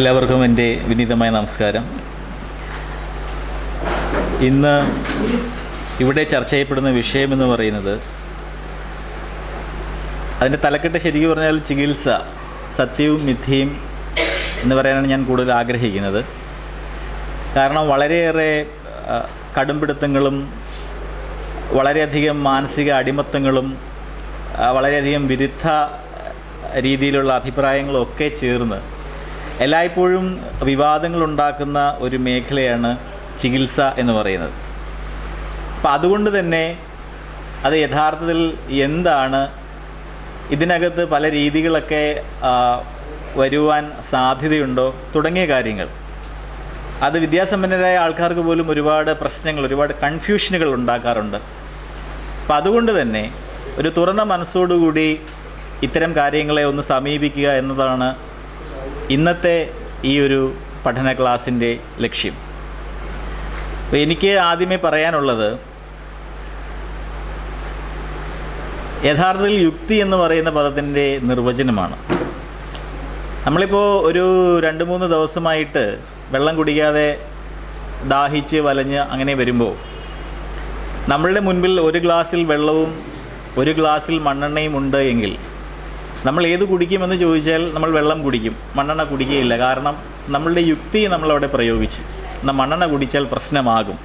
എല്ലാവർക്കും എൻ്റെ വിനീതമായ നമസ്കാരം. ഇന്ന് ഇവിടെ ചർച്ച ചെയ്യപ്പെടുന്ന വിഷയമെന്ന് പറയുന്നത്, അതിൻ്റെ തലക്കെട്ട് ശരിക്കും പറഞ്ഞാൽ ചികിത്സ, സത്യവും മിഥ്യയും എന്ന് പറയാനാണ് ഞാൻ കൂടുതൽ ആഗ്രഹിക്കുന്നത്. കാരണം വളരെയേറെ കടുംപിടുത്തങ്ങളും വളരെയധികം മാനസിക അടിമത്തങ്ങളും വളരെയധികം വിരുദ്ധ രീതിയിലുള്ള അഭിപ്രായങ്ങളും ഒക്കെ ചേർന്ന് എല്ലായ്പ്പോഴും വിവാദങ്ങളുണ്ടാക്കുന്ന ഒരു മേഖലയാണ് ചികിത്സ എന്ന് പറയുന്നത്. അപ്പം അതുകൊണ്ട് തന്നെ അത് യഥാർത്ഥത്തിൽ എന്താണ്, ഇതിനകത്ത് പല രീതികളൊക്കെ വരുവാൻ സാധ്യതയുണ്ടോ തുടങ്ങിയ കാര്യങ്ങൾ, അത് വിദ്യാസമ്പന്നരായ ആൾക്കാർക്ക് പോലും ഒരുപാട് പ്രശ്നങ്ങൾ, ഒരുപാട് കൺഫ്യൂഷനുകൾ ഉണ്ടാക്കാറുണ്ട്. അപ്പം അതുകൊണ്ട് തന്നെ ഒരു തുറന്ന മനസ്സോടുകൂടി ഇത്തരം കാര്യങ്ങളെ ഒന്ന് സമീപിക്കുക എന്നതാണ് ഇന്നത്തെ ഈ ഒരു പഠന ക്ലാസ്സിൻ്റെ ലക്ഷ്യം. അപ്പോൾ എനിക്ക് ആദ്യമേ പറയാനുള്ളത്, യഥാർത്ഥത്തിൽ യുക്തി എന്ന് പറയുന്ന പദത്തിൻ്റെ നിർവചനമാണ്. നമ്മളിപ്പോൾ ഒരു 2-3 ദിവസമായിട്ട് വെള്ളം കുടിക്കാതെ ദാഹിച്ച് വലഞ്ഞ് അങ്ങനെ വരുമ്പോൾ നമ്മളുടെ മുൻപിൽ ഒരു ഗ്ലാസ്സിൽ വെള്ളവും ഒരു ഗ്ലാസ്സിൽ മണ്ണെണ്ണയും ഉണ്ട് എങ്കിൽ നമ്മൾ ഏത് കുടിക്കുമെന്ന് ചോദിച്ചാൽ നമ്മൾ വെള്ളം കുടിക്കും, മണ്ണെണ്ണ കുടിക്കുകയില്ല. കാരണം നമ്മളുടെ യുക്തി നമ്മളവിടെ പ്രയോഗിച്ചു. എന്നാൽ മണ്ണെണ്ണ കുടിച്ചാൽ പ്രശ്നമാകും.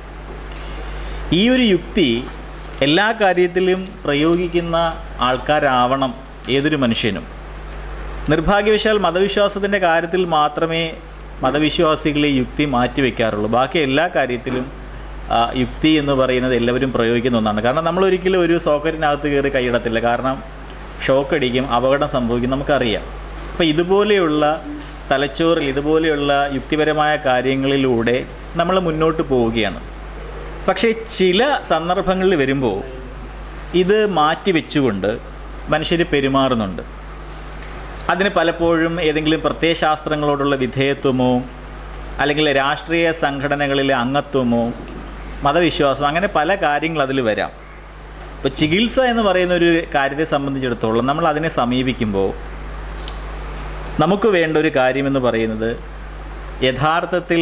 ഈ ഒരു യുക്തി എല്ലാ കാര്യത്തിലും പ്രയോഗിക്കുന്ന ആൾക്കാരാവണം ഏതൊരു മനുഷ്യനും. നിർഭാഗ്യവശാൽ മതവിശ്വാസത്തിൻ്റെ കാര്യത്തിൽ മാത്രമേ മതവിശ്വാസികൾ ഈ യുക്തി മാറ്റിവെക്കാറുള്ളൂ. ബാക്കി എല്ലാ കാര്യത്തിലും യുക്തി എന്ന് പറയുന്നത് എല്ലാവരും പ്രയോഗിക്കുന്ന ഒന്നാണ്. കാരണം നമ്മളൊരിക്കലും ഒരു സോക്കറ്റിനകത്ത് കയറി കൈയിടത്തില്ല. കാരണം ഷോക്കടിക്കും, അപകടം സംഭവിക്കും, നമുക്കറിയാം. അപ്പോൾ ഇതുപോലെയുള്ള തലച്ചോറിൽ ഇതുപോലെയുള്ള യുക്തിപരമായ കാര്യങ്ങളിലൂടെ നമ്മൾ മുന്നോട്ട് പോവുകയാണ്. പക്ഷേ ചില സന്ദർഭങ്ങളിൽ വരുമ്പോൾ ഇത് മാറ്റിവെച്ചുകൊണ്ട് മനുഷ്യർ പെരുമാറുന്നുണ്ട്. അതിന് പലപ്പോഴും ഏതെങ്കിലും പ്രത്യയശാസ്ത്രങ്ങളോടുള്ള വിധേയത്വമോ അല്ലെങ്കിൽ രാഷ്ട്രീയ സംഘടനകളിലെ അംഗത്വമോ മതവിശ്വാസം, അങ്ങനെ പല കാര്യങ്ങൾ അതിൽ വരാം. ഇപ്പോൾ ചികിത്സ എന്ന് പറയുന്ന ഒരു കാര്യത്തെ സംബന്ധിച്ചിടത്തോളം നമ്മൾ അതിനെ സമീപിക്കുമ്പോൾ നമുക്ക് വേണ്ട ഒരു കാര്യമെന്ന് പറയുന്നത് യഥാർത്ഥത്തിൽ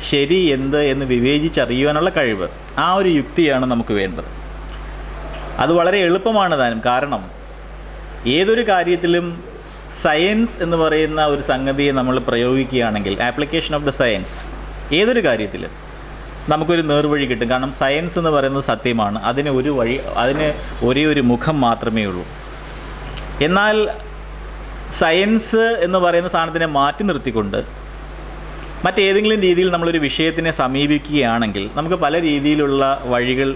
ശരി എന്ത് എന്ന് വിവേചിച്ചറിയുവാനുള്ള കഴിവ്, ആ ഒരു യുക്തിയാണ് നമുക്ക് വേണ്ടത്. അത് വളരെ എളുപ്പമാണ് താനും. കാരണം ഏതൊരു കാര്യത്തിലും സയൻസ് എന്ന് പറയുന്ന ഒരു സംഗതിയെ നമ്മൾ പ്രയോഗിക്കുകയാണെങ്കിൽ, ആപ്ലിക്കേഷൻ ഓഫ് ദ സയൻസ്, ഏതൊരു കാര്യത്തിലും നമുക്കൊരു നേർവഴി കിട്ടും. കാരണം സയൻസ് എന്ന് പറയുന്നത് സത്യമാണ്. അതിന് ഒരു വഴി, അതിന് ഒരേ ഒരു മുഖം മാത്രമേ ഉള്ളൂ. എന്നാൽ സയൻസ് എന്ന് പറയുന്ന സാധനത്തിനെ മാറ്റി നിർത്തിക്കൊണ്ട് മറ്റേതെങ്കിലും രീതിയിൽ നമ്മളൊരു വിഷയത്തിനെ സമീപിക്കുകയാണെങ്കിൽ നമുക്ക് പല രീതിയിലുള്ള വഴികൾ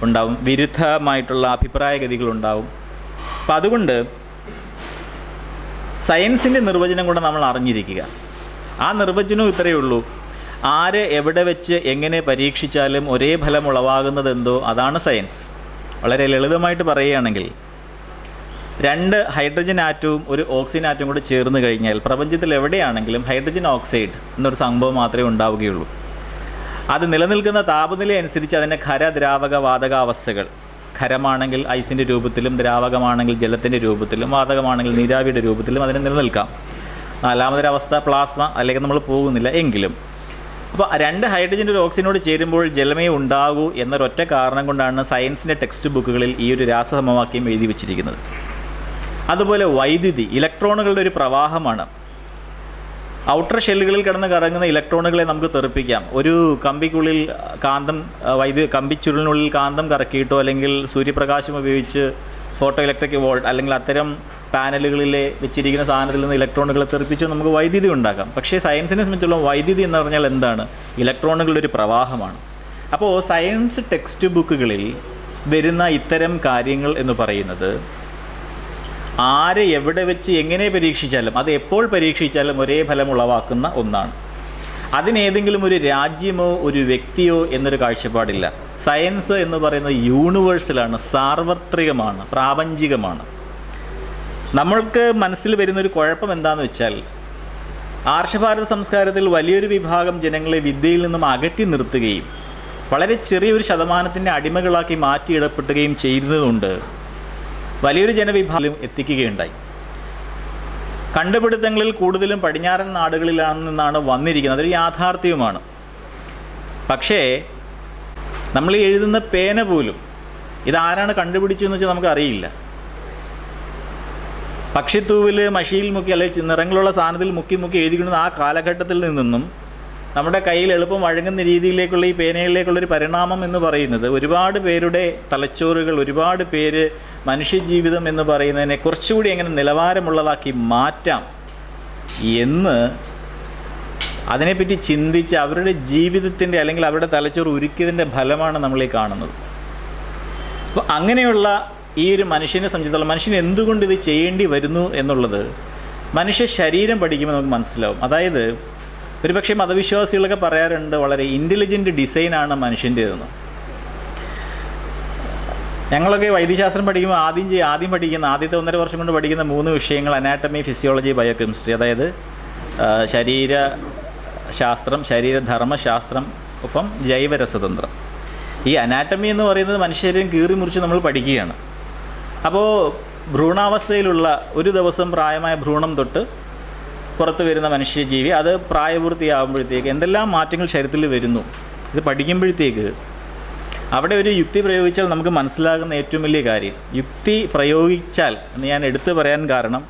ഉണ്ടാവും, വിരുദ്ധമായിട്ടുള്ള അഭിപ്രായഗതികളുണ്ടാവും. അപ്പം അതുകൊണ്ട് സയൻസിൻ്റെ നിർവചനം കൂടെ നമ്മൾ അറിഞ്ഞിരിക്കുക. ആ നിർവചനവും ഇത്രയേ ഉള്ളൂ: ആര് എവിടെ വെച്ച് എങ്ങനെ പരീക്ഷിച്ചാലും ഒരേ ഫലം ഉളവാകുന്നതെന്തോ അതാണ് സയൻസ്. വളരെ ലളിതമായിട്ട് പറയുകയാണെങ്കിൽ, 2 ഹൈഡ്രജൻ ആറ്റവും ഒരു ഓക്സിജൻ ആറ്റവും കൂടി ചേർന്ന് കഴിഞ്ഞാൽ പ്രപഞ്ചത്തിൽ എവിടെയാണെങ്കിലും ഹൈഡ്രജൻ ഓക്സൈഡ് എന്നൊരു സംഭവം മാത്രമേ ഉണ്ടാവുകയുള്ളൂ. അത് നിലനിൽക്കുന്ന താപനില അനുസരിച്ച് അതിൻ്റെ ഖര, ദ്രാവക, വാതകാവസ്ഥകൾ, ഖരമാണെങ്കിൽ ഐസിൻ്റെ രൂപത്തിലും, ദ്രാവകമാണെങ്കിൽ ജലത്തിൻ്റെ രൂപത്തിലും, വാതകമാണെങ്കിൽ നീരാവിയുടെ രൂപത്തിലും അതിനെ നിലനിൽക്കാം. 4മതൊരവസ്ഥ പ്ലാസ്മ, അല്ലെങ്കിൽ നമ്മൾ പോകുന്നില്ല എങ്കിലും. അപ്പോൾ 2 ഹൈഡ്രജൻ ഒരു ഓക്സിജനോട് ചേരുമ്പോൾ ജലമേ ഉണ്ടാകൂ എന്നൊരൊറ്റ കാരണം കൊണ്ടാണ് സയൻസിൻ്റെ ടെക്സ്റ്റ് ബുക്കുകളിൽ ഈ ഒരു രാസസമവാക്യം എഴുതി വച്ചിരിക്കുന്നത്. അതുപോലെ വൈദ്യുതി ഇലക്ട്രോണുകളുടെ ഒരു പ്രവാഹമാണ്. ഔട്ടർ ഷെല്ലുകളിൽ കിടന്ന് കറങ്ങുന്ന ഇലക്ട്രോണുകളെ നമുക്ക് തെറിപ്പിക്കാം. ഒരു കമ്പിക്കുള്ളിൽ കാന്തം, കമ്പിച്ചുരുളിനുള്ളിൽ കാന്തം കറക്കിയിട്ടോ അല്ലെങ്കിൽ സൂര്യപ്രകാശം ഉപയോഗിച്ച് ഫോട്ടോ ഇലക്ട്രിക് വോൾട്ട് അല്ലെങ്കിൽ അത്തരം പാനലുകളിലെ വെച്ചിരിക്കുന്ന സാധനത്തിൽ നിന്ന് ഇലക്ട്രോണുകളെ തെറിപ്പിച്ചോ നമുക്ക് വൈദ്യുതി ഉണ്ടാക്കാം. പക്ഷേ സയൻസിനെ സംബന്ധിച്ചുള്ള വൈദ്യുതി എന്ന് പറഞ്ഞാൽ എന്താണ്? ഇലക്ട്രോണുകളുടെ ഒരു പ്രവാഹമാണ്. അപ്പോൾ സയൻസ് ടെക്സ്റ്റ് ബുക്കുകളിൽ വരുന്ന ഇത്തരം കാര്യങ്ങൾ എന്ന് പറയുന്നത് ആര് എവിടെ വെച്ച് എങ്ങനെ പരീക്ഷിച്ചാലും, അത് എപ്പോൾ പരീക്ഷിച്ചാലും ഒരേ ഫലം ഉളവാക്കുന്ന ഒന്നാണ്. അതിനേതെങ്കിലും ഒരു രാജ്യമോ ഒരു വ്യക്തിയോ എന്നൊരു കാഴ്ചപ്പാടില്ല. സയൻസ് എന്ന് പറയുന്നത് യൂണിവേഴ്സലാണ്, സാർവത്രികമാണ്, പ്രാപഞ്ചികമാണ്. നമ്മൾക്ക് മനസ്സിൽ വരുന്നൊരു കുഴപ്പം എന്താണെന്ന് വെച്ചാൽ, ആർഷഭാരത സംസ്കാരത്തിൽ വലിയൊരു വിഭാഗം ജനങ്ങളെ വിദ്യയിൽ നിന്നും അകറ്റി നിർത്തുകയും വളരെ ചെറിയൊരു ശതമാനത്തിൻ്റെ അടിമകളാക്കി മാറ്റിയിടപ്പെടുകയും ചെയ്യുന്നതുകൊണ്ട് വലിയൊരു ജനവിഭാഗം എത്തിക്കുകയുണ്ടായി. കണ്ടുപിടുത്തങ്ങളിൽ കൂടുതലും പടിഞ്ഞാറൻ നിന്നാണ് വന്നിരിക്കുന്നത്. അതൊരു യാഥാർത്ഥ്യവുമാണ്. പക്ഷേ നമ്മൾ ഈ എഴുതുന്ന പേന പോലും ഇതാരാണ് കണ്ടുപിടിച്ചതെന്ന് വെച്ചാൽ നമുക്കറിയില്ല. പക്ഷിത്തൂവിൽ മഷിയിൽ മുക്കി അല്ലെങ്കിൽ നിറങ്ങളുള്ള സാധനത്തിൽ മുക്കി എഴുതിക്കുന്നത് ആ കാലഘട്ടത്തിൽ നിന്നും നമ്മുടെ കയ്യിൽ എളുപ്പം വഴങ്ങുന്ന രീതിയിലേക്കുള്ള ഈ പേനകളിലേക്കുള്ളൊരു പരിണാമം എന്ന് പറയുന്നത് ഒരുപാട് പേരുടെ തലച്ചോറുകൾ, ഒരുപാട് പേര് മനുഷ്യജീവിതം എന്ന് പറയുന്നതിനെ കുറച്ചുകൂടി എങ്ങനെ നിലവാരമുള്ളതാക്കി മാറ്റാം എന്ന് അതിനെപ്പറ്റി ചിന്തിച്ച് അവരുടെ ജീവിതത്തിൻ്റെ അല്ലെങ്കിൽ അവരുടെ തലച്ചോറ് ഉരുക്കിയതിൻ്റെ ഫലമാണ് നമ്മളീ കാണുന്നത്. അപ്പോൾ അങ്ങനെയുള്ള ഈ ഒരു മനുഷ്യനെ സംബന്ധിച്ചിടത്തോളം മനുഷ്യന് എന്തുകൊണ്ട് ഇത് ചെയ്യേണ്ടി വരുന്നു എന്നുള്ളത് മനുഷ്യ ശരീരം പഠിക്കുമ്പോൾ നമുക്ക് മനസ്സിലാവും. അതായത് ഒരുപക്ഷെ മതവിശ്വാസികളൊക്കെ പറയാറുണ്ട് വളരെ ഇൻ്റലിജൻറ്റ് ഡിസൈനാണ് മനുഷ്യൻ്റേതെന്ന്. ഞങ്ങളൊക്കെ വൈദ്യശാസ്ത്രം പഠിക്കുമ്പോൾ ആദ്യം പഠിക്കുന്ന ആദ്യത്തെ 1.5 വർഷം കൊണ്ട് പഠിക്കുന്ന 3 വിഷയങ്ങൾ അനാട്ടമി, ഫിസിയോളജി, ബയോകെമിസ്ട്രി. അതായത് ശരീരശാസ്ത്രം, ശരീരധർമ്മശാസ്ത്രം, ഒപ്പം ജൈവരസതന്ത്രം. ഈ അനാട്ടമി എന്ന് പറയുന്നത് മനുഷ്യരെയും കീറി മുറിച്ച് നമ്മൾ പഠിക്കുകയാണ്. അപ്പോൾ ഭ്രൂണാവസ്ഥയിലുള്ള ഒരു ദിവസം പ്രായമായ ഭ്രൂണം തൊട്ട് പുറത്ത് വരുന്ന മനുഷ്യജീവി അത് പ്രായപൂർത്തിയാകുമ്പോഴത്തേക്ക് എന്തെല്ലാം മാറ്റങ്ങൾ ശരീരത്തിൽ വരുന്നു, ഇത് പഠിക്കുമ്പോഴത്തേക്ക് അവിടെ ഒരു യുക്തി പ്രയോഗിച്ചാൽ നമുക്ക് മനസ്സിലാകുന്ന ഏറ്റവും വലിയ കാര്യം, യുക്തി പ്രയോഗിച്ചാൽ എന്ന് ഞാൻ എടുത്തു പറയാൻ കാരണം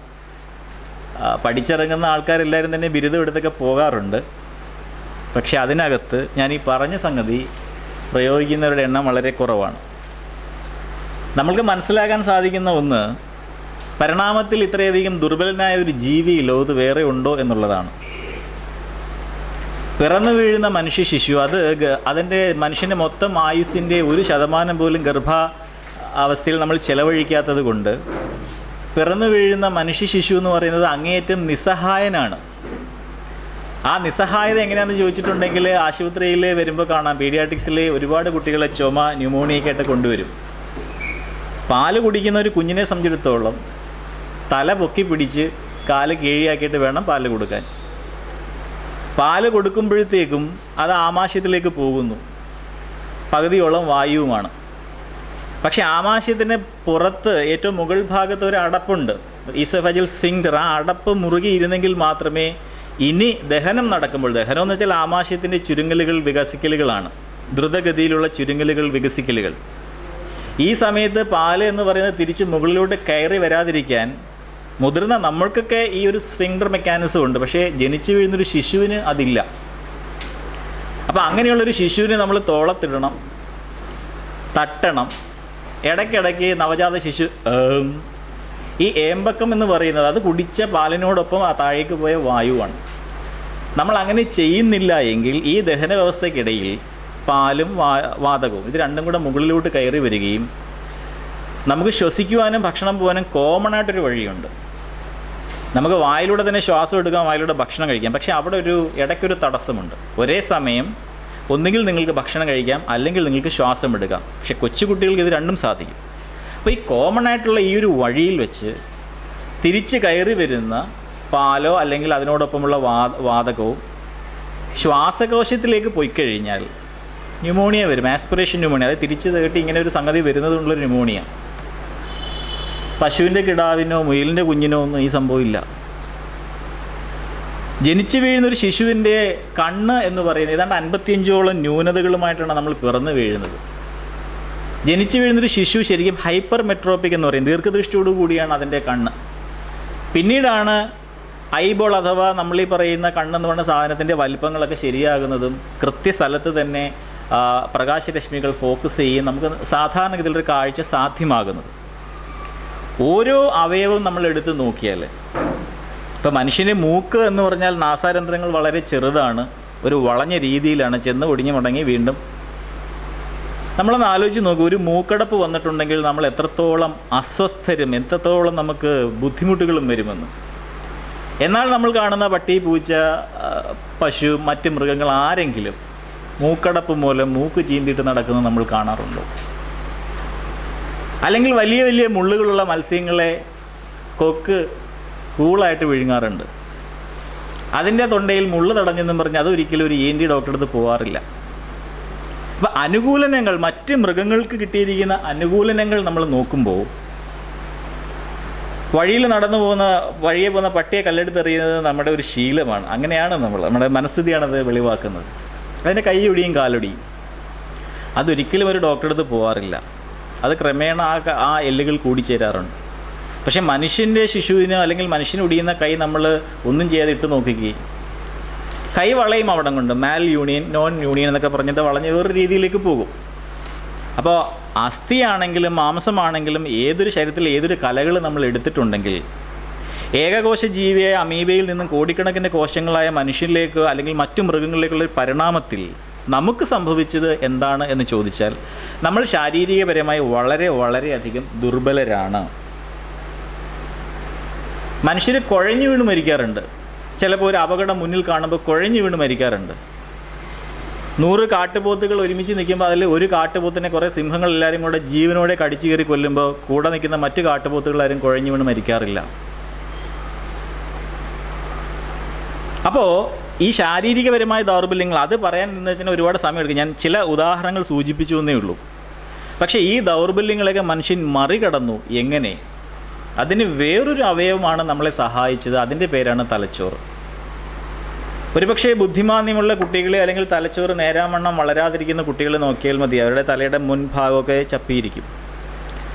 പഠിച്ചിറങ്ങുന്ന ആൾക്കാരെല്ലാവരും തന്നെ ബിരുദം എടുത്തൊക്കെ പോകാറുണ്ട്. പക്ഷേ അതിനകത്ത് ഞാൻ ഈ പറഞ്ഞ സംഗതി പ്രയോഗിക്കുന്നവരുടെ എണ്ണം വളരെ കുറവാണ്. നമ്മൾക്ക് മനസ്സിലാക്കാൻ സാധിക്കുന്ന ഒന്ന്, പരിണാമത്തിൽ ഇത്രയധികം ദുർബലനായ ഒരു ജീവി ലോകത്ത് വേറെ ഉണ്ടോ എന്നുള്ളതാണ്. പിറന്നു വീഴുന്ന മനുഷ്യ ശിശു അതിൻ്റെ മനുഷ്യൻ്റെ മൊത്തം ആയുസ്സിൻ്റെ 1% പോലും ഗർഭാവസ്ഥയിൽ നമ്മൾ ചെലവഴിക്കാത്തത് കൊണ്ട് പിറന്നു വീഴുന്ന മനുഷ്യ ശിശു എന്ന് പറയുന്നത് അങ്ങേയറ്റം നിസ്സഹായനാണ്. ആ നിസ്സഹായത എങ്ങനെയാണെന്ന് ചോദിച്ചിട്ടുണ്ടെങ്കിൽ ആശുപത്രിയിൽ വരുമ്പോൾ കാണാം, പീഡിയാട്രിക്സിൽ ഒരുപാട് കുട്ടികളെ ചുമ, ന്യൂമോണിയൊക്കെ ആയിട്ട് കൊണ്ടുവരും. പാല് കുടിക്കുന്ന ഒരു കുഞ്ഞിനെ സംബന്ധിച്ചിടത്തോളം തല പൊക്കി പിടിച്ച് കാല് കീഴിയാക്കിയിട്ട് വേണം പാല് കൊടുക്കാൻ. പാല് കൊടുക്കുമ്പോഴത്തേക്കും അത് ആമാശയത്തിലേക്ക് പോകുന്നു, പകുതിയോളം വായുവുമാണ്. പക്ഷേ ആമാശയത്തിന് പുറത്ത് ഏറ്റവും മുകൾ ഭാഗത്ത് ഒരു അടപ്പുണ്ട്, ഈസോഫേജൽ സ്ഫിങ്ക്റ്റർ. ആ അടപ്പ് മുറുകിയിരുന്നെങ്കിൽ മാത്രമേ ഇനി ദഹനം നടക്കുമ്പോൾ, ദഹനം എന്ന് വെച്ചാൽ ആമാശയത്തിൻ്റെ ചുരുങ്ങലുകൾ വികസിക്കലുകളാണ്, ദ്രുതഗതിയിലുള്ള ചുരുങ്ങലുകൾ വികസിക്കലുകൾ. ഈ സമയത്ത് പാല് എന്ന് പറയുന്നത് തിരിച്ച് മുകളിലോട്ട് കയറി വരാതിരിക്കാൻ മുതിർന്ന നമ്മൾക്കൊക്കെ ഈ ഒരു സ്ഫിങ്ക്റ്റർ മെക്കാനിസം ഉണ്ട്, പക്ഷേ ജനിച്ചു വീഴുന്നൊരു ശിശുവിന് അതില്ല. അപ്പോൾ അങ്ങനെയുള്ളൊരു ശിശുവിനെ നമ്മൾ തോളത്തിടണം, തട്ടണം. ഇടയ്ക്കിടയ്ക്ക് നവജാത ശിശു ഈ ഏമ്പക്കം എന്ന് പറയുന്നത് അത് കുടിച്ച പാലിനോടൊപ്പം ആ താഴേക്ക് പോയ വായുവാണ്. നമ്മൾ അങ്ങനെ ചെയ്യുന്നില്ല എങ്കിൽ ഈ ദഹന വ്യവസ്ഥയ്ക്കിടയിൽ പാലും വാതകവും ഇത് രണ്ടും കൂടെ മുകളിലോട്ട് കയറി വരികയും നമുക്ക് ശ്വസിക്കുവാനും ഭക്ഷണം പോകാനും കോമൺ ആയിട്ടൊരു വഴിയുണ്ട്. നമുക്ക് വായിലൂടെ തന്നെ ശ്വാസം എടുക്കാം, വായിലൂടെ ഭക്ഷണം കഴിക്കാം. പക്ഷേ അവിടെ ഇടയ്ക്കൊരു തടസ്സമുണ്ട്. ഒരേ സമയം ഒന്നുകിൽ നിങ്ങൾക്ക് ഭക്ഷണം കഴിക്കാം, അല്ലെങ്കിൽ നിങ്ങൾക്ക് ശ്വാസം എടുക്കാം. പക്ഷേ കൊച്ചുകുട്ടികൾക്ക് ഇത് രണ്ടും സാധിക്കും. അപ്പോൾ ഈ കോമൺ ആയിട്ടുള്ള ഈ ഒരു വഴിയിൽ വെച്ച് തിരിച്ച് കയറി വരുന്ന പാലോ അല്ലെങ്കിൽ അതിനോടൊപ്പമുള്ള വാതകവും ശ്വാസകോശത്തിലേക്ക് പോയി കഴിഞ്ഞാൽ ന്യൂമോണിയ വരും, ആസ്പിറേഷൻ ന്യൂമോണിയ. അത് തിരിച്ച് തേട്ടി ഇങ്ങനെ ഒരു സംഗതി വരുന്നതുകൊണ്ടുള്ളൊരു ന്യൂമോണിയ. പശുവിൻ്റെ കിടാവിനോ മുയലിൻ്റെ കുഞ്ഞിനോ ഒന്നും ഈ സംഭവമില്ല. ജനിച്ചു വീഴുന്നൊരു ശിശുവിൻ്റെ കണ്ണ് എന്ന് പറയുന്നത് ഏതാണ്ട് 55ഓളം ന്യൂനതകളുമായിട്ടാണ് നമ്മൾ പിറന്നു വീഴുന്നത്. ജനിച്ചു വീഴുന്നൊരു ശിശു ശരിക്കും ഹൈപ്പർ മെട്രോപ്പിക് എന്ന് പറയും, ദീർഘദൃഷ്ടിയോടു കൂടിയാണ് അതിൻ്റെ കണ്ണ്. പിന്നീടാണ് ഐബോൾ അഥവാ നമ്മളീ പറയുന്ന കണ്ണെന്ന് പറയുന്ന സാധനത്തിൻ്റെ വലിപ്പങ്ങളൊക്കെ ശരിയാകുന്നതും കൃത്യസ്ഥലത്ത് തന്നെ പ്രകാശരശ്മികൾ ഫോക്കസ് ചെയ്യും നമുക്ക് സാധാരണഗതിയിലൊരു കാഴ്ച സാധ്യമാകുന്നത്. ഓരോ അവയവവും നമ്മൾ എടുത്ത് നോക്കിയാൽ, ഇപ്പോൾ മനുഷ്യൻ്റെ മൂക്ക് എന്ന് പറഞ്ഞാൽ നാസാരന്ധ്രങ്ങൾ വളരെ ചെറുതാണ്, ഒരു വളഞ്ഞ രീതിയിലാണ്, ചെന്ന് ഒടിഞ്ഞ് മുടങ്ങി വീണ്ടും. നമ്മളൊന്ന് ആലോചിച്ച് നോക്കും, ഒരു മൂക്കടപ്പ് വന്നിട്ടുണ്ടെങ്കിൽ നമ്മൾ എത്രത്തോളം അസ്വസ്ഥരും എത്രത്തോളം നമുക്ക് ബുദ്ധിമുട്ടുകളും വരുമെന്ന്. എന്നാൽ നമ്മൾ കാണുന്ന പട്ടി, പൂച്ച, പശു, മറ്റ് മൃഗങ്ങൾ ആരെങ്കിലും മൂക്കടപ്പ് മൂലം മൂക്ക് ചീന്തിയിട്ട് നടക്കുന്നത് നമ്മൾ കാണാറുണ്ടോ? അല്ലെങ്കിൽ വലിയ വലിയ മുള്ളുകളുള്ള മത്സ്യങ്ങളെ കൊക്ക് കൂളായിട്ട് വിഴുങ്ങാറുണ്ട്. അതിൻ്റെ തൊണ്ടയിൽ മുള്ള് തടഞ്ഞെന്നും പറഞ്ഞ് അതൊരിക്കലും ഒരു ENT ഡോക്ടറെ അടുത്ത് പോകാറില്ല. അപ്പം അനുകൂലനങ്ങൾ, മറ്റ് മൃഗങ്ങൾക്ക് കിട്ടിയിരിക്കുന്ന അനുകൂലനങ്ങൾ നമ്മൾ നോക്കുമ്പോൾ വഴിയിൽ വഴിയെ പോകുന്ന പട്ടിയെ കല്ലെടുത്തെറിയുന്നത് നമ്മുടെ ഒരു ശീലമാണ്. അങ്ങനെയാണ് നമ്മുടെ മനസ്ഥിതിയാണത് വെളിവാക്കുന്നത്. അതിൻ്റെ കൈയൊടിയും കാലൊടിയും അതൊരിക്കലും ഒരു ഡോക്ടറെ അടുത്ത് പോകാറില്ല. അത് ക്രമേണ ആ എല്ലുകൾ കൂടിച്ചേരാറുണ്ട്. പക്ഷേ മനുഷ്യൻ്റെ ശിശുവിന് അല്ലെങ്കിൽ മനുഷ്യന് ഒടിയുന്ന കൈ നമ്മൾ ഒന്നും ചെയ്യാതെ ഇട്ട് നോക്കുകയും കൈ വളയും അവിടം കൊണ്ട് മാൽ യൂണിയൻ നോൺ യൂണിയൻ എന്നൊക്കെ പറഞ്ഞിട്ട് വളഞ്ഞ് വേറൊരു രീതിയിലേക്ക് പോകും. അപ്പോൾ അസ്ഥിയാണെങ്കിലും മാംസമാണെങ്കിലും ഏതൊരു ശരീരത്തിൽ ഏതൊരു കലകൾ നമ്മൾ എടുത്തിട്ടുണ്ടെങ്കിൽ ഏകകോശ ജീവിയായ അമീബയിൽ നിന്നും കോടിക്കണക്കിന് കോശങ്ങളായ മനുഷ്യരിലേക്ക് അല്ലെങ്കിൽ മറ്റു മൃഗങ്ങളിലേക്കുള്ള പരിണാമത്തിൽ നമുക്ക് സംഭവിച്ചത് എന്താണ് എന്ന് ചോദിച്ചാൽ നമ്മൾ ശാരീരികപരമായി വളരെ വളരെയധികം ദുർബലരാണ്. മനുഷ്യർ കുഴഞ്ഞു വീണ് മരിക്കാറുണ്ട്. ചിലപ്പോൾ ഒരു അപകടം മുന്നിൽ കാണുമ്പോൾ കുഴഞ്ഞു വീണ് മരിക്കാറുണ്ട്. 100 കാട്ടുപോത്തുകൾ ഒരുമിച്ച് നിൽക്കുമ്പോൾ അതിൽ ഒരു കാട്ടുപോത്തിനെ കുറേ സിംഹങ്ങൾ എല്ലാവരും കൂടെ ജീവനോടെ കടിച്ചു കയറി കൊല്ലുമ്പോൾ കൂടെ നിൽക്കുന്ന മറ്റു കാട്ടുപോത്തുകളാരും കുഴഞ്ഞു വീണ് മരിക്കാറില്ല. അപ്പോൾ ഈ ശാരീരികപരമായ ദൗർബല്യങ്ങൾ അത് പറയാൻ നിന്നതിന് ഒരുപാട് സമയമെടുക്കും. ഞാൻ ചില ഉദാഹരണങ്ങൾ സൂചിപ്പിച്ചു എന്നേ ഉള്ളൂ. പക്ഷേ ഈ ദൗർബല്യങ്ങളൊക്കെ മനുഷ്യൻ മറികടന്നു. എങ്ങനെ? അതിന് വേറൊരു അവയവമാണ് നമ്മളെ സഹായിച്ചത്. അതിൻ്റെ പേരാണ് തലച്ചോറ്. ഒരുപക്ഷെ ബുദ്ധിമാന്യമുള്ള കുട്ടികളെ അല്ലെങ്കിൽ തലച്ചോറ് നേരാവണ്ണം വളരാതിരിക്കുന്ന കുട്ടികളെ നോക്കിയാൽ മതി, അവരുടെ തലയുടെ മുൻഭാഗമൊക്കെ ചപ്പിയിരിക്കും.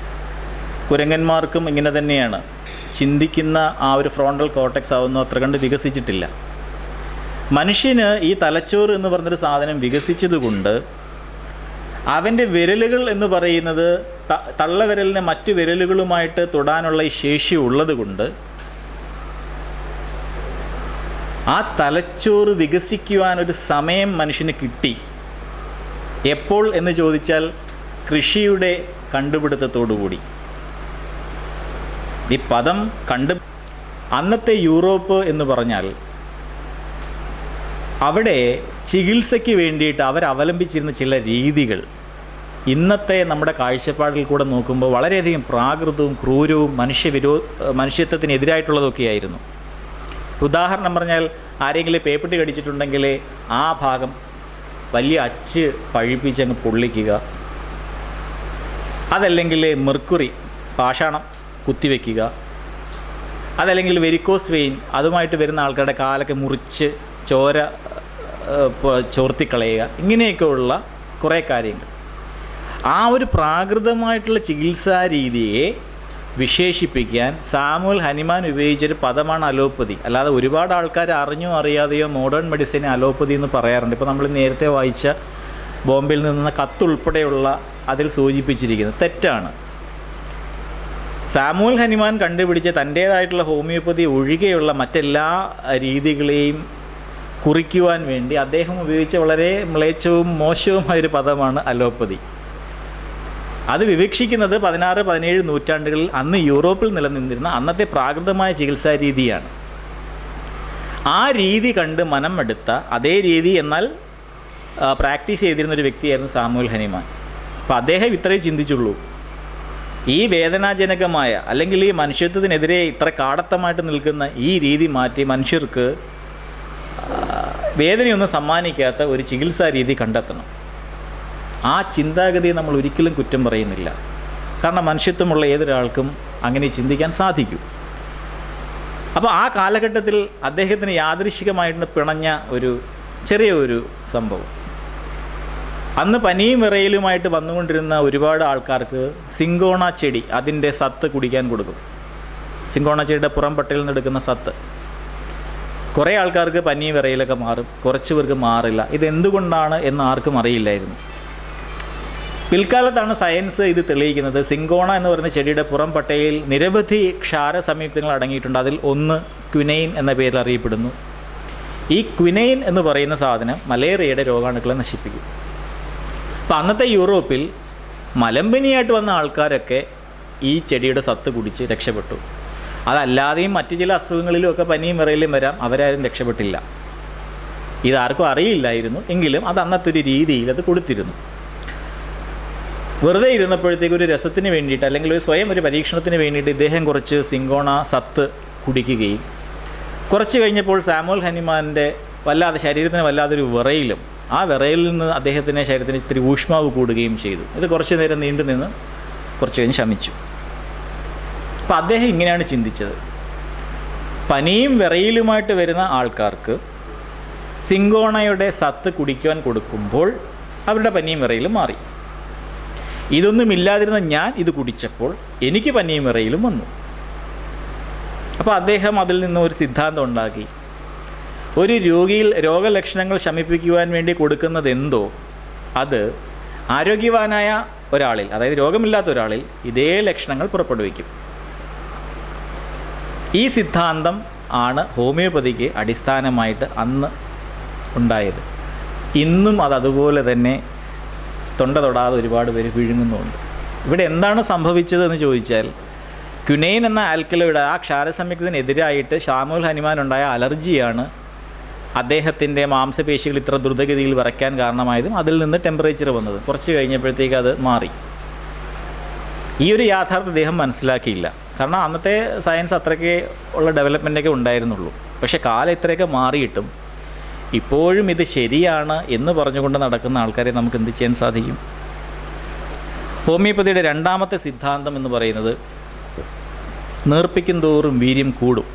കുരങ്ങന്മാർക്കും ഇങ്ങനെ തന്നെയാണ്. ചിന്തിക്കുന്ന ആ ഒരു ഫ്രോണ്ടൽ കോർട്ടെക്സ് ആവുന്നു അത്ര കണ്ട് വികസിച്ചിട്ടില്ല. മനുഷ്യന് ഈ തലച്ചോറ് എന്ന് പറഞ്ഞൊരു സാധനം വികസിച്ചതുകൊണ്ട് അവൻ്റെ വിരലുകൾ എന്ന് പറയുന്നത് തള്ളവിരലിനെ മറ്റു വിരലുകളുമായിട്ട് തൊടാനുള്ള ഈ ശേഷി ഉള്ളത് കൊണ്ട് ആ തലച്ചോറ് വികസിക്കുവാനൊരു സമയം മനുഷ്യന് കിട്ടി. എപ്പോൾ എന്ന് ചോദിച്ചാൽ കൃഷിയുടെ കണ്ടുപിടുത്തത്തോടുകൂടി. ഈ പദം അന്നത്തെ യൂറോപ്പ് എന്ന് പറഞ്ഞാൽ അവിടെ ചികിത്സയ്ക്ക് വേണ്ടിയിട്ട് അവലംബിച്ചിരുന്ന ചില രീതികൾ ഇന്നത്തെ നമ്മുടെ കാഴ്ചപ്പാടിൽ കൂടെ നോക്കുമ്പോൾ വളരെയധികം പ്രാകൃതവും ക്രൂരവും മനുഷ്യത്വത്തിനെതിരായിട്ടുള്ളതൊക്കെയായിരുന്നു. ഉദാഹരണം പറഞ്ഞാൽ ആരെങ്കിലും പേപ്പട്ടി കടിച്ചിട്ടുണ്ടെങ്കിൽ ആ ഭാഗം വലിയ അച്ച് പഴിപ്പിച്ചങ്ങ് പൊള്ളിക്കുക, അതല്ലെങ്കിൽ മെർക്കുറി പാഷാണം കുത്തിവെക്കുക, അതല്ലെങ്കിൽ വെരിക്കോസ് വെയിൻ അതുമായിട്ട് വരുന്ന ആൾക്കാരുടെ കാലൊക്കെ മുറിച്ച് ചോര ചോർത്തിക്കളയുക. ഇങ്ങനെയൊക്കെയുള്ള കുറേ കാര്യങ്ങൾ. ആ ഒരു പ്രാകൃതമായിട്ടുള്ള ചികിത്സാ രീതിയെ വിശേഷിപ്പിക്കാൻ സാമുവൽ ഹനിമാൻ ഉപയോഗിച്ചൊരു പദമാണ് അലോപ്പതി. അല്ലാതെ ഒരുപാട് ആൾക്കാർ അറിഞ്ഞോ അറിയാതെയോ മോഡേൺ മെഡിസിനെ അലോപ്പതി എന്ന് പറയാറുണ്ട്. ഇപ്പോൾ നമ്മൾ നേരത്തെ വായിച്ച ബോംബെയിൽ നിന്ന കത്തുൾപ്പെടെയുള്ള അതിൽ സൂചിപ്പിച്ചിരിക്കുന്നത് തെറ്റാണ്. സാമുവൽ ഹനിമാൻ കണ്ടുപിടിച്ച തൻ്റേതായിട്ടുള്ള ഹോമിയോപ്പതി ഒഴികെയുള്ള മറ്റെല്ലാ രീതികളെയും കുറിക്കുവാൻ വേണ്ടി അദ്ദേഹം ഉപയോഗിച്ച വളരെ മ്ലേച്ഛവും മോശവുമായൊരു പദമാണ് അലോപ്പതി. അത് വിവക്ഷിക്കുന്നത് 16-17 നൂറ്റാണ്ടുകളിൽ അന്ന് യൂറോപ്പിൽ നിലനിന്നിരുന്ന അന്നത്തെ പ്രാകൃതമായ ചികിത്സാ രീതിയാണ്. ആ രീതി കണ്ട് മനമെടുത്ത അതേ രീതി എന്നാൽ പ്രാക്ടീസ് ചെയ്തിരുന്നൊരു വ്യക്തിയായിരുന്നു സാമുവൽ ഹനിമാൻ. അപ്പോൾ അദ്ദേഹം ഇത്രയേ ചിന്തിച്ചുള്ളൂ, ഈ വേദനാജനകമായ അല്ലെങ്കിൽ ഈ മനുഷ്യത്വത്തിനെതിരെ ഇത്ര കാടത്തമായിട്ട് നിൽക്കുന്ന ഈ രീതി മാറ്റി മനുഷ്യർക്ക് വേദനയൊന്നും സമ്മാനിക്കാത്ത ഒരു ചികിത്സാ രീതി കണ്ടെത്തണം. ആ ചിന്താഗതിയെ നമ്മൾ ഒരിക്കലും കുറ്റം പറയുന്നില്ല. കാരണം മനുഷ്യത്വമുള്ള ഏതൊരാൾക്കും അങ്ങനെ ചിന്തിക്കാൻ സാധിക്കും. അപ്പോൾ ആ കാലഘട്ടത്തിൽ അദ്ദേഹത്തിന് യാദൃശ്ചികമായിട്ട് പിണഞ്ഞ ഒരു ചെറിയ സംഭവം. അന്ന് പനിയും വിറയലുമായിട്ട് വന്നുകൊണ്ടിരുന്ന ഒരുപാട് ആൾക്കാർക്ക് സിങ്കോണ ചെടി അതിൻ്റെ സത്ത് കുടിക്കാൻ കൊടുക്കും. സിങ്കോണ ചെടിയുടെ പുറം പട്ടയിൽ നിന്ന് എടുക്കുന്ന സത്ത്. കുറേ ആൾക്കാർക്ക് പനിയും വിറയലൊക്കെ മാറും, കുറച്ച് പേർക്ക് മാറില്ല. ഇതെന്തുകൊണ്ടാണ് എന്ന് ആർക്കും അറിയില്ലായിരുന്നു. പിൽക്കാലത്താണ് സയൻസ് ഇത് തെളിയിക്കുന്നത്. സിങ്കോണ എന്ന് പറയുന്ന ചെടിയുടെ പുറം പട്ടയിൽ നിരവധി ക്ഷാര സംയുക്തങ്ങൾ അടങ്ങിയിട്ടുണ്ട്. അതിൽ ഒന്ന് ക്വിനൈൻ എന്ന പേരിൽ അറിയപ്പെടുന്നു. ഈ ക്വിനൈൻ എന്ന് പറയുന്ന സാധനം മലേറിയയുടെ രോഗാണുക്കളെ നശിപ്പിക്കും. അപ്പോൾ അന്നത്തെ യൂറോപ്പിൽ മലമ്പനിയായിട്ട് വന്ന ആൾക്കാരൊക്കെ ഈ ചെടിയുടെ സത്ത് കുടിച്ച് രക്ഷപ്പെട്ടു. അതല്ലാതെയും മറ്റു ചില അസുഖങ്ങളിലുമൊക്കെ പനിയും വിറയലും വരാം, അവരാരും രക്ഷപ്പെട്ടില്ല. ഇതാർക്കും അറിയില്ലായിരുന്നു. എങ്കിലും അത് അന്നത്തെ ഒരു രീതിയിൽ അത് കൊടുത്തിരുന്നു. വെറുതെ ഇരുന്നപ്പോഴത്തേക്ക് ഒരു രസത്തിന് വേണ്ടിയിട്ട് അല്ലെങ്കിൽ സ്വയം ഒരു പരീക്ഷണത്തിന് വേണ്ടിയിട്ട് ഇദ്ദേഹം കുറച്ച് സിങ്കോണ സത്ത് കുടിക്കുകയും കുറച്ച് കഴിഞ്ഞപ്പോൾ സാമുവൽ ഹനിമാൻ്റെ ശരീരത്തിന് വല്ലാതൊരു വിറയിലും ആ വിറയിലിൽ നിന്ന് അദ്ദേഹത്തിൻ്റെ ശരീരത്തിന് ഇത്തിരി ഊഷ്മാവ് കൂടുകയും ചെയ്തു. ഇത് കുറച്ച് നേരം നീണ്ടു നിന്ന് കുറച്ച് കഴിഞ്ഞ് ശമിച്ചു. അപ്പം അദ്ദേഹം ഇങ്ങനെയാണ് ചിന്തിച്ചത്, പനിയും വിറയിലുമായിട്ട് വരുന്ന ആൾക്കാർക്ക് സിങ്കോണയുടെ സത്ത് കുടിക്കുവാൻ കൊടുക്കുമ്പോൾ അവരുടെ പനിയും വിറയിലും മാറി. ഇതൊന്നുമില്ലാതിരുന്ന ഞാൻ ഇത് കുടിച്ചപ്പോൾ എനിക്ക് പനിയും വിറയിലും വന്നു. അപ്പോൾ അദ്ദേഹം അതിൽ നിന്ന് ഒരു സിദ്ധാന്തം ഉണ്ടാക്കി. ഒരു രോഗിയിൽ രോഗലക്ഷണങ്ങൾ ശമിപ്പിക്കുവാൻ വേണ്ടി കൊടുക്കുന്നത് എന്തോ അത് ആരോഗ്യവാനായ ഒരാളിൽ, അതായത് രോഗമില്ലാത്ത ഒരാളിൽ ഇതേ ലക്ഷണങ്ങൾ പുറപ്പെടുവിക്കും. ഈ സിദ്ധാന്തം ആണ് ഹോമിയോപ്പതിക്ക് അടിസ്ഥാനമായിട്ട് അന്ന് ഉണ്ടായത്. ഇന്നും അതുപോലെ തന്നെ തൊണ്ട തൊടാതെ ഒരുപാട് പേര് വിഴുങ്ങുന്നുണ്ട്. ഇവിടെ എന്താണ് സംഭവിച്ചതെന്ന് ചോദിച്ചാൽ, ക്യുനൈൻ എന്ന ആൽക്കലോയിഡ് ആ ക്ഷാരസംയുക്തത്തിനെതിരായിട്ട് ഷാമുൽ ഹനുമാനുണ്ടായ അലർജിയാണ് അദ്ദേഹത്തിൻ്റെ മാംസപേശികൾ ഇത്ര ദ്രുതഗതിയിൽ വിറയ്ക്കാൻ കാരണമായതും അതിൽ നിന്ന് ടെമ്പറേച്ചർ വന്നത്. കുറച്ച് കഴിഞ്ഞപ്പോഴത്തേക്ക് അത് മാറി. ഈ ഒരു യാഥാർത്ഥ്യം അദ്ദേഹം മനസ്സിലാക്കിയില്ല. കാരണം അന്നത്തെ സയൻസ് അത്രയ്ക്ക് ഉള്ള ഡെവലപ്മെൻറ്റൊക്കെ ഉണ്ടായിരുന്നുള്ളൂ. പക്ഷേ കാലം ഇത്രയൊക്കെ മാറിയിട്ടും ഇപ്പോഴും ഇത് ശരിയാണ് എന്ന് പറഞ്ഞുകൊണ്ട് നടക്കുന്ന ആൾക്കാരെ നമുക്ക് എന്ത് ചെയ്യാൻ സാധിക്കും? ഹോമിയോപ്പതിയുടെ രണ്ടാമത്തെ സിദ്ധാന്തം എന്ന് പറയുന്നത്, നേർപ്പിക്കും തോറും വീര്യം കൂടും.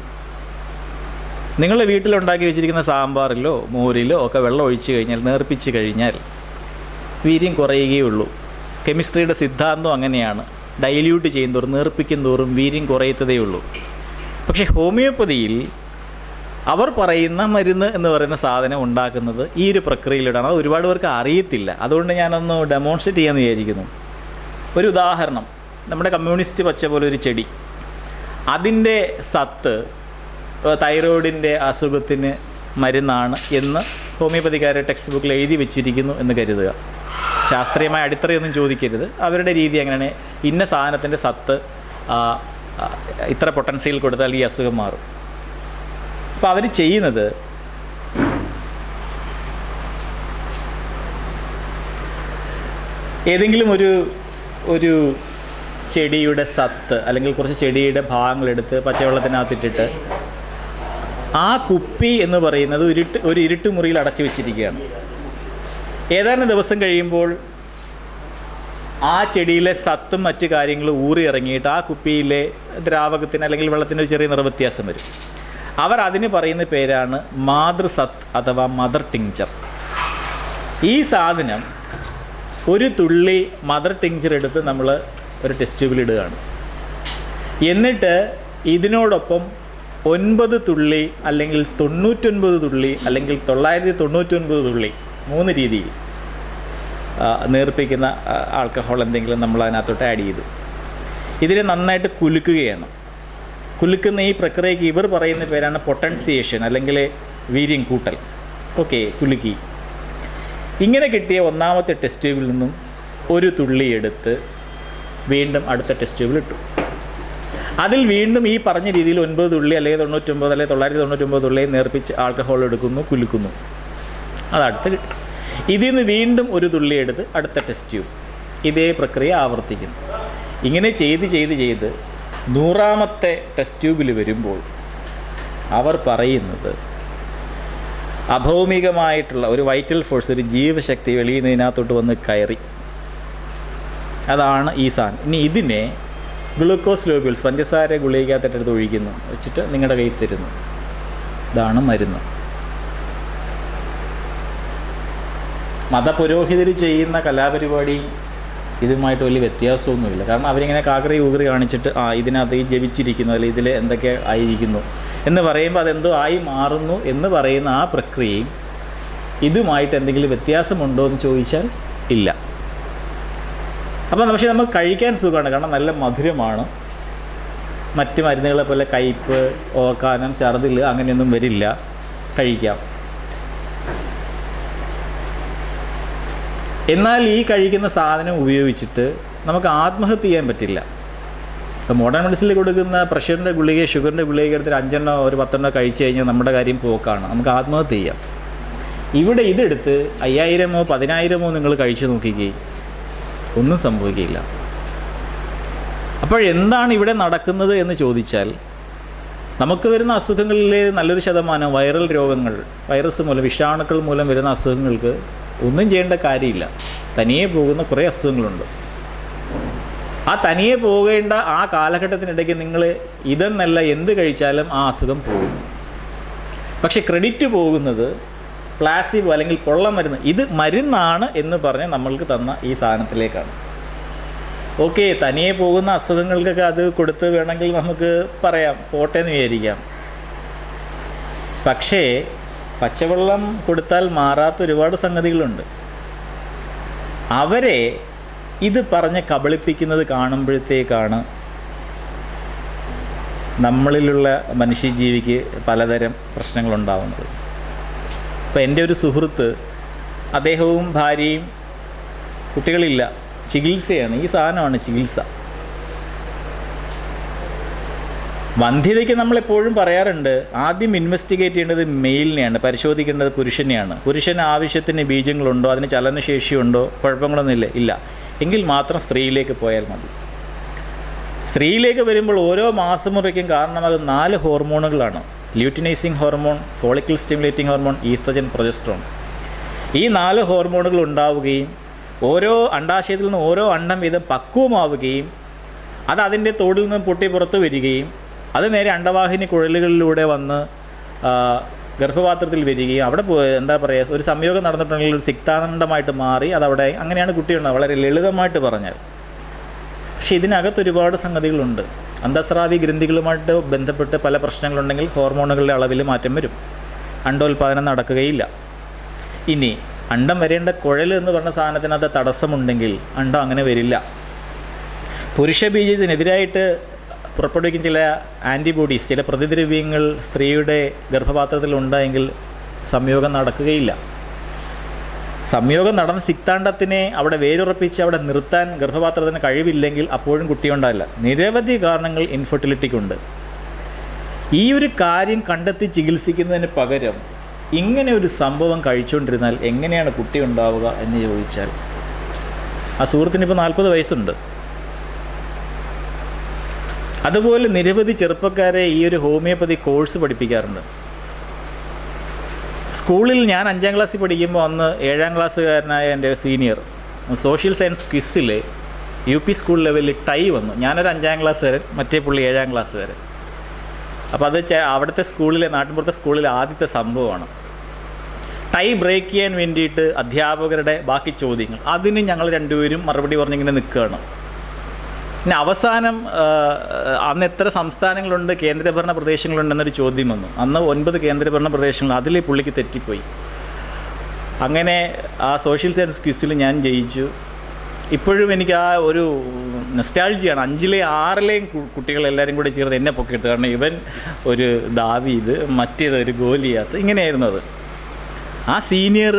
നിങ്ങളുടെ വീട്ടിലുണ്ടാക്കി വെച്ചിരിക്കുന്ന സാമ്പാറിലോ മോരിലോ ഒക്കെ വെള്ളം ഒഴിച്ച് കഴിഞ്ഞാൽ, നേർപ്പിച്ച് കഴിഞ്ഞാൽ വീര്യം കുറയുകയുള്ളൂ. കെമിസ്ട്രിയുടെ സിദ്ധാന്തം അങ്ങനെയാണ്. ഡൈല്യൂട്ട് ചെയ്യുന്തോറും, നേർപ്പിക്കും തോറും വീര്യം കുറയത്തതേ ഉള്ളൂ. പക്ഷേ ഹോമിയോപ്പതിയിൽ അവർ പറയുന്ന മരുന്ന് എന്ന് പറയുന്ന സാധനം ഉണ്ടാക്കുന്നത് ഈ ഒരു പ്രക്രിയയിലൂടെയാണ്. അത് ഒരുപാട് പേർക്ക് അറിയത്തില്ല. അതുകൊണ്ട് ഞാനൊന്ന് ഡെമോൺസ്ട്രേറ്റ് ചെയ്യാമെന്ന് വിചാരിക്കുന്നു. ഒരു ഉദാഹരണം, നമ്മുടെ കമ്മ്യൂണിസ്റ്റ് പച്ച പോലെ ഒരു ചെടി, അതിൻ്റെ സത്ത് തൈറോയിഡിൻ്റെ അസുഖത്തിന് മരുന്നാണ് എന്ന് ഹോമിയോപ്പതിക്കാരുടെ ടെക്സ്റ്റ് ബുക്കിൽ എഴുതി വെച്ചിരിക്കുന്നു എന്ന് കരുതുക. ശാസ്ത്രീയമായ അടിത്തറയൊന്നും ചോദിക്കരുത്. അവരുടെ രീതി അങ്ങനെയാണ്. ഇന്ന സാധനത്തിൻ്റെ സത്ത് ഇത്ര പൊട്ടൻഷ്യൽ കൊടുത്താൽ ഈ അസുഖം മാറും. അപ്പോൾ അവർ ചെയ്യുന്നത്, ഏതെങ്കിലും ഒരു ചെടിയുടെ സത്ത് അല്ലെങ്കിൽ കുറച്ച് ചെടിയുടെ ഭാഗങ്ങളെടുത്ത് പച്ചവെള്ളത്തിനകത്തിട്ടിട്ട് ആ കുപ്പി എന്ന് പറയുന്നത് ഒരു ഇരുട്ട് മുറിയിൽ അടച്ചു വെച്ചിരിക്കുകയാണ്. ഏതാനും ദിവസം കഴിയുമ്പോൾ ആ ചെടിയിലെ സത്തും മറ്റു കാര്യങ്ങളും ഊറി ഇറങ്ങിയിട്ട് ആ കുപ്പിയിലെ ദ്രാവകത്തിന് അല്ലെങ്കിൽ വെള്ളത്തിന് ഒരു ചെറിയ നിറവ്യത്യാസം വരും. അവർ അതിന് പറയുന്ന പേരാണ് മാതൃസത്ത് അഥവാ മദർ ടിങ്ചർ. ഈ സാധനം ഒരു തുള്ളി മദർ ടിങ്ചർ എടുത്ത് നമ്മൾ ഒരു ടെസ്റ്റ് ട്യൂബിൽ ഇടുകയാണ്. എന്നിട്ട് ഇതിനോടൊപ്പം 9 തുള്ളി അല്ലെങ്കിൽ 99 തുള്ളി അല്ലെങ്കിൽ 999 തുള്ളി, 3 രീതിയിൽ നേർപ്പിക്കുന്ന ആൽക്കഹോൾ എന്തെങ്കിലും നമ്മൾ അതിനകത്തോട്ട് ആഡ് ചെയ്തു. ഇതിനെ നന്നായിട്ട് കുലുക്കുകയാണ്. കുലുക്കുന്ന ഈ പ്രക്രിയയ്ക്ക് ഇവർ പറയുന്ന പേരാണ് പൊട്ടൻസിയേഷൻ അല്ലെങ്കിൽ വീര്യം കൂട്ടൽ. ഓക്കെ, കുലുക്കി. ഇങ്ങനെ കിട്ടിയ ഒന്നാമത്തെ ടെസ്റ്റ് ട്യൂബിൽ നിന്നും ഒരു തുള്ളി എടുത്ത് വീണ്ടും അടുത്ത ടെസ്റ്റ് ട്യൂബിൽ ഇട്ടു. അതിൽ വീണ്ടും ഈ പറഞ്ഞ രീതിയിൽ 9 തുള്ളി അല്ലെങ്കിൽ 99 അല്ലെങ്കിൽ 999 തുള്ളി നേർപ്പിച്ച് ആൽക്കഹോൾ എടുക്കുന്നു, കുലുക്കുന്നു. അതടുത്ത് കിട്ടും. ഇതിൽ നിന്ന് വീണ്ടും ഒരു തുള്ളി എടുത്ത് അടുത്ത ടെസ്റ്റ് ട്യൂബ്. ഇതേ പ്രക്രിയ ആവർത്തിക്കുന്നു. ഇങ്ങനെ ചെയ്ത് 100ാമത്തെ ടെസ്റ്റ് ട്യൂബിൽ വരുമ്പോൾ അവർ പറയുന്നത്, അഭൗമികമായിട്ടുള്ള ഒരു വൈറ്റൽ ഫോഴ്സ്, ഒരു ജീവശക്തി വെളിയിൽ നിന്ന് ഇതിനകത്തോട്ട് വന്ന് കയറി. അതാണ് ഈ സാധനം. ഇനി ഇതിനെ ഗ്ലൂക്കോസ് ലോബ്യൂൾസ്, പഞ്ചസാര ഗുളികയ്ക്കകത്തിട്ടെടുത്ത് ഒഴിക്കുന്നു, വെച്ചിട്ട് നിങ്ങളുടെ കയ്യിൽ തരുന്നു. ഇതാണ് മരുന്ന്. മതപുരോഹിതർ ചെയ്യുന്ന കലാപരിപാടി ഇതുമായിട്ട് വലിയ വ്യത്യാസമൊന്നുമില്ല. കാരണം അവരിങ്ങനെ കാക്കറി ഊകറി കാണിച്ചിട്ട് ഇതിനകത്ത് ഈ ജപിച്ചിരിക്കുന്നു അല്ലെങ്കിൽ ഇതിൽ എന്തൊക്കെ ആയിരിക്കുന്നു എന്ന് പറയുമ്പോൾ അതെന്തോ ആയി മാറുന്നു എന്ന് പറയുന്ന ആ പ്രക്രിയയും ഇതുമായിട്ട് എന്തെങ്കിലും വ്യത്യാസമുണ്ടോ എന്ന് ചോദിച്ചാൽ ഇല്ല. അപ്പോൾ പക്ഷേ നമുക്ക് കഴിക്കാൻ സുഖമാണ്. കാരണം നല്ല മധുരമാണ്. മറ്റ് മരുന്നുകളെ പോലെ കയ്പ്പ്, ഓക്കാനം, ഛർദിൽ അങ്ങനെയൊന്നും വരില്ല. കഴിക്കാം. എന്നാൽ ഈ കഴിക്കുന്ന സാധനം ഉപയോഗിച്ചിട്ട് നമുക്ക് ആത്മഹത്യ ചെയ്യാൻ പറ്റില്ല. ഇപ്പോൾ മോഡേൺ മെഡിസിനിൽ കൊടുക്കുന്ന പ്രഷറിൻ്റെ ഗുളിക, ഷുഗറിൻ്റെ ഗുളിക എടുത്തിട്ട് 5 ഒരു 10 കഴിച്ചു കഴിഞ്ഞാൽ നമ്മുടെ കാര്യം പോക്കാണ്. നമുക്ക് ആത്മഹത്യ ചെയ്യാം. ഇവിടെ ഇതെടുത്ത് 5000 10,000 നിങ്ങൾ കഴിച്ചു നോക്കിക്കേ, ഒന്നും സംഭവിക്കില്ല. അപ്പോഴെന്താണ് ഇവിടെ നടക്കുന്നത് എന്ന് ചോദിച്ചാൽ, നമുക്ക് വരുന്ന അസുഖങ്ങളിൽ നല്ലൊരു ശതമാനം വൈറൽ രോഗങ്ങൾ, വൈറസ് മൂലം, വിഷാണുക്കൾ മൂലം വരുന്ന അസുഖങ്ങൾക്ക് ഒന്നും ചെയ്യേണ്ട കാര്യമില്ല. തനിയെ പോകുന്ന കുറേ അസുഖങ്ങളുണ്ട്. ആ തനിയെ പോകേണ്ട ആ കാലഘട്ടത്തിനിടയ്ക്ക് നിങ്ങൾ ഇതെന്നല്ല എന്ത് കഴിച്ചാലും ആ അസുഖം പോകും. പക്ഷെ ക്രെഡിറ്റ് പോകുന്നത് പ്ലാസിബോ അല്ലെങ്കിൽ പൊള്ളമരുന്ന്, ഇത് മരുന്നാണ് എന്ന് പറഞ്ഞ് നമ്മൾക്ക് തന്ന ഈ സാധനത്തിലേക്കാണ്. ഓക്കെ, തനിയെ പോകുന്ന അസുഖങ്ങൾക്കൊക്കെ അത് കൊടുത്ത് വേണമെങ്കിൽ നമുക്ക് പറയാം, പോട്ടെ എന്ന് വിചാരിക്കാം. പക്ഷേ പച്ചവെള്ളം കൊടുത്താൽ മാറാത്ത ഒരുപാട് സംഗതികളുണ്ട്. അവരെ ഇത് പറഞ്ഞ് കബളിപ്പിക്കുന്നത് കാണുമ്പോഴത്തേക്കാണ് നമ്മളിലുള്ള മനുഷ്യജീവിക്ക് പലതരം പ്രശ്നങ്ങളുണ്ടാകുന്നത്. ഇപ്പോൾ എൻ്റെ ഒരു സുഹൃത്ത്, അദ്ദേഹവും ഭാര്യയും, കുട്ടികളില്ല, ചികിത്സയാണ്, ഈ സാധനമാണ് ചികിത്സ. വന്ധ്യതയ്ക്ക് നമ്മളെപ്പോഴും പറയാറുണ്ട്, ആദ്യം ഇൻവെസ്റ്റിഗേറ്റ് ചെയ്യേണ്ടത് മെയിലിനെയാണ്, പരിശോധിക്കേണ്ടത് പുരുഷനെയാണ്. പുരുഷന് ആവശ്യത്തിന് ബീജങ്ങളുണ്ടോ, അതിന് ചലനശേഷിയുണ്ടോ, കുഴപ്പങ്ങളൊന്നുമില്ല, ഇല്ല എങ്കിൽ മാത്രം സ്ത്രീയിലേക്ക് പോയാൽ മതി. സ്ത്രീയിലേക്ക് വരുമ്പോൾ ഓരോ മാസമുറയ്ക്കും കാരണമാകുന്ന 4 ഹോർമോണുകളാണ്: luteinising hormone, follicle stimulating hormone, oestrogen, progesterone. ഈ 4 ഹോർമോണുകൾ ഉണ്ടാവുകയും ഓരോ അണ്ടാശയത്തിൽ നിന്ന് ഓരോ അണ്ഡം വീതം പക്വമാവുകയും അത് അതിൻ്റെ തോടിൽ നിന്ന് പൊട്ടി പുറത്ത് വരികയും അത് നേരെ അണ്ടവാഹിനി കുഴലുകളിലൂടെ വന്ന് ഗർഭപാത്രത്തിൽ വരികയും അവിടെ എന്താ പറയുക, ഒരു സംയോഗം നടന്നിട്ടുണ്ടെങ്കിൽ ഒരു സിക്താനണ്ടമായിട്ട് മാറി അതവിടെ അങ്ങനെയാണ് കുട്ടിയുണ്ടാകുക, വളരെ ലളിതമായിട്ട് പറഞ്ഞാൽ. പക്ഷേ ഇതിനകത്ത് ഒരുപാട് സംഗതികളുണ്ട്. അന്തസ്രാവി ഗ്രന്ഥികളുമായിട്ട് ബന്ധപ്പെട്ട് പല പ്രശ്നങ്ങളുണ്ടെങ്കിൽ ഹോർമോണുകളുടെ അളവിൽ മാറ്റം വരും, അണ്ടോൽപാദനം നടക്കുകയില്ല. ഇനി അണ്ടം വരേണ്ട കുഴൽ എന്ന് പറഞ്ഞ സാധനത്തിനകത്ത് തടസ്സമുണ്ടെങ്കിൽ അണ്ടം അങ്ങനെ വരില്ല. പുരുഷ ബീജത്തിനെതിരായിട്ട് പുറപ്പെടുവിക്കുന്ന ചില ആൻറ്റിബോഡീസ്, ചില പ്രതിദ്രവ്യങ്ങൾ സ്ത്രീയുടെ ഗർഭപാത്രത്തിൽ ഉണ്ടായെങ്കിൽ സംയോഗം നടക്കുകയില്ല. സംയോഗം നടന്ന സിക്താണ്ഡത്തിനെ അവിടെ വേരുറപ്പിച്ച് അവിടെ നിർത്താൻ ഗർഭപാത്രത്തിന് കഴിവില്ലെങ്കിൽ അപ്പോഴും കുട്ടിയുണ്ടാവില്ല. നിരവധി കാരണങ്ങൾ ഇൻഫെർട്ടിലിറ്റിക്കുണ്ട്. ഈ ഒരു കാര്യം കണ്ടെത്തി ചികിത്സിക്കുന്നതിന് പകരം ഇങ്ങനെ ഒരു സംഭവം കഴിച്ചുകൊണ്ടിരുന്നാൽ എങ്ങനെയാണ് കുട്ടി ഉണ്ടാവുക എന്ന് ചോദിച്ചാൽ, ആ സുഹൃത്തിനിപ്പോൾ 40 വയസ്സുണ്ട്. അതുപോലെ നിരവധി ചെറുപ്പക്കാരെ ഈ ഒരു ഹോമിയോപ്പതി കോഴ്സ് പഠിപ്പിക്കാറുണ്ട്. സ്കൂളിൽ ഞാൻ 5ാം ക്ലാസ്സിൽ പഠിക്കുമ്പോൾ അന്ന് 7ാം ക്ലാസ്സുകാരനായ എൻ്റെ സീനിയർ സോഷ്യൽ സയൻസ് ക്വിസ്സിൽ UP സ്കൂൾ ലെവലിൽ ടൈ വന്നു. ഞാനൊരു 5ാം ക്ലാസ്സുകാരൻ, മറ്റേ പുള്ളി 7ാം ക്ലാസ്സുകാരൻ. അപ്പോൾ അത് അവിടുത്തെ സ്കൂളിലെ, നാട്ടിൻപുറത്തെ സ്കൂളിലെ ആദ്യത്തെ സംഭവമാണ്. ടൈ ബ്രേക്ക് ചെയ്യാൻ വേണ്ടിയിട്ട് അധ്യാപകരുടെ ബാക്കി ചോദ്യങ്ങൾ, അതിന് ഞങ്ങൾ രണ്ടുപേരും മറുപടി പറഞ്ഞിങ്ങനെ നിൽക്കുകയാണ്. പിന്നെ അവസാനം അന്ന് എത്ര സംസ്ഥാനങ്ങളുണ്ട്, കേന്ദ്രഭരണ പ്രദേശങ്ങളുണ്ടെന്നൊരു ചോദ്യം വന്നു. അന്ന് 9 കേന്ദ്രഭരണ പ്രദേശങ്ങൾ, അതിൽ പുള്ളിക്ക് തെറ്റിപ്പോയി. അങ്ങനെ ആ സോഷ്യൽ സയൻസ് ക്വിസിൽ ഞാൻ ജയിച്ചു. ഇപ്പോഴും എനിക്ക് ആ ഒരു നൊസ്റ്റാൾജിയാണ്. 5ലെയും 6ലെയും കുട്ടികളെല്ലാവരും കൂടെ ചേർന്ന് എന്നെ പൊക്കിയിട്ട്, കാരണം ഇവൻ ഒരു ദാവീദ്, മറ്റേതൊരു ഗോലിയാത്ത്, ഇങ്ങനെയായിരുന്നു അത്. ആ സീനിയർ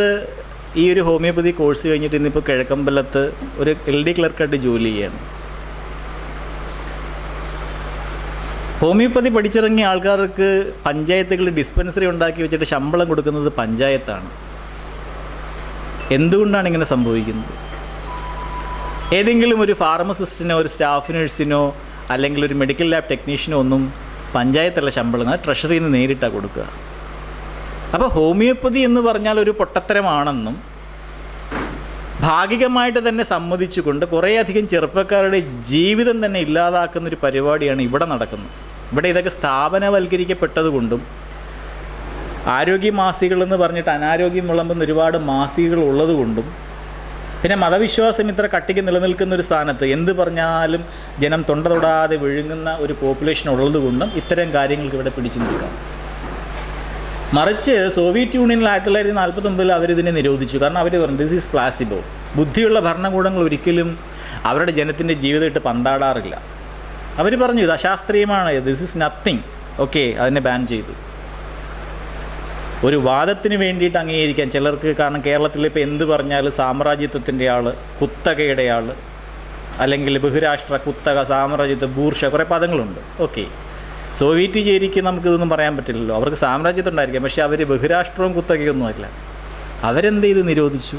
ഈ ഒരു ഹോമിയോപ്പതി കോഴ്സ് കഴിഞ്ഞിട്ട് ഇന്നിപ്പോൾ കിഴക്കമ്പലത്ത് ഒരു LD ക്ലർക്കായിട്ട് ജോലി ചെയ്യാണ്. ഹോമിയോപ്പതി പഠിച്ചിറങ്ങിയ ആൾക്കാർക്ക് പഞ്ചായത്തുകൾ ഡിസ്പെൻസറി ഉണ്ടാക്കി വെച്ചിട്ട് ശമ്പളം കൊടുക്കുന്നത് പഞ്ചായത്താണ്. എന്തുകൊണ്ടാണ് ഇങ്ങനെ സംഭവിക്കുന്നത്? ഏതെങ്കിലും ഒരു ഫാർമസിസ്റ്റിനോ ഒരു സ്റ്റാഫ് നഴ്സിനോ അല്ലെങ്കിൽ ഒരു മെഡിക്കൽ ലാബ് ടെക്നീഷ്യനോ ഒന്നും പഞ്ചായത്തല്ല ശമ്പളം, ട്രഷറിയിൽ നിന്ന് നേരിട്ടാണ് കൊടുക്കുക. അപ്പോൾ ഹോമിയോപ്പതി എന്ന് പറഞ്ഞാൽ ഒരു പൊട്ടത്തരമാണെന്നും ഭാഗികമായിട്ട് തന്നെ സമ്മതിച്ചുകൊണ്ട് കുറേയധികം ചെറുപ്പക്കാരുടെ ജീവിതം തന്നെ ഇല്ലാതാക്കുന്നൊരു പരിപാടിയാണ് ഇവിടെ നടക്കുന്നത്. ഇവിടെ ഇതൊക്കെ സ്ഥാപനവൽക്കരിക്കപ്പെട്ടതുകൊണ്ടും ആരോഗ്യ മാസികകളെന്ന് പറഞ്ഞിട്ട് അനാരോഗ്യം വിളമ്പുന്ന ഒരുപാട് മാസികകൾ ഉള്ളതുകൊണ്ടും പിന്നെ മതവിശ്വാസം ഇത്ര കട്ടിക്ക് നിലനിൽക്കുന്ന ഒരു സ്ഥാനത്ത് എന്ത് പറഞ്ഞാലും ജനം തൊണ്ട തൊടാതെ വിഴുങ്ങുന്ന ഒരു പോപ്പുലേഷൻ ഉള്ളതുകൊണ്ടും ഇത്തരം കാര്യങ്ങൾക്ക് ഇവിടെ പിടിച്ചു നിൽക്കാം. മറിച്ച് സോവിയറ്റ് യൂണിയനിൽ 1949 അവരിതിനെ നിരോധിച്ചു. കാരണം അവർ പറഞ്ഞു ദിസ് ഈസ് പ്ലാസിബോ. ബുദ്ധിയുള്ള ഭരണകൂടങ്ങൾ ഒരിക്കലും അവരുടെ ജനത്തിൻ്റെ ജീവിതമായിട്ട് പന്താടാറില്ല. അവർ പറഞ്ഞു ഇത് അശാസ്ത്രീയമാണ്, ദിസ് ഈസ് നത്തിങ്. ഓക്കെ, അതിനെ ബാൻ ചെയ്തു. ഒരു വാദത്തിന് വേണ്ടിയിട്ട് അംഗീകരിക്കാൻ ചിലർക്ക്, കാരണം കേരളത്തിൽ ഇപ്പോൾ എന്ത് പറഞ്ഞാലും സാമ്രാജ്യത്വത്തിൻ്റെ ആൾ, കുത്തകയുടെ ആൾ, അല്ലെങ്കിൽ ബഹുരാഷ്ട്ര കുത്തക, സാമ്രാജ്യത്വ, ബൂർഷ, കുറേ പദങ്ങളുണ്ട്. ഓക്കെ, സോവിയറ്റ് ചേരിക്ക് നമുക്കിതൊന്നും പറയാൻ പറ്റില്ലല്ലോ. അവർക്ക് സാമ്രാജ്യത്വം ഉണ്ടായിരിക്കാം, പക്ഷേ അവർ ബഹുരാഷ്ട്രവും കുത്തകയൊന്നുമല്ല. അവരെന്ത് ചെയ്ത് നിരോധിച്ചു?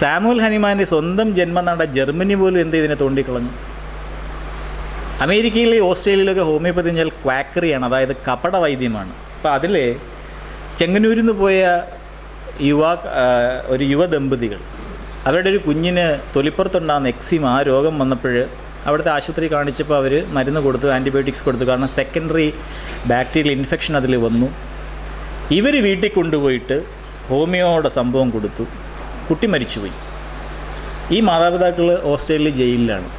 സാമുവൽ ഹനിമാൻ്റെ സ്വന്തം ജന്മനാട് ജർമ്മനി പോലും എന്ത് ഇതിനെ തോണ്ടിക്കളഞ്ഞു. അമേരിക്കയിലെ ഓസ്ട്രേലിയയിലൊക്കെ ഹോമിയോപ്പതി എന്ന് വെച്ചാൽ ക്വാക്കറിയാണ്, അതായത് കപട വൈദ്യമാണ്. അപ്പോൾ അതിൽ ചെങ്ങന്നൂരിൽ നിന്ന് പോയ ഒരു യുവ ദമ്പതികൾ അവരുടെ ഒരു കുഞ്ഞിന് തൊലിപ്പുറത്തുണ്ടാകുന്ന എക്സിമ, ആ രോഗം വന്നപ്പോൾ അവിടുത്തെ ആശുപത്രി കാണിച്ചപ്പോൾ അവർ മരുന്ന് കൊടുത്തു, ആൻറ്റിബയോട്ടിക്സ് കൊടുത്തു. കാരണം സെക്കൻഡറി ബാക്ടീരിയൽ ഇൻഫെക്ഷൻ അതിൽ വന്നു. ഇവർ വീട്ടിൽ കൊണ്ടുപോയിട്ട് ഹോമിയോയുടെ സംഭവം കൊടുത്തു, കുട്ടി മരിച്ചുപോയി. ഈ മാതാപിതാക്കൾ ഓസ്ട്രേലിയ ജയിലിലാണ്.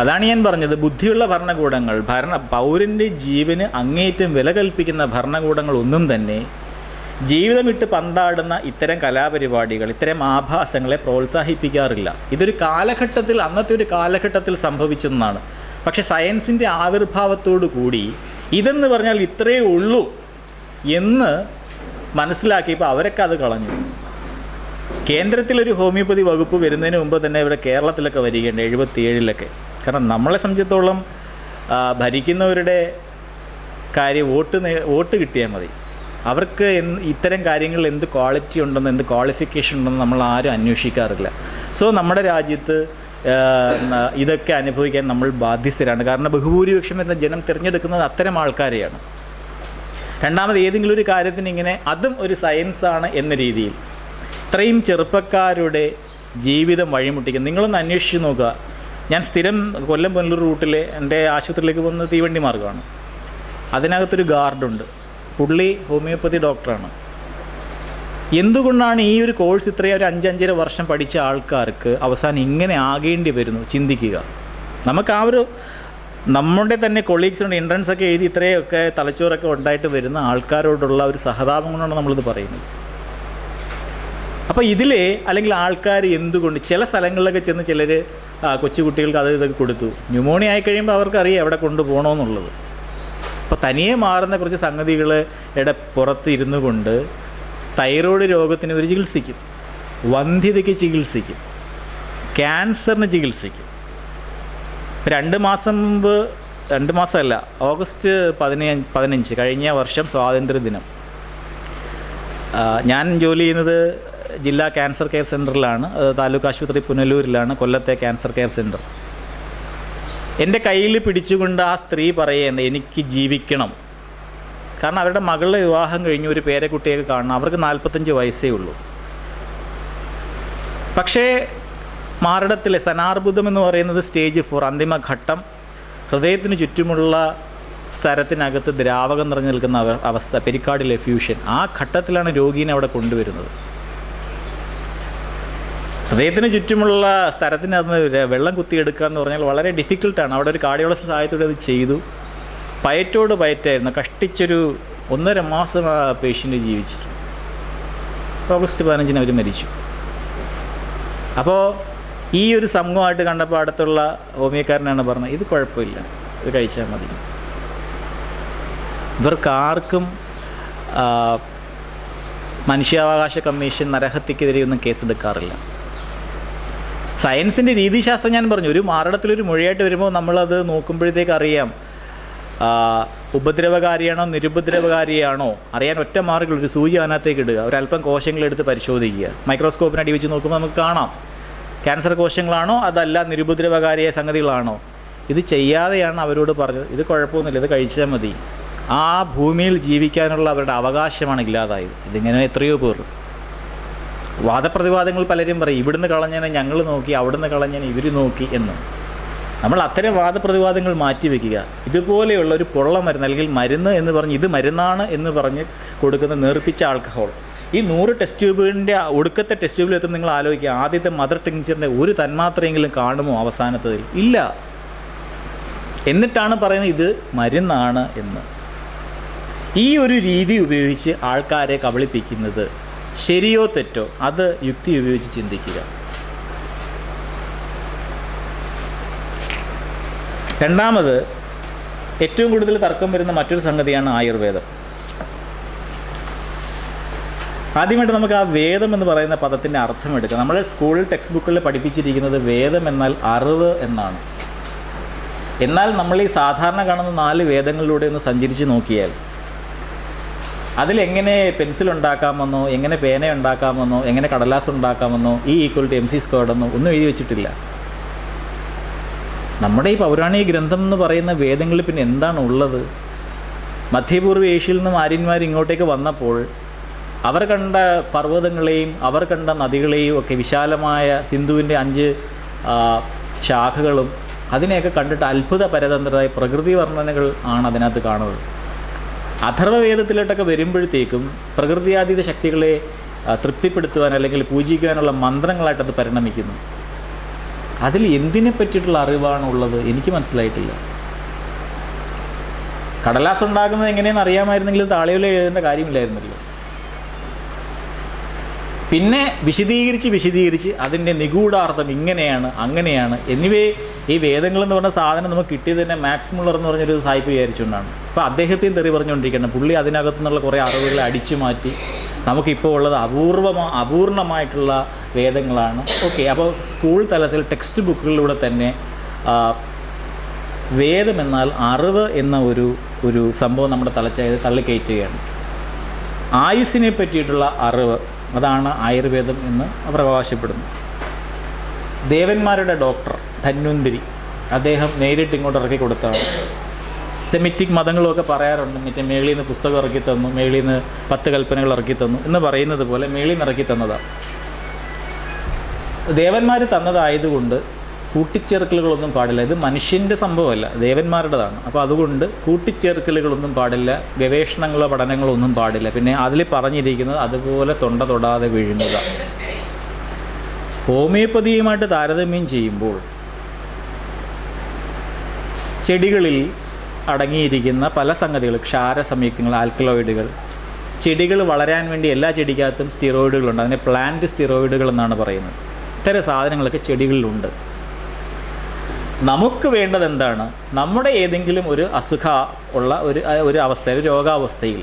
അതാണ് ഞാൻ പറഞ്ഞത്, ബുദ്ധിയുള്ള ഭരണകൂടങ്ങൾ, പൗരൻ്റെ ജീവന് അങ്ങേയറ്റം വില കൽപ്പിക്കുന്ന ഭരണകൂടങ്ങളൊന്നും തന്നെ ജീവിതം വിട്ട് പന്താടുന്ന ഇത്തരം കലാപരിപാടികൾ, ഇത്തരം ആഭാസങ്ങളെ പ്രോത്സാഹിപ്പിക്കാറില്ല. ഇതൊരു കാലഘട്ടത്തിൽ, അന്നത്തെ ഒരു കാലഘട്ടത്തിൽ സംഭവിച്ചെന്നാണ്. പക്ഷേ സയൻസിൻ്റെ ആവിർഭാവത്തോടു കൂടി ഇതെന്ന് പറഞ്ഞാൽ ഇത്രയേ ഉള്ളൂ എന്ന് മനസ്സിലാക്കിയപ്പോൾ അവരൊക്കെ അത് കളഞ്ഞു. കേന്ദ്രത്തിലൊരു ഹോമിയോപ്പതി വകുപ്പ് വരുന്നതിന് മുമ്പ് തന്നെ ഇവിടെ കേരളത്തിലൊക്കെ വരികയുണ്ട്, 77-ലൊക്കെ. കാരണം നമ്മളെ സംബന്ധിച്ചിടത്തോളം ഭരിക്കുന്നവരുടെ കാര്യം വോട്ട് കിട്ടിയാൽ മതി. അവർക്ക് ഇത്തരം കാര്യങ്ങളിൽ എന്ത് ക്വാളിറ്റി ഉണ്ടെന്ന്, എന്ത് ക്വാളിഫിക്കേഷൻ ഉണ്ടെന്ന് നമ്മൾ ആരും അന്വേഷിക്കാറില്ല. സോ നമ്മുടെ രാജ്യത്ത് ഇതൊക്കെ അനുഭവിക്കാൻ നമ്മൾ ബാധ്യസ്ഥരാണ്. കാരണം ബഹുഭൂരിപക്ഷം എന്ന ജനം തിരഞ്ഞെടുക്കുന്നത് അത്തരം ആൾക്കാരെയാണ്. രണ്ടാമത്, ഏതെങ്കിലും ഒരു കാര്യത്തിന് ഇങ്ങനെ അതും ഒരു സയൻസാണ് എന്ന രീതിയിൽ ഇത്രയും ചെറുപ്പക്കാരുടെ ജീവിതം വഴിമുട്ടിക്കും. നിങ്ങളൊന്ന് അന്വേഷിച്ച് നോക്കുക. ഞാൻ സ്ഥിരം കൊല്ലം പുനലൂർ റൂട്ടിൽ എൻ്റെ ആശുപത്രിയിലേക്ക് പോകുന്ന തീവണ്ടി മാർഗ്ഗമാണ്. അതിനകത്തൊരു ഗാർഡുണ്ട്, പുള്ളി ഹോമിയോപ്പതി ഡോക്ടറാണ്. എന്തുകൊണ്ടാണ് ഈ ഒരു കോഴ്സ് ഇത്രയും ഒരു 5-5.5 വർഷം പഠിച്ച ആൾക്കാർക്ക് അവസാനം ഇങ്ങനെ ആകേണ്ടി വരുന്നു? ചിന്തിക്കുക. നമുക്ക് ആ ഒരു നമ്മുടെ തന്നെ കൊളീഗ്സുണ്ട്, എൻട്രൻസൊക്കെ എഴുതി ഇത്രയൊക്കെ തലച്ചോറൊക്കെ ഉണ്ടായിട്ട് വരുന്ന ആൾക്കാരോടുള്ള ഒരു സഹതാപം കൊണ്ടാണ് നമ്മളിത് പറയുന്നത്. അപ്പോൾ ഇതിലെ അല്ലെങ്കിൽ ആൾക്കാർ എന്തുകൊണ്ട് ചില സ്ഥലങ്ങളിലൊക്കെ ചെന്ന് ചിലർ കൊച്ചുകുട്ടികൾക്ക് അത് ഇതൊക്കെ കൊടുത്തു. ന്യൂമോണിയ ആയി കഴിയുമ്പോൾ അവർക്കറിയാം എവിടെ കൊണ്ടുപോകണമെന്നുള്ളത്. അപ്പോൾ തനിയെ മാറുന്ന കുറച്ച് സംഗതികളുടെ പുറത്ത് ഇരുന്നു കൊണ്ട് തൈറോയ്ഡ് രോഗത്തിന് ഒരു ചികിത്സിക്കും, വന്ധ്യതയ്ക്ക് ചികിത്സിക്കും, ക്യാൻസറിന് ചികിത്സിക്കും. 2 മാസം മുമ്പ്, 2 മാസമല്ല, ഓഗസ്റ്റ് 15 കഴിഞ്ഞ വർഷം സ്വാതന്ത്ര്യദിനം, ഞാൻ ജോലി ചെയ്യുന്നത് ജില്ലാ ക്യാൻസർ കെയർ സെൻ്ററിലാണ്, താലൂക്ക് ആശുപത്രി പുനലൂരിലാണ്, കൊല്ലത്തെ ക്യാൻസർ കെയർ സെൻറ്റർ. എൻ്റെ കയ്യിൽ പിടിച്ചുകൊണ്ട് ആ സ്ത്രീ പറയുന്നുണ്ട്, എനിക്ക് ജീവിക്കണം. കാരണം അവരുടെ മകളുടെ വിവാഹം കഴിഞ്ഞ് ഒരു പേരക്കുട്ടിയൊക്കെ കാണണം, അവർക്ക് 45 വയസ്സേ ഉള്ളൂ. പക്ഷേ മാരടത്തിലെ സ്തനാർബുദം എന്ന് പറയുന്നത് സ്റ്റേജ് 4 അന്തിമഘട്ടം. ഹൃദയത്തിന് ചുറ്റുമുള്ള സ്ഥലത്തിനകത്ത് ദ്രാവകം നിറഞ്ഞു നിൽക്കുന്ന അവസ്ഥ, പെരിക്കാർഡിയൽ എഫ്യൂഷൻ. ആ ഘട്ടത്തിലാണ് രോഗീനെ അവിടെ കൊണ്ടുവരുന്നത്. ഹൃദയത്തിന് ചുറ്റുമുള്ള സ്ഥലത്തിനകത്ത് വെള്ളം കുത്തിയെടുക്കുക എന്ന് പറഞ്ഞാൽ വളരെ ഡിഫിക്കൽട്ടാണ്. അവിടെ ഒരു കാർഡിയോളജിസ്റ്റ് സഹായത്തോടെ അത് ചെയ്തു. പയറ്റോട് പയറ്റായിരുന്നു, കഷ്ടിച്ചൊരു 1.5 മാസം ആ പേഷ്യൻ്റ് ജീവിച്ചിട്ടു. ഓഗസ്റ്റ് 15 അവർ മരിച്ചു. അപ്പോൾ ഈ ഒരു സംഭവമായിട്ട് കണ്ടപ്പോൾ അടുത്തുള്ള ഹോമിയോക്കാരനാണ് പറഞ്ഞത്, ഇത് കുഴപ്പമില്ല, ഇത് കഴിച്ചാൽ മതി. ഇവർക്കാർക്കും മനുഷ്യാവകാശ കമ്മീഷൻ നരഹത്യക്കെതിരെ ഒന്നും കേസെടുക്കാറില്ല. സയൻസിൻ്റെ രീതിശാസ്ത്രം ഞാൻ പറഞ്ഞു, ഒരു മാരടത്തിലൊരു മൊഴിയായിട്ട് വരുമ്പോൾ നമ്മളത് നോക്കുമ്പോഴത്തേക്ക് അറിയാം ഉപദ്രവകാരിയാണോ നിരുപദ്രവകാരിയാണോ അറിയാൻ ഒറ്റ മാർഗ്ഗം, ഒരു സൂചി അതിനകത്തേക്ക് ഇടുക, ഒരല്പം കോശങ്ങളെടുത്ത് പരിശോധിക്കുക. മൈക്രോസ്കോപ്പിന് അടി വെച്ച് നോക്കുമ്പോൾ നമുക്ക് കാണാം ക്യാൻസർ കോശങ്ങളാണോ അതല്ല നിരുപദ്രവകാരിയായ സംഗതികളാണോ. ഇത് ചെയ്യാതെയാണ് അവരോട് പറഞ്ഞത്, ഇത് കുഴപ്പമൊന്നുമില്ല, ഇത് കഴിച്ചാൽ മതി. ആ ഭൂമിയിൽ ജീവിക്കാനുള്ള അവരുടെ അവകാശമാണ് ഇല്ലാതായത്. ഇതിങ്ങനെ എത്രയോ പേർ വാദപ്രതിവാദങ്ങൾ പലരും പറയും, ഇവിടുന്ന് കളഞ്ഞതിനെ ഞങ്ങൾ നോക്കി, അവിടുന്ന് കളഞ്ഞതിനെ ഇവർ നോക്കി എന്ന്. നമ്മൾ അത്തരം വാദപ്രതിവാദങ്ങൾ മാറ്റിവെക്കുക. ഇതുപോലെയുള്ള ഒരു പൊള്ള മരുന്ന് അല്ലെങ്കിൽ മരുന്ന് എന്ന് പറഞ്ഞ് ഇത് മരുന്നാണ് എന്ന് പറഞ്ഞ് കൊടുക്കുന്ന നേർപ്പിച്ച ആൽക്കഹോൾ, ഈ 100 ടെസ്റ്റ് ട്യൂബിൻ്റെ ഒടുക്കത്തെ ടെസ്റ്റ് ട്യൂബിലെത്തുമ്പോൾ നിങ്ങൾ ആലോചിക്കുക, ആദ്യത്തെ മദർ ടിങ്ചറിൻ്റെ ഒരു തന്മാത്രയെങ്കിലും കാണുമോ അവസാനത്തതിൽ? ഇല്ല. എന്നിട്ടാണ് പറയുന്നത് ഇത് മരുന്നാണ് എന്ന്. ഈ ഒരു രീതി ഉപയോഗിച്ച് ആൾക്കാരെ കബളിപ്പിക്കുന്നത് ശരിയോ തെറ്റോ അത് യുക്തി ഉപയോഗിച്ച് ചിന്തിക്കുക. രണ്ടാമത്, ഏറ്റവും കൂടുതൽ തർക്കം വരുന്ന മറ്റൊരു സംഗതിയാണ് ആയുർവേദം. ആദ്യമായിട്ട് നമുക്ക് ആ വേദം എന്ന് പറയുന്ന പദത്തിൻ്റെ അർത്ഥം എടുക്കാം. നമ്മൾ സ്കൂൾ ടെക്സ്റ്റ് ബുക്കുകളിൽ പഠിപ്പിച്ചിരിക്കുന്നത് വേദം എന്നാൽ അറിവ് എന്നാണ്. എന്നാൽ നമ്മൾ ഈ സാധാരണ കാണുന്ന 4 വേദങ്ങളിലൂടെ ഒന്ന് സഞ്ചരിച്ച് നോക്കിയാൽ അതിലെങ്ങനെ പെൻസിൽ ഉണ്ടാക്കാമെന്നോ, എങ്ങനെ പേന ഉണ്ടാക്കാമെന്നോ, എങ്ങനെ കടലാസ് ഉണ്ടാക്കാമെന്നോ, E=mc² ഒന്നും എഴുതി വെച്ചിട്ടില്ല. നമ്മുടെ ഈ പൗരാണിക ഗ്രന്ഥം എന്ന് പറയുന്ന വേദങ്ങളിൽ പിന്നെ എന്താണ് ഉള്ളത്? മധ്യപൂർവ്വ ഏഷ്യയിൽ നിന്നും ആര്യന്മാർ ഇങ്ങോട്ടേക്ക് വന്നപ്പോൾ അവർ കണ്ട പർവ്വതങ്ങളെയും അവർ കണ്ട നദികളെയും ഒക്കെ, വിശാലമായ സിന്ധുവിൻ്റെ 5 ശാഖകളും അതിനെയൊക്കെ കണ്ടിട്ട് അത്ഭുത പരതന്ത്രമായ പ്രകൃതി വർണ്ണനകൾ ആണ് അതിനകത്ത് കാണുന്നത്. അഥർവവേദത്തിലോട്ടൊക്കെ വരുമ്പോഴത്തേക്കും പ്രകൃതിയാതീത ശക്തികളെ തൃപ്തിപ്പെടുത്തുവാൻ അല്ലെങ്കിൽ പൂജിക്കുവാനുള്ള മന്ത്രങ്ങളായിട്ടത് പരിണമിക്കുന്നു. അതിൽ എന്തിനെ പറ്റിയിട്ടുള്ള അറിവാണുള്ളത് എനിക്ക് മനസ്സിലായിട്ടില്ല. കടലാസ് ഉണ്ടാക്കുന്നത് എങ്ങനെയെന്ന് അറിയാമായിരുന്നെങ്കിൽ താളിയോല എഴുതേണ്ട കാര്യമില്ലായിരുന്നല്ലോ. പിന്നെ വിശദീകരിച്ച് അതിൻ്റെ നിഗൂഢാർത്ഥം ഇങ്ങനെയാണ് അങ്ങനെയാണ് എന്നിവയെ, ഈ വേദങ്ങളെന്ന് പറഞ്ഞ സാധനം നമുക്ക് കിട്ടിയത് തന്നെ മാക്സ് മുള്ളർ എന്ന് പറഞ്ഞൊരു സായിപ്പ് വിചാരിച്ചുകൊണ്ടാണ്. അപ്പോൾ അദ്ദേഹത്തെയും തെറി പറഞ്ഞുകൊണ്ടിരിക്കുന്നത്. പുള്ളി അതിനകത്തു നിന്നുള്ള കുറേ അറിവുകളെ അടിച്ചു മാറ്റി നമുക്കിപ്പോൾ ഉള്ളത് അപൂർണമായിട്ടുള്ള വേദങ്ങളാണ്. ഓക്കെ, അപ്പോൾ സ്കൂൾ തലത്തിൽ ടെക്സ്റ്റ് ബുക്കുകളിലൂടെ തന്നെ വേദമെന്നാൽ അറിവ് എന്ന ഒരു സംഭവം നമ്മുടെ തള്ളിക്കയറ്റുകയാണ്. ആയുസ്സിനെ പറ്റിയിട്ടുള്ള അറിവ്, അതാണ് ആയുർവേദം എന്ന് അവർ അവകാശപ്പെടുന്നു. ദേവന്മാരുടെ ഡോക്ടർ ധന്വന്തിരി, അദ്ദേഹം നേരിട്ട് ഇങ്ങോട്ട് ഇറക്കി കൊടുത്താണ്. സെമിറ്റിക് മതങ്ങളുമൊക്കെ പറയാറുണ്ട്, മറ്റേ മേളിൽ നിന്ന് പുസ്തകം ഇറക്കി തന്നു, മേളിൽ നിന്ന് 10 കൽപ്പനകൾ ഇറക്കി തന്നു എന്ന് പറയുന്നത് പോലെ മേളിൽ നിന്ന് ഇറക്കി തന്നതാണ്. ദേവന്മാർ തന്നതായതുകൊണ്ട് കൂട്ടിച്ചേർക്കലുകളൊന്നും പാടില്ല. ഇത് മനുഷ്യൻ്റെ സംഭവമല്ല, ദേവന്മാരുടേതാണ്. അപ്പോൾ അതുകൊണ്ട് കൂട്ടിച്ചേർക്കലുകളൊന്നും പാടില്ല, ഗവേഷണങ്ങളോ പഠനങ്ങളോ ഒന്നും പാടില്ല. പിന്നെ അതിൽ പറഞ്ഞിരിക്കുന്നത് അതുപോലെ തൊണ്ട തൊടാതെ വിഴുങ്ങുക. ഹോമിയോപ്പതിയുമായിട്ട് താരതമ്യം ചെയ്യുമ്പോൾ ചെടികളിൽ അടങ്ങിയിരിക്കുന്ന പല സംഗതികൾ, ക്ഷാരസംയുക്തങ്ങൾ, ആൽക്കലോയിഡുകൾ, ചെടികൾ വളരാൻ വേണ്ടി എല്ലാ ചെടിക്കകത്തും സ്റ്റിറോയിഡുകളുണ്ട്. അതിനെ പ്ലാന്റ് സ്റ്റിറോയിഡുകൾ എന്നാണ് പറയുന്നത്. ഇത്തരം സാധനങ്ങളൊക്കെ ചെടികളിലുണ്ട്. നമുക്ക് വേണ്ടത് എന്താണ്? നമ്മുടെ ഏതെങ്കിലും ഒരു അസുഖമുള്ള ഒരു അവസ്ഥയിൽ, ഒരു രോഗാവസ്ഥയിൽ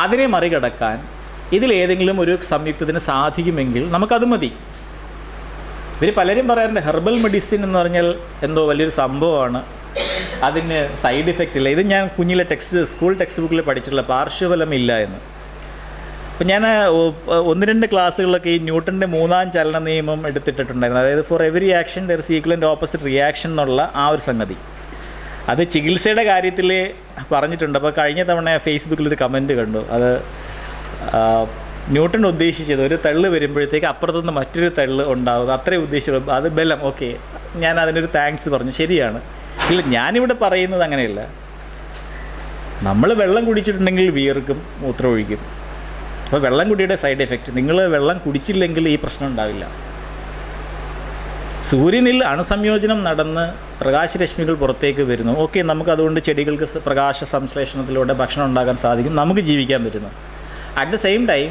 അതിനെ മറികടക്കാൻ ഇതിലേതെങ്കിലും ഒരു സംയുക്തത്തിന് സാധിക്കുമെങ്കിൽ നമുക്കത് മതി. ഇവർ പലരും പറയാറുണ്ട് ഹെർബൽ മെഡിസിൻ എന്ന് പറഞ്ഞാൽ എന്തോ വലിയൊരു സംഭവമാണ്, അതിന് സൈഡ് ഇഫക്റ്റ് ഇല്ല. ഇത് ഞാൻ കുഞ്ഞിലെ സ്കൂൾ ടെക്സ്റ്റ് ബുക്കിൽ പഠിച്ചിട്ടുള്ള പാർശ്വഫലമില്ല എന്ന്. അപ്പം ഞാൻ 1-2 ക്ലാസ്സുകളിലൊക്കെ ഈ ന്യൂട്ടൻ്റെ 3-ാം ചലന നിയമം എടുത്തിട്ടുണ്ടായിരുന്നു. അതായത് for every action there is equal and opposite reaction എന്നുള്ള ആ ഒരു സംഗതി. അത് ചികിത്സയുടെ കാര്യത്തിൽ പറഞ്ഞിട്ടുണ്ട്. അപ്പോൾ കഴിഞ്ഞ തവണ ഫേസ്ബുക്കിലൊരു കമൻറ്റ് കണ്ടു. അത് ന്യൂട്ടൺ ഉദ്ദേശിച്ചത് ഒരു തള്ള് വരുമ്പോഴത്തേക്ക് അപ്പുറത്തുനിന്ന് മറ്റൊരു തള്ള് ഉണ്ടാകും, അത്രയും ഉദ്ദേശിച്ചു. അത് ബലം. ഓക്കെ, ഞാൻ അതിനൊരു താങ്ക്സ് പറഞ്ഞു. ശരിയാണ്. ഇല്ല, ഞാനിവിടെ പറയുന്നത് അങ്ങനെയല്ല. നമ്മൾ വെള്ളം കുടിച്ചിട്ടുണ്ടെങ്കിൽ വിയർക്കും, മൂത്രമൊഴിക്കും. അപ്പോൾ വെള്ളം കുടിയുടെ സൈഡ് എഫക്റ്റ്, നിങ്ങൾ വെള്ളം കുടിച്ചില്ലെങ്കിൽ ഈ പ്രശ്നം ഉണ്ടാവില്ല. സൂര്യനിൽ അണുസംയോജനം നടന്ന് പ്രകാശരശ്മികൾ പുറത്തേക്ക് വരുന്നു. ഓക്കെ, നമുക്കതുകൊണ്ട് ചെടികൾക്ക് പ്രകാശ സംശ്ലേഷണത്തിലൂടെ ഭക്ഷണം ഉണ്ടാക്കാൻ സാധിക്കും, നമുക്ക് ജീവിക്കാൻ പറ്റുന്നു. അറ്റ് ദ സെയിം ടൈം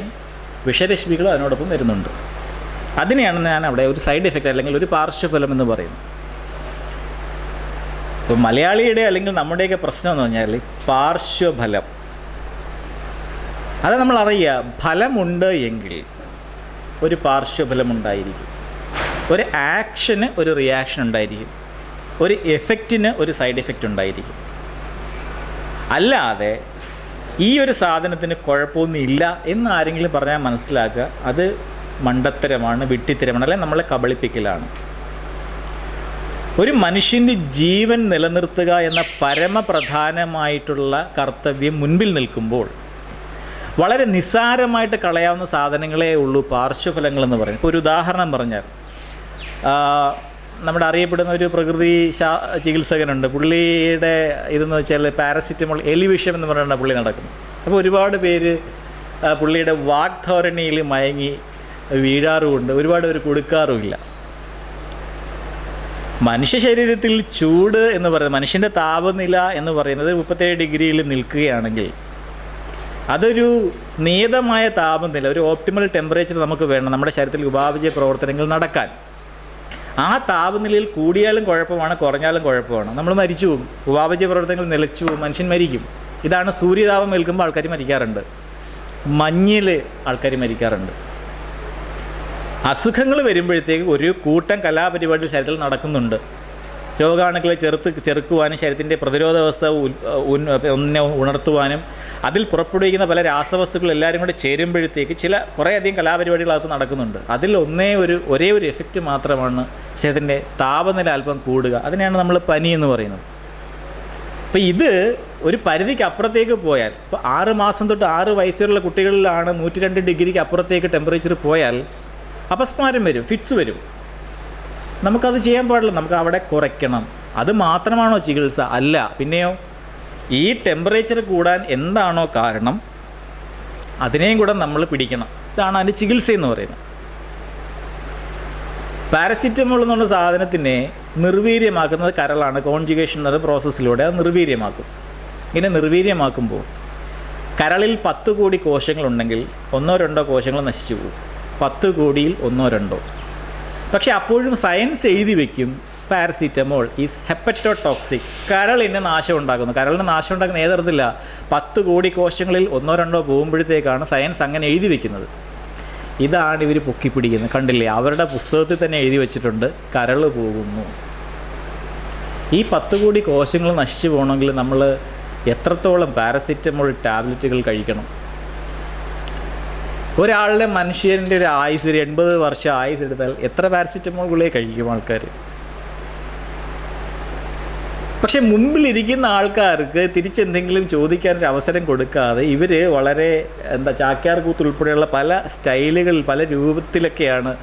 വിഷരശ്മികളും അതിനോടൊപ്പം വരുന്നുണ്ട്. അതിനെയാണ് ഞാൻ അവിടെ ഒരു സൈഡ് എഫക്റ്റ് അല്ലെങ്കിൽ ഒരു പാർശ്വഫലം എന്ന് പറയുന്നത്. ഇപ്പോൾ മലയാളിയുടെ അല്ലെങ്കിൽ നമ്മുടെയൊക്കെ പ്രശ്നം എന്ന് പറഞ്ഞാൽ പാർശ്വഫലം. അത് നമ്മൾ അറിയുക, ഫലമുണ്ട് എങ്കിൽ ഒരു പാർശ്വഫലമുണ്ടായിരിക്കും, ഒരു ആക്ഷന് ഒരു റിയാക്ഷൻ ഉണ്ടായിരിക്കും, ഒരു എഫക്റ്റിന് ഒരു സൈഡ് എഫക്റ്റ് ഉണ്ടായിരിക്കും. അല്ലാതെ ഈ ഒരു സാധനത്തിന് കുഴപ്പമൊന്നുമില്ല എന്ന് ആരെങ്കിലും പറഞ്ഞാൽ മനസ്സിലാക്കുക, അത് മണ്ടത്തരമാണ്, വിഡ്ഢിത്തരമാണ്, അല്ലെങ്കിൽ നമ്മളെ കബളിപ്പിക്കലാണ്. ഒരു മനുഷ്യൻ്റെ ജീവൻ നിലനിർത്തുക എന്ന പരമപ്രധാനമായിട്ടുള്ള കർത്തവ്യം മുൻപിൽ നിൽക്കുമ്പോൾ വളരെ നിസ്സാരമായിട്ട് കളയാവുന്ന സാധനങ്ങളേ ഉള്ളൂ പാർശ്വഫലങ്ങളെന്ന് പറയുന്നത്. ഇപ്പോൾ ഒരു ഉദാഹരണം പറഞ്ഞാൽ, നമ്മുടെ അറിയപ്പെടുന്ന ഒരു പ്രകൃതി ചികിത്സകനുണ്ട്. പുള്ളിയുടെ ഇതെന്ന് വെച്ചാൽ പാരസിറ്റമോൾ, എലിവിഷം എന്ന് പറഞ്ഞാണ് പുള്ളി നടക്കുന്നത്. അപ്പോൾ ഒരുപാട് പേര് പുള്ളിയുടെ വാഗ്ധോരണിയിൽ മയങ്ങി വീഴാറുമുണ്ട്, ഒരുപാട് പേര് കൊടുക്കാറുമില്ല. മനുഷ്യ ശരീരത്തിൽ ചൂട് എന്ന് പറയുന്നത്, മനുഷ്യൻ്റെ താപനില എന്ന് പറയുന്നത് 37 ഡിഗ്രിയിൽ നിൽക്കുകയാണെങ്കിൽ അതൊരു നിയതമായ താപനില, ഒരു ഓപ്റ്റിമൽ ടെമ്പറേച്ചർ നമുക്ക് വേണം നമ്മുടെ ശരീരത്തിൽ ഉപാപചയ പ്രവർത്തനങ്ങൾ നടക്കാൻ. ആ താപനിലയിൽ കൂടിയാലും കുഴപ്പമാണ്, കുറഞ്ഞാലും കുഴപ്പമാണ്. നമ്മൾ മരിച്ചു പോകും, ഉപാപചയ പ്രവർത്തനങ്ങൾ നിലച്ചു പോകും, മനുഷ്യൻ മരിക്കും. ഇതാണ് സൂര്യതാപം ഏൽക്കുമ്പോൾ ആൾക്കാർ മരിക്കാറുണ്ട്, മഞ്ഞിൽ ആൾക്കാർ മരിക്കാറുണ്ട്. അസുഖങ്ങൾ വരുമ്പോഴത്തേക്ക് ഒരു കൂട്ടം കലാപരിപാടികൾ ശരീരത്തിൽ നടക്കുന്നുണ്ട്. രോഗാണുക്കളെ ചെറുക്കുവാനും ശരീരത്തിൻ്റെ പ്രതിരോധ വ്യവസ്ഥ ഒന്നിനെ ഉണർത്തുവാനും അതിൽ പുറപ്പെടുവിക്കുന്ന പല രാസവസ്തുക്കൾ എല്ലാവരും കൂടെ ചേരുമ്പോഴത്തേക്ക് കുറേയധികം കലാപരിപാടികളകത്ത് നടക്കുന്നുണ്ട്. അതിൽ ഒരേ ഒരു എഫക്റ്റ് മാത്രമാണ് ശരീരത്തിൻ്റെ താപനില അല്പം കൂടുക. അതിനെയാണ് നമ്മൾ പനി എന്ന് പറയുന്നത്. അപ്പോൾ ഇത് ഒരു പരിധിക്ക് അപ്പുറത്തേക്ക് പോയാൽ, ഇപ്പോൾ 6 മാസം തൊട്ട് 6 വയസ്സ് വരെയുള്ള കുട്ടികളിലാണ് 102 ഡിഗ്രിക്ക് അപ്പുറത്തേക്ക് ടെമ്പറേച്ചർ പോയാൽ അപസ്മാരം വരും, ഫിറ്റ്സ് വരും. നമുക്കത് ചെയ്യാൻ പാടില്ല, നമുക്ക് അവിടെ കുറയ്ക്കണം. അത് മാത്രമാണോ ചികിത്സ? അല്ല. പിന്നെയോ ഈ ടെമ്പറേച്ചർ കൂടാൻ എന്താണോ കാരണം അതിനെയും കൂടെ നമ്മൾ പിടിക്കണം. ഇതാണ് അതിൻ്റെ ചികിത്സ എന്ന് പറയുന്നത്. പാരസിറ്റമോൾ എന്നുള്ള സാധനത്തിനെ നിർവീര്യമാക്കുന്നത് കരളാണ്. കോൺജുഗേഷൻ എന്ന പ്രോസസ്സിലൂടെ അത് നിർവീര്യമാക്കും. ഇങ്ങനെ നിർവീര്യമാക്കുമ്പോൾ കരളിൽ 10 കോടി കോശങ്ങളുണ്ടെങ്കിൽ 1-2 കോശങ്ങൾ നശിച്ചു പോകും. 10 കോടിയിൽ 1-2. പക്ഷേ അപ്പോഴും സയൻസ് എഴുതി വയ്ക്കും പാരസിറ്റമോൾ ഈസ് ഹെപ്പറ്റോടോക്സിക്, കരളിന് നാശം ഉണ്ടാക്കുന്നു. കരളിന് നാശം ഉണ്ടാക്കുന്ന ഏതറിയത്തില്ല, 10 കോടി കോശങ്ങളിൽ 1-2 പോകുമ്പോഴത്തേക്കാണ് സയൻസ് അങ്ങനെ എഴുതി വയ്ക്കുന്നത്. ഇതാണ് ഇവർ പൊക്കിപ്പിടിക്കുന്നത്. കണ്ടില്ലേ, അവരുടെ പുസ്തകത്തിൽ തന്നെ എഴുതി വച്ചിട്ടുണ്ട് കരൾ പോകുന്നു. ഈ 10 കോടി കോശങ്ങൾ നശിച്ചു പോകണമെങ്കിൽ നമ്മൾ എത്രത്തോളം പാരസിറ്റമോൾ ടാബ്ലറ്റുകൾ കഴിക്കണം? ഒരാളുടെ മനുഷ്യൻ്റെ ഒരു ആയുസ്, ഒരു 80 വർഷം ആയുസ് എടുത്താൽ എത്ര പാരസിറ്റമോൾ ഗുളിക കഴിക്കും ആൾക്കാർ? പക്ഷെ മുമ്പിലിരിക്കുന്ന ആൾക്കാർക്ക് തിരിച്ചെന്തെങ്കിലും ചോദിക്കാനൊരു അവസരം കൊടുക്കാതെ ഇവർ വളരെ ചാക്യാർ കൂത്ത് ഉൾപ്പെടെയുള്ള പല സ്റ്റൈലുകളിൽ, പല രൂപത്തിലൊക്കെയാണ്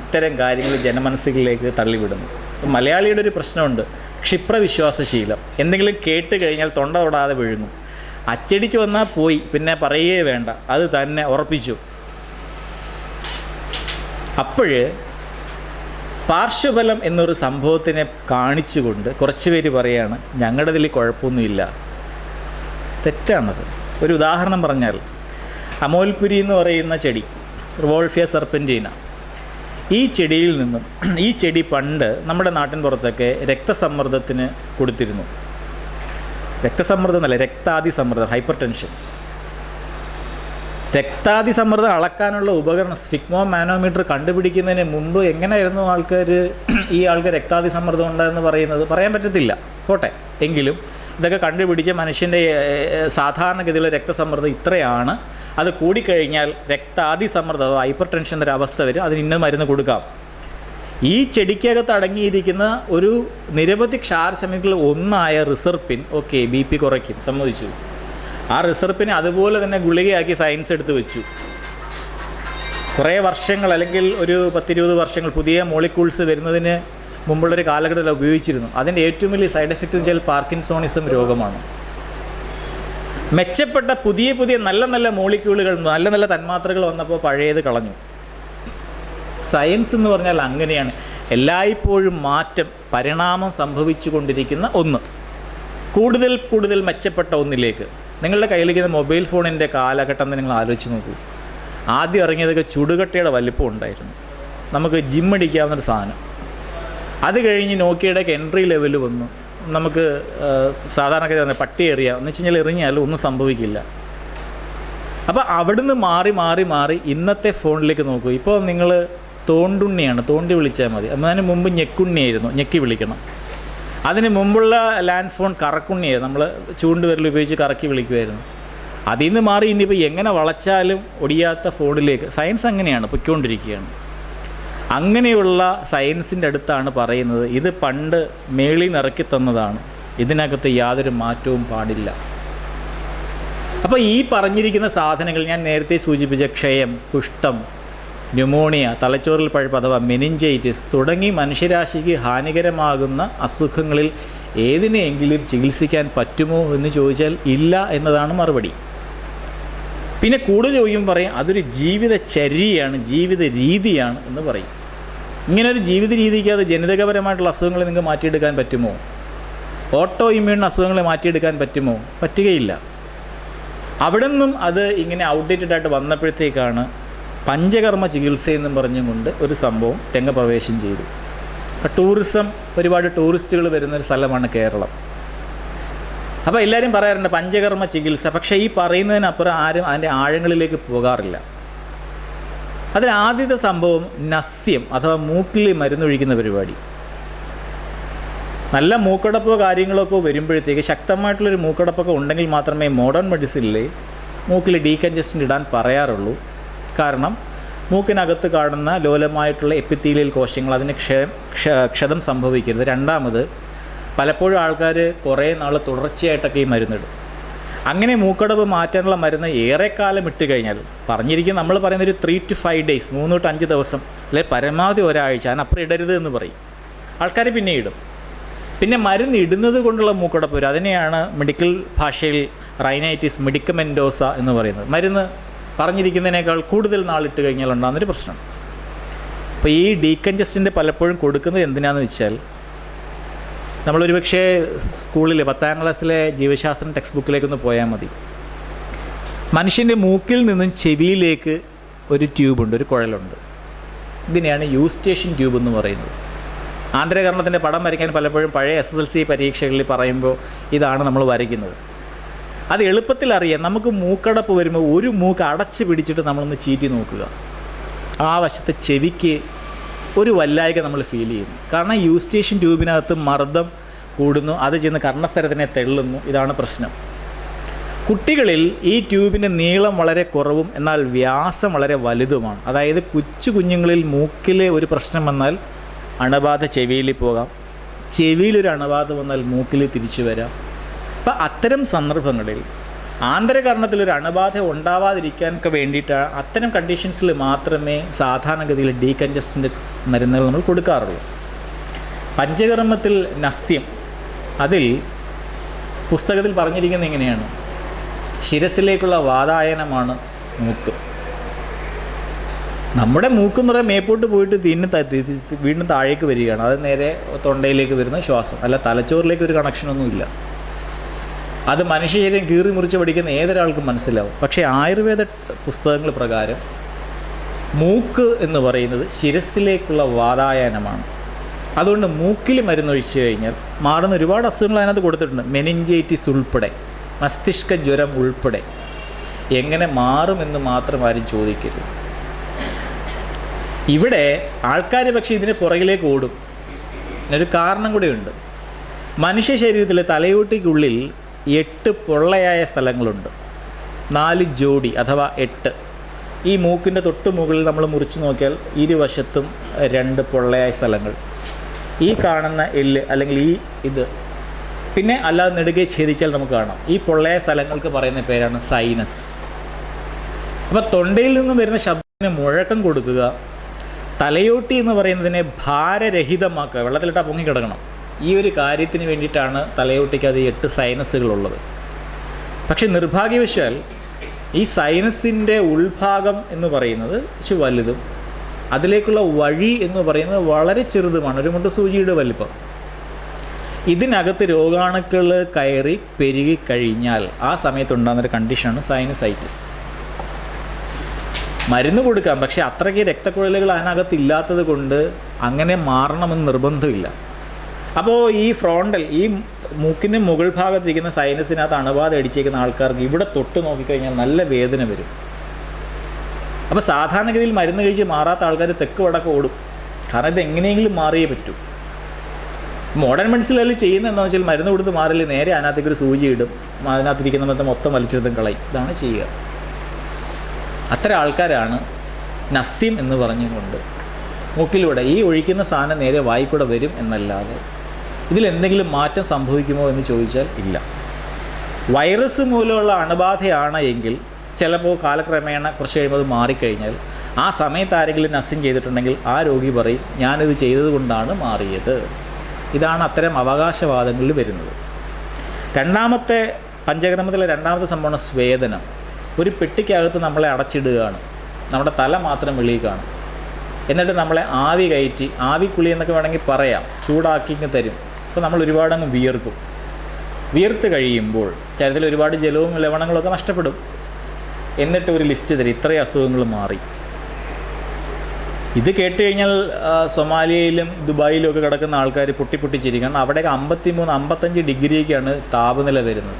ഇത്തരം കാര്യങ്ങൾ ജനമനസ്സുകളിലേക്ക് തള്ളിവിടുന്നത്. മലയാളിയുടെ ഒരു പ്രശ്നമുണ്ട്, ക്ഷിപ്രവിശ്വാസശീലം. എന്തെങ്കിലും കേട്ട് കഴിഞ്ഞാൽ തൊണ്ട തൊടാതെ വിഴുങ്ങും. അച്ചടിച്ച് വന്നാൽ പോയി, പിന്നെ പറയേ വേണ്ട, അത് തന്നെ ഉറപ്പിച്ചു. അപ്പോഴ് പാർശ്വഫലം എന്നൊരു സംഭവത്തിനെ കാണിച്ചുകൊണ്ട് കുറച്ച് പേര് പറയുകയാണ് ഞങ്ങളുടെ ഇതിൽ കുഴപ്പമൊന്നുമില്ല. തെറ്റാണത്. ഒരു ഉദാഹരണം പറഞ്ഞാൽ, അമോൽപുരി എന്ന് പറയുന്ന ചെടി, റിവോൾഫിയ സർപ്പൻറ്റീന, ഈ ചെടിയിൽ നിന്നും, ഈ ചെടി പണ്ട് നമ്മുടെ നാട്ടിൻ പുറത്തൊക്കെ രക്തസമ്മർദ്ദത്തിന് കൊടുത്തിരുന്നു. രക്തസമ്മർദ്ദം എന്നല്ല, രക്താതിസമ്മർദ്ദം, ഹൈപ്പർ ടെൻഷൻ. രക്താതിസമ്മർദ്ദം അളക്കാനുള്ള ഉപകരണം സ്ഫിഗ്മോ മാനോമീറ്റർ കണ്ടുപിടിക്കുന്നതിന് മുമ്പ് എങ്ങനെയായിരുന്നു ഈ ആൾക്ക് രക്താതിസമ്മർദ്ദം ഉണ്ടായെന്ന് പറയുന്നത്? പറയാൻ പറ്റത്തില്ല, പോട്ടെ. എങ്കിലും ഇതൊക്കെ കണ്ടുപിടിച്ച മനുഷ്യൻ്റെ സാധാരണഗതിയിലുള്ള രക്തസമ്മർദ്ദം ഇത്രയാണ്, അത് കൂടിക്കഴിഞ്ഞാൽ രക്താതിസമ്മർദ്ദം, ഹൈപ്പർ ടെൻഷൻ എന്നൊരു അവസ്ഥ വരും, അതിന് ഇന്ന മരുന്ന് കൊടുക്കാം. ഈ ചെടിക്കകത്ത് അടങ്ങിയിരിക്കുന്ന ഒരു നിരവധി ക്ഷാരസമിതികളിൽ ഒന്നായ റിസർപ്പിൻ, ഓക്കെ, BP കുറയ്ക്കും, സമ്മതിച്ചു. ആ റിസർപ്പിനെ അതുപോലെ തന്നെ ഗുളികയാക്കി സയൻസ് എടുത്ത് വെച്ചു. കുറേ വർഷങ്ങൾ, അല്ലെങ്കിൽ ഒരു 10-20 വർഷങ്ങൾ പുതിയ മോളിക്യൂൾസ് വരുന്നതിന് മുമ്പുള്ളൊരു കാലഘട്ടത്തിൽ ഉപയോഗിച്ചിരുന്നു. അതിൻ്റെ ഏറ്റവും വലിയ സൈഡ് എഫക്റ്റ് എന്ന് വെച്ചാൽ പാർക്കിൻസോണിസം രോഗമാണ്. മെച്ചപ്പെട്ട പുതിയ നല്ല നല്ല മോളിക്യൂളുകൾ, നല്ല നല്ല തന്മാത്രകൾ വന്നപ്പോൾ പഴയത് കളഞ്ഞു. സയൻസ് എന്ന് പറഞ്ഞാൽ അങ്ങനെയാണ്, എല്ലായ്പ്പോഴും മാറ്റം, പരിണാമം സംഭവിച്ചു കൊണ്ടിരിക്കുന്ന ഒന്ന്, കൂടുതൽ മെച്ചപ്പെട്ട ഒന്നിലേക്ക്. നിങ്ങളുടെ കയ്യിലിരിക്കുന്ന മൊബൈൽ ഫോണിൻ്റെ കാലഘട്ടം നിങ്ങൾ ആലോചിച്ച് നോക്കൂ. ആദ്യം ഇറങ്ങിയതൊക്കെ ചുടുകട്ടയുടെ വലിപ്പം ഉണ്ടായിരുന്നു, നമുക്ക് ജിം അടിക്കാവുന്നൊരു സാധനം. അത് കഴിഞ്ഞ് നോക്കിയയുടെയൊക്കെ എൻട്രി ലെവൽ വന്നു. നമുക്ക് സാധാരണക്കാർ പട്ടി എറിയാം എന്ന് വെച്ച് കഴിഞ്ഞാൽ എറിഞ്ഞാലും ഒന്നും സംഭവിക്കില്ല. അപ്പോൾ അവിടുന്ന് മാറി ഇന്നത്തെ ഫോണിലേക്ക് നോക്കൂ. ഇപ്പോൾ നിങ്ങൾ തോണ്ടുണ്ണിയാണ്, തോണ്ടി വിളിച്ചാൽ മതി. അതിന് മുമ്പ് ഞെക്കുണ്ണിയായിരുന്നു, ഞെക്കി വിളിക്കണം. അതിന് മുമ്പുള്ള ലാൻഡ് ഫോൺ കറക്കുണ്ണിയായിരുന്നു, നമ്മൾ ചൂണ്ടുവിരൽ ഉപയോഗിച്ച് കറക്കി വിളിക്കുമായിരുന്നു. അതിൽ നിന്ന് മാറി ഇനിയിപ്പോൾ എങ്ങനെ വളച്ചാലും ഒടിയാത്ത ഫോണിലേക്ക് സയൻസ് അങ്ങനെയാണ് പൊയ്ക്കൊണ്ടിരിക്കുകയാണ്. അങ്ങനെയുള്ള സയൻസിൻ്റെ അടുത്താണ് പറയുന്നത് ഇത് പണ്ട് മേളിൽ നിന്ന് ഇറക്കി തന്നതാണ്, ഇതിനകത്ത് യാതൊരു മാറ്റവും പാടില്ല. അപ്പോൾ ഈ പറഞ്ഞിരിക്കുന്ന സാധനങ്ങൾ ഞാൻ നേരത്തെ സൂചിപ്പിച്ച ക്ഷയം, കുഷ്ഠം, ന്യൂമോണിയ, തലച്ചോറിൽ പഴുപ്പ് അഥവാ മെനിഞ്ചൈറ്റിസ് തുടങ്ങി മനുഷ്യരാശിക്ക് ഹാനികരമാകുന്ന അസുഖങ്ങളിൽ ഏതിനെയെങ്കിലും ചികിത്സിക്കാൻ പറ്റുമോ എന്ന് ചോദിച്ചാൽ ഇല്ല എന്നതാണ് മറുപടി. പിന്നെ കൂടുതൽ ചോദിക്കുമ്പോൾ പറയും അതൊരു ജീവിതചര്യയാണ്, ജീവിത രീതിയാണ് എന്ന് പറയും. ഇങ്ങനൊരു ജീവിത രീതിക്ക് അത് ജനിതകപരമായിട്ടുള്ള അസുഖങ്ങളെ നിങ്ങൾക്ക് മാറ്റിയെടുക്കാൻ പറ്റുമോ? ഓട്ടോ ഇമ്മ്യൂൺ അസുഖങ്ങളെ മാറ്റിയെടുക്കാൻ പറ്റുമോ? പറ്റുകയില്ല. അവിടെ നിന്നും അത് ഇങ്ങനെ ഔട്ട്ഡേറ്റഡ് ആയിട്ട് വന്നപ്പോഴത്തേക്കാണ് പഞ്ചകർമ്മ ചികിത്സയെന്നും പറഞ്ഞുകൊണ്ട് ഒരു സംഭവം രംഗപ്രവേശം ചെയ്തു. ടൂറിസം, ഒരുപാട് ടൂറിസ്റ്റുകൾ വരുന്നൊരു സ്ഥലമാണ് കേരളം. അപ്പോൾ എല്ലാവരും പറയാറുണ്ട് പഞ്ചകർമ്മ ചികിത്സ. പക്ഷേ ഈ പറയുന്നതിനപ്പുറം ആരും അതിൻ്റെ ആഴങ്ങളിലേക്ക് പോകാറില്ല. അതിൽ ആദ്യത്തെ സംഭവം നസ്യം അഥവാ മൂക്കിൽ മരുന്നൊഴിക്കുന്ന പരിപാടി. നല്ല മൂക്കടപ്പോ കാര്യങ്ങളൊക്കെ വരുമ്പോഴത്തേക്ക്, ശക്തമായിട്ടുള്ളൊരു മൂക്കടപ്പൊക്കെ ഉണ്ടെങ്കിൽ മാത്രമേ മോഡേൺ മെഡിസിനിൽ മൂക്കിൽ ഡീകഞ്ചസ്റ്റൻ്റ് ഇടാൻ പറയാറുള്ളൂ. കാരണം മൂക്കിനകത്ത് കാണുന്ന ലോലമായിട്ടുള്ള എപ്പിത്തീലിയൽ കോശങ്ങൾ അതിന് ക്ഷതം സംഭവിക്കരുത്. രണ്ടാമത് പലപ്പോഴും ആൾക്കാർ കുറേ നാൾ തുടർച്ചയായിട്ടൊക്കെ ഈ മരുന്നിടും. അങ്ങനെ മൂക്കടപ്പ് മാറ്റാനുള്ള മരുന്ന് ഏറെക്കാലം ഇട്ട് കഴിഞ്ഞാൽ പറഞ്ഞിരിക്കും, നമ്മൾ പറയുന്നൊരു 3 to 5 days, 3 to 5 ദിവസം, അല്ലെങ്കിൽ പരമാവധി ഒരാഴ്ച, അതിനപ്പുറം ഇടരുത് എന്ന് പറയും. ആൾക്കാർ പിന്നെ ഇടും. പിന്നെ മരുന്ന് ഇടുന്നത് കൊണ്ടുള്ള മൂക്കടപ്പ് വരും. അതിനെയാണ് മെഡിക്കൽ ഭാഷയിൽ റൈനൈറ്റിസ് മെഡിക്കമെൻറ്റോസ എന്ന് പറയുന്നത്. മരുന്ന് പറഞ്ഞിരിക്കുന്നതിനേക്കാൾ കൂടുതൽ നാളിട്ട് കഴിഞ്ഞാൽ ഉണ്ടാകുന്നൊരു പ്രശ്നം. അപ്പോൾ ഈ ഡീകൺജസ്റ്റിൻ്റെ പലപ്പോഴും കൊടുക്കുന്നത് എന്തിനാണെന്ന് വെച്ചാൽ, നമ്മളൊരു പക്ഷേ സ്കൂളിൽ 10ാം ക്ലാസ്സിലെ ജീവശാസ്ത്രം ടെക്സ്റ്റ് ബുക്കിലേക്കൊന്ന് പോയാൽ മതി. മനുഷ്യൻ്റെ മൂക്കിൽ നിന്നും ചെവിയിലേക്ക് ഒരു ട്യൂബുണ്ട്, ഒരു കുഴലുണ്ട്. ഇതിനെയാണ് യൂസ്റ്റേഷൻ ട്യൂബ് എന്ന് പറയുന്നത്. ആന്തരകർണത്തിൻ്റെ പടം വരയ്ക്കാൻ പലപ്പോഴും പഴയ SSLC പരീക്ഷകളിൽ പറയുമ്പോൾ ഇതാണ് നമ്മൾ വരയ്ക്കുന്നത്. അത് എളുപ്പത്തിൽ അറിയാം. നമുക്ക് മൂക്കടപ്പ് വരുമ്പോൾ ഒരു മൂക്ക് അടച്ച് പിടിച്ചിട്ട് നമ്മളൊന്ന് ചീറ്റി നോക്കുക. ആ വശത്തെ ചെവിക്ക് ഒരു വല്ലായ്ക നമ്മൾ ഫീൽ ചെയ്യുന്നു. കാരണം യൂസ്റ്റേഷൻ ട്യൂബിനകത്ത് മർദ്ദം കൂടുന്നു, അത് ചെന്ന് കർണസ്തരത്തിനെ തെള്ളുന്നു. ഇതാണ് പ്രശ്നം. കുട്ടികളിൽ ഈ ട്യൂബിൻ്റെ നീളം വളരെ കുറവും എന്നാൽ വ്യാസം വളരെ വലുതുമാണ്. അതായത് കുഞ്ഞുങ്ങളിൽ മൂക്കിലെ ഒരു പ്രശ്നം വന്നാൽ അണുബാധ ചെവിയിൽ പോകാം, ചെവിയിലൊരു അണുബാധ വന്നാൽ മൂക്കിൽ തിരിച്ചു വരാം. അപ്പം അത്തരം സന്ദർഭങ്ങളിൽ ആന്തരകർണത്തിലൊരു അണുബാധ ഉണ്ടാവാതിരിക്കാനൊക്കെ വേണ്ടിയിട്ട് അത്തരം കണ്ടീഷൻസിൽ മാത്രമേ സാധാരണഗതിയിൽ ഡീകൺജസ്റ്റൻ്റ് മരുന്നുകൾ നമ്മൾ കൊടുക്കാറുള്ളൂ. പഞ്ചകർമ്മത്തിൽ നസ്യം, അതിൽ പുസ്തകത്തിൽ പറഞ്ഞിരിക്കുന്നത് ഇങ്ങനെയാണ്: ശിരസിലേക്കുള്ള വാതായനമാണ് മൂക്ക്. നമ്മുടെ മൂക്കെന്ന് പറയാൻ മേപ്പോട്ട് പോയിട്ട് വീണ്ടും താഴേക്ക് വരികയാണ്. അത് നേരെ തൊണ്ടയിലേക്ക് വരുന്ന ശ്വാസം, അല്ല തലച്ചോറിലേക്ക് ഒരു കണക്ഷനൊന്നുമില്ല. അത് മനുഷ്യശരീരം കീറി മുറിച്ച് പഠിക്കുന്ന ഏതൊരാൾക്കും മനസ്സിലാവും. പക്ഷേ ആയുർവേദ പുസ്തകങ്ങൾ പ്രകാരം മൂക്ക് എന്ന് പറയുന്നത് ശിരസിലേക്കുള്ള വാതായനമാണ്. അതുകൊണ്ട് മൂക്കിൽ മരുന്നൊഴിച്ച് കഴിഞ്ഞാൽ മാറുന്ന ഒരുപാട് അസുഖങ്ങൾ അതിനകത്ത് കൊടുത്തിട്ടുണ്ട്. മെനിഞ്ചൈറ്റിസ് ഉൾപ്പെടെ, മസ്തിഷ്ക ജ്വരം ഉൾപ്പെടെ. എങ്ങനെ മാറുമെന്ന് മാത്രം ആരും ചോദിക്കരുത്. ഇവിടെ ആൾക്കാർ പക്ഷേ ഇതിന് പുറകിലേക്ക് ഓടും. ഇതിനൊരു കാരണം കൂടെയുണ്ട്. മനുഷ്യ ശരീരത്തിലെ തലയോട്ടിക്കുള്ളിൽ 8 പൊള്ളയായ സ്ഥലങ്ങളുണ്ട്. 4 ജോഡി അഥവാ 8. ഈ മൂക്കിൻ്റെ തൊട്ട് മുകളിൽ നമ്മൾ മുറിച്ച് നോക്കിയാൽ ഇരുവശത്തും 2 പൊള്ളയായ സ്ഥലങ്ങൾ. ഈ കാണുന്ന എല്ല് അല്ലെങ്കിൽ ഇത് പിന്നെ അല്ലാതെ നെടുകെ ഛേദിച്ചാൽ നമുക്ക് കാണാം. ഈ പൊള്ളയായ സ്ഥലങ്ങൾക്ക് പറയുന്ന പേരാണ് സൈനസ്. അപ്പോൾ തൊണ്ടയിൽ നിന്നും വരുന്ന ശബ്ദത്തിന് മുഴക്കം കൊടുക്കുക, തലയോട്ടി എന്ന് പറയുന്നതിനെ ഭാരരഹിതമാക്കുക, വെള്ളത്തിലിട്ടാൽ പൊങ്ങിക്കിടക്കണം. ഈ ഒരു കാര്യത്തിന് വേണ്ടിയിട്ടാണ് തലയോട്ടിക്ക് അത് 8 സൈനസുകളുള്ളത്. പക്ഷെ നിർഭാഗ്യവശാൽ ഈ സൈനസിൻ്റെ ഉൾഭാഗം എന്ന് പറയുന്നത് ഇച്ചിരി വലുതും അതിലേക്കുള്ള വഴി എന്ന് പറയുന്നത് വളരെ ചെറുതുമാണ്, ഒരു മുട്ട സൂചിയുടെ വലിപ്പം. ഇതിനകത്ത് രോഗാണുക്കൾ കയറി പെരുകിക്കഴിഞ്ഞാൽ ആ സമയത്തുണ്ടാകുന്നൊരു കണ്ടീഷനാണ് സൈനസൈറ്റിസ്. മരുന്ന് കൊടുക്കാം, പക്ഷേ അത്രയ്ക്ക് രക്തക്കുഴലുകൾ അതിനകത്ത് ഇല്ലാത്തത് കൊണ്ട് അങ്ങനെ മാറണമെന്ന് നിർബന്ധമില്ല. അപ്പോൾ ഈ ഫ്രോണ്ടൽ, ഈ മൂക്കിൻ്റെ മുകൾ ഭാഗത്തിരിക്കുന്ന സൈനസിനകത്ത് അണുബാധ അടിച്ചേക്കുന്ന ആൾക്കാർക്ക് ഇവിടെ തൊട്ട് നോക്കിക്കഴിഞ്ഞാൽ നല്ല വേദന വരും. അപ്പോൾ സാധാരണഗതിയിൽ മരുന്ന് കഴിച്ച് മാറാത്ത ആൾക്കാർ തെക്ക് വടക്ക് ഓടും. കാരണം ഇത് എങ്ങനെയെങ്കിലും മാറിയേ പറ്റൂ. മോഡേൺ മെഡിസിനിൽ ചെയ്യുന്നത് എന്താണെന്ന് വെച്ചാൽ മരുന്ന് കൊടുത്ത് മാറില്ല, നേരെ അതിനകത്തേക്ക് ഒരു സൂചി ഇടും, അതിനകത്തിരിക്കുന്ന മൊത്തം വലിച്ചെടുത്തും കളയും. ഇതാണ് ചെയ്യുക. അത്തരം ആൾക്കാരാണ് നസ്യം എന്ന് പറഞ്ഞുകൊണ്ട് മൂക്കിലൂടെ ഈ ഒഴിക്കുന്ന സാധനം നേരെ വായിക്കൂടെ വരും എന്നല്ലാതെ ഇതിലെന്തെങ്കിലും മാറ്റം സംഭവിക്കുമോ എന്ന് ചോദിച്ചാൽ ഇല്ല. വൈറസ് മൂലമുള്ള അണുബാധയാണ് എങ്കിൽ ചിലപ്പോൾ കാലക്രമേണ കുറച്ച് കഴിയുമ്പോൾ അത് മാറിക്കഴിഞ്ഞാൽ ആ സമയത്ത് ആരെങ്കിലും നസ്യം ചെയ്തിട്ടുണ്ടെങ്കിൽ ആ രോഗി പറയും ഞാനിത് ചെയ്തത് കൊണ്ടാണ് മാറിയത്. ഇതാണ് അത്തരം അവകാശവാദങ്ങളിൽ വരുന്നത്. രണ്ടാമത്തെ പഞ്ചകർമ്മത്തിലെ രണ്ടാമത്തെ സംഭവമാണ് സ്വേദനം. ഒരു പെട്ടിക്കകത്ത് നമ്മളെ അടച്ചിടുകയാണ്, നമ്മുടെ തല മാത്രം വെളിയിൽ കാണും. എന്നിട്ട് നമ്മളെ ആവി കയറ്റി, ആവിക്കുളി എന്നൊക്കെ വേണമെങ്കിൽ പറയാം, ചൂടാക്കി തരും. അപ്പോൾ നമ്മൾ ഒരുപാടങ്ങ് വിയർക്കും. വിയർത്ത് കഴിയുമ്പോൾ ശരീരത്തിൽ ഒരുപാട് ജലവും ലവണങ്ങളൊക്കെ നഷ്ടപ്പെടും. എന്നിട്ട് ഒരു ലിസ്റ്റ് തരും, ഇത്രയും അസുഖങ്ങൾ മാറി. ഇത് കേട്ട് കഴിഞ്ഞാൽ സൊമാലിയയിലും ദുബായിലും ഒക്കെ കിടക്കുന്ന ആൾക്കാർ പൊട്ടിച്ചിരിക്കണം. അവിടെയൊക്കെ 53-55 ഡിഗ്രിയൊക്കെയാണ് താപനില വരുന്നത്.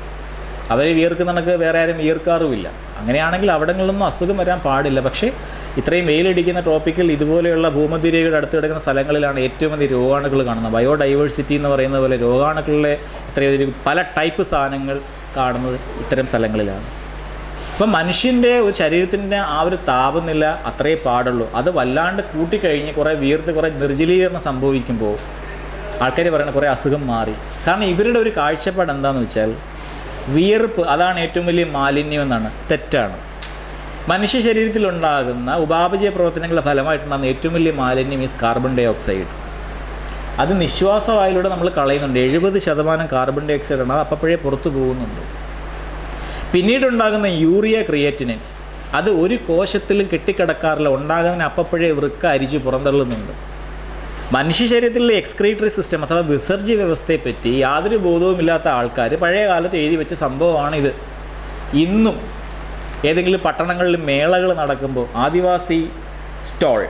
അവർ വിയർക്കുന്നതൊക്കെ വേറെ ആരും വിയർക്കാറുമില്ല. അങ്ങനെയാണെങ്കിൽ അവിടങ്ങളിലൊന്നും അസുഖം വരാൻ പാടില്ല. പക്ഷേ ഇത്രയും വെയിലടിക്കുന്ന ട്രോപ്പിക്കൽ ഇതുപോലെയുള്ള ഭൂമധ്യരേഖയുടെ അടുത്ത് കിടക്കുന്ന സ്ഥലങ്ങളിലാണ് ഏറ്റവും അധികം രോഗാണുക്കൾ കാണുന്നത്. ബയോഡൈവേഴ്സിറ്റി എന്ന് പറയുന്ന പോലെ രോഗാണുക്കളിലെ ഇത്രയും പല ടൈപ്പ് സാധനങ്ങൾ കാണുന്നത് ഇത്തരം സ്ഥലങ്ങളിലാണ്. അപ്പം മനുഷ്യൻ്റെ ഒരു ശരീരത്തിൻ്റെ ആ ഒരു താപനില അത്രയേ പാടുള്ളൂ. അത് വല്ലാണ്ട് കൂട്ടിക്കഴിഞ്ഞ് കുറേ വിയർത്ത് കുറേ നിർജ്ജലീകരണം സംഭവിക്കുമ്പോൾ ആൾക്കാർ പറയുന്ന കുറേ അസുഖം മാറി. കാരണം ഇവരുടെ ഒരു കാഴ്ചപ്പാട് എന്താണെന്ന് വെച്ചാൽ വിയർപ്പ് അതാണ് ഏറ്റവും വലിയ മാലിന്യം എന്നാണ്. തെറ്റാണ്. മനുഷ്യ ശരീരത്തിലുണ്ടാകുന്ന ഉപാപചയ പ്രവർത്തനങ്ങളുടെ ഫലമായിട്ടുണ്ടാകുന്ന ഏറ്റവും വലിയ മാലിന്യം ഈസ് കാർബൺ ഡൈ ഓക്സൈഡ്. അത് നിശ്വാസവായിലൂടെ നമ്മൾ കളയുന്നുണ്ട്. 70% കാർബൺ ഡൈ ഓക്സൈഡാണ്. അത് അപ്പോഴേ പുറത്തു പോകുന്നുണ്ട്. പിന്നീടുണ്ടാകുന്ന യൂറിയ, ക്രിയേറ്റിനിൻ അത് ഒരു കോശത്തിലും കെട്ടിക്കിടക്കാറില്ല. ഉണ്ടാകുന്നതിന് അപ്പോഴേ വൃക്ക അരിച്ച് പുറന്തള്ളുന്നുണ്ട്. മനുഷ്യ ശരീരത്തിലെ എക്സ്ക്രീറ്ററി സിസ്റ്റം അഥവാ വിസർജ്യ വ്യവസ്ഥയെപ്പറ്റി യാതൊരു ബോധവുമില്ലാത്ത ആൾക്കാർ പഴയ കാലത്ത് എഴുതി വെച്ച സംഭവമാണിത്. ഇന്നും ഏതെങ്കിലും പട്ടണങ്ങളിൽ മേളകൾ നടക്കുമ്പോൾ ആദിവാസി സ്റ്റോൾ,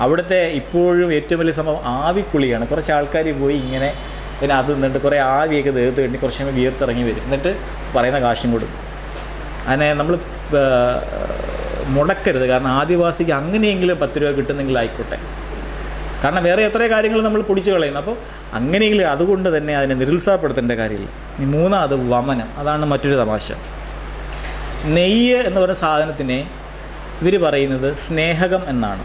അവിടുത്തെ ഇപ്പോഴും ഏറ്റവും വലിയ സംഭവം ആവിക്കുളിയാണ്. കുറച്ച് ആൾക്കാർ പോയി ഇങ്ങനെ പിന്നെ അത് നിന്നിട്ട് കുറേ ആവിയൊക്കെ ദേഹത്ത് വേണ്ടി കുറച്ച് വിയർത്തിറങ്ങി വരും. എന്നിട്ട് പറയുന്ന കാശും കൊടുക്കും. അതിനെ നമ്മൾ മുടക്കരുത്. കാരണം ആദിവാസിക്ക് അങ്ങനെയെങ്കിലും 10 രൂപ കിട്ടുന്നെങ്കിൽ ആയിക്കോട്ടെ. കാരണം വേറെ എത്ര കാര്യങ്ങൾ നമ്മൾ പൊടിച്ചു കളയുന്നു. അപ്പോൾ അങ്ങനെയെങ്കിലും അതുകൊണ്ട് തന്നെ അതിനെ നിരുത്സാഹപ്പെടുത്തേണ്ട കാര്യമില്ല. ഇനി മൂന്നാമത് വമനം. അതാണ് മറ്റൊരു തമാശ. നെയ്യ് എന്ന് പറയുന്ന സാധനത്തിനെ ഇവർ പറയുന്നത് സ്നേഹകം എന്നാണ്.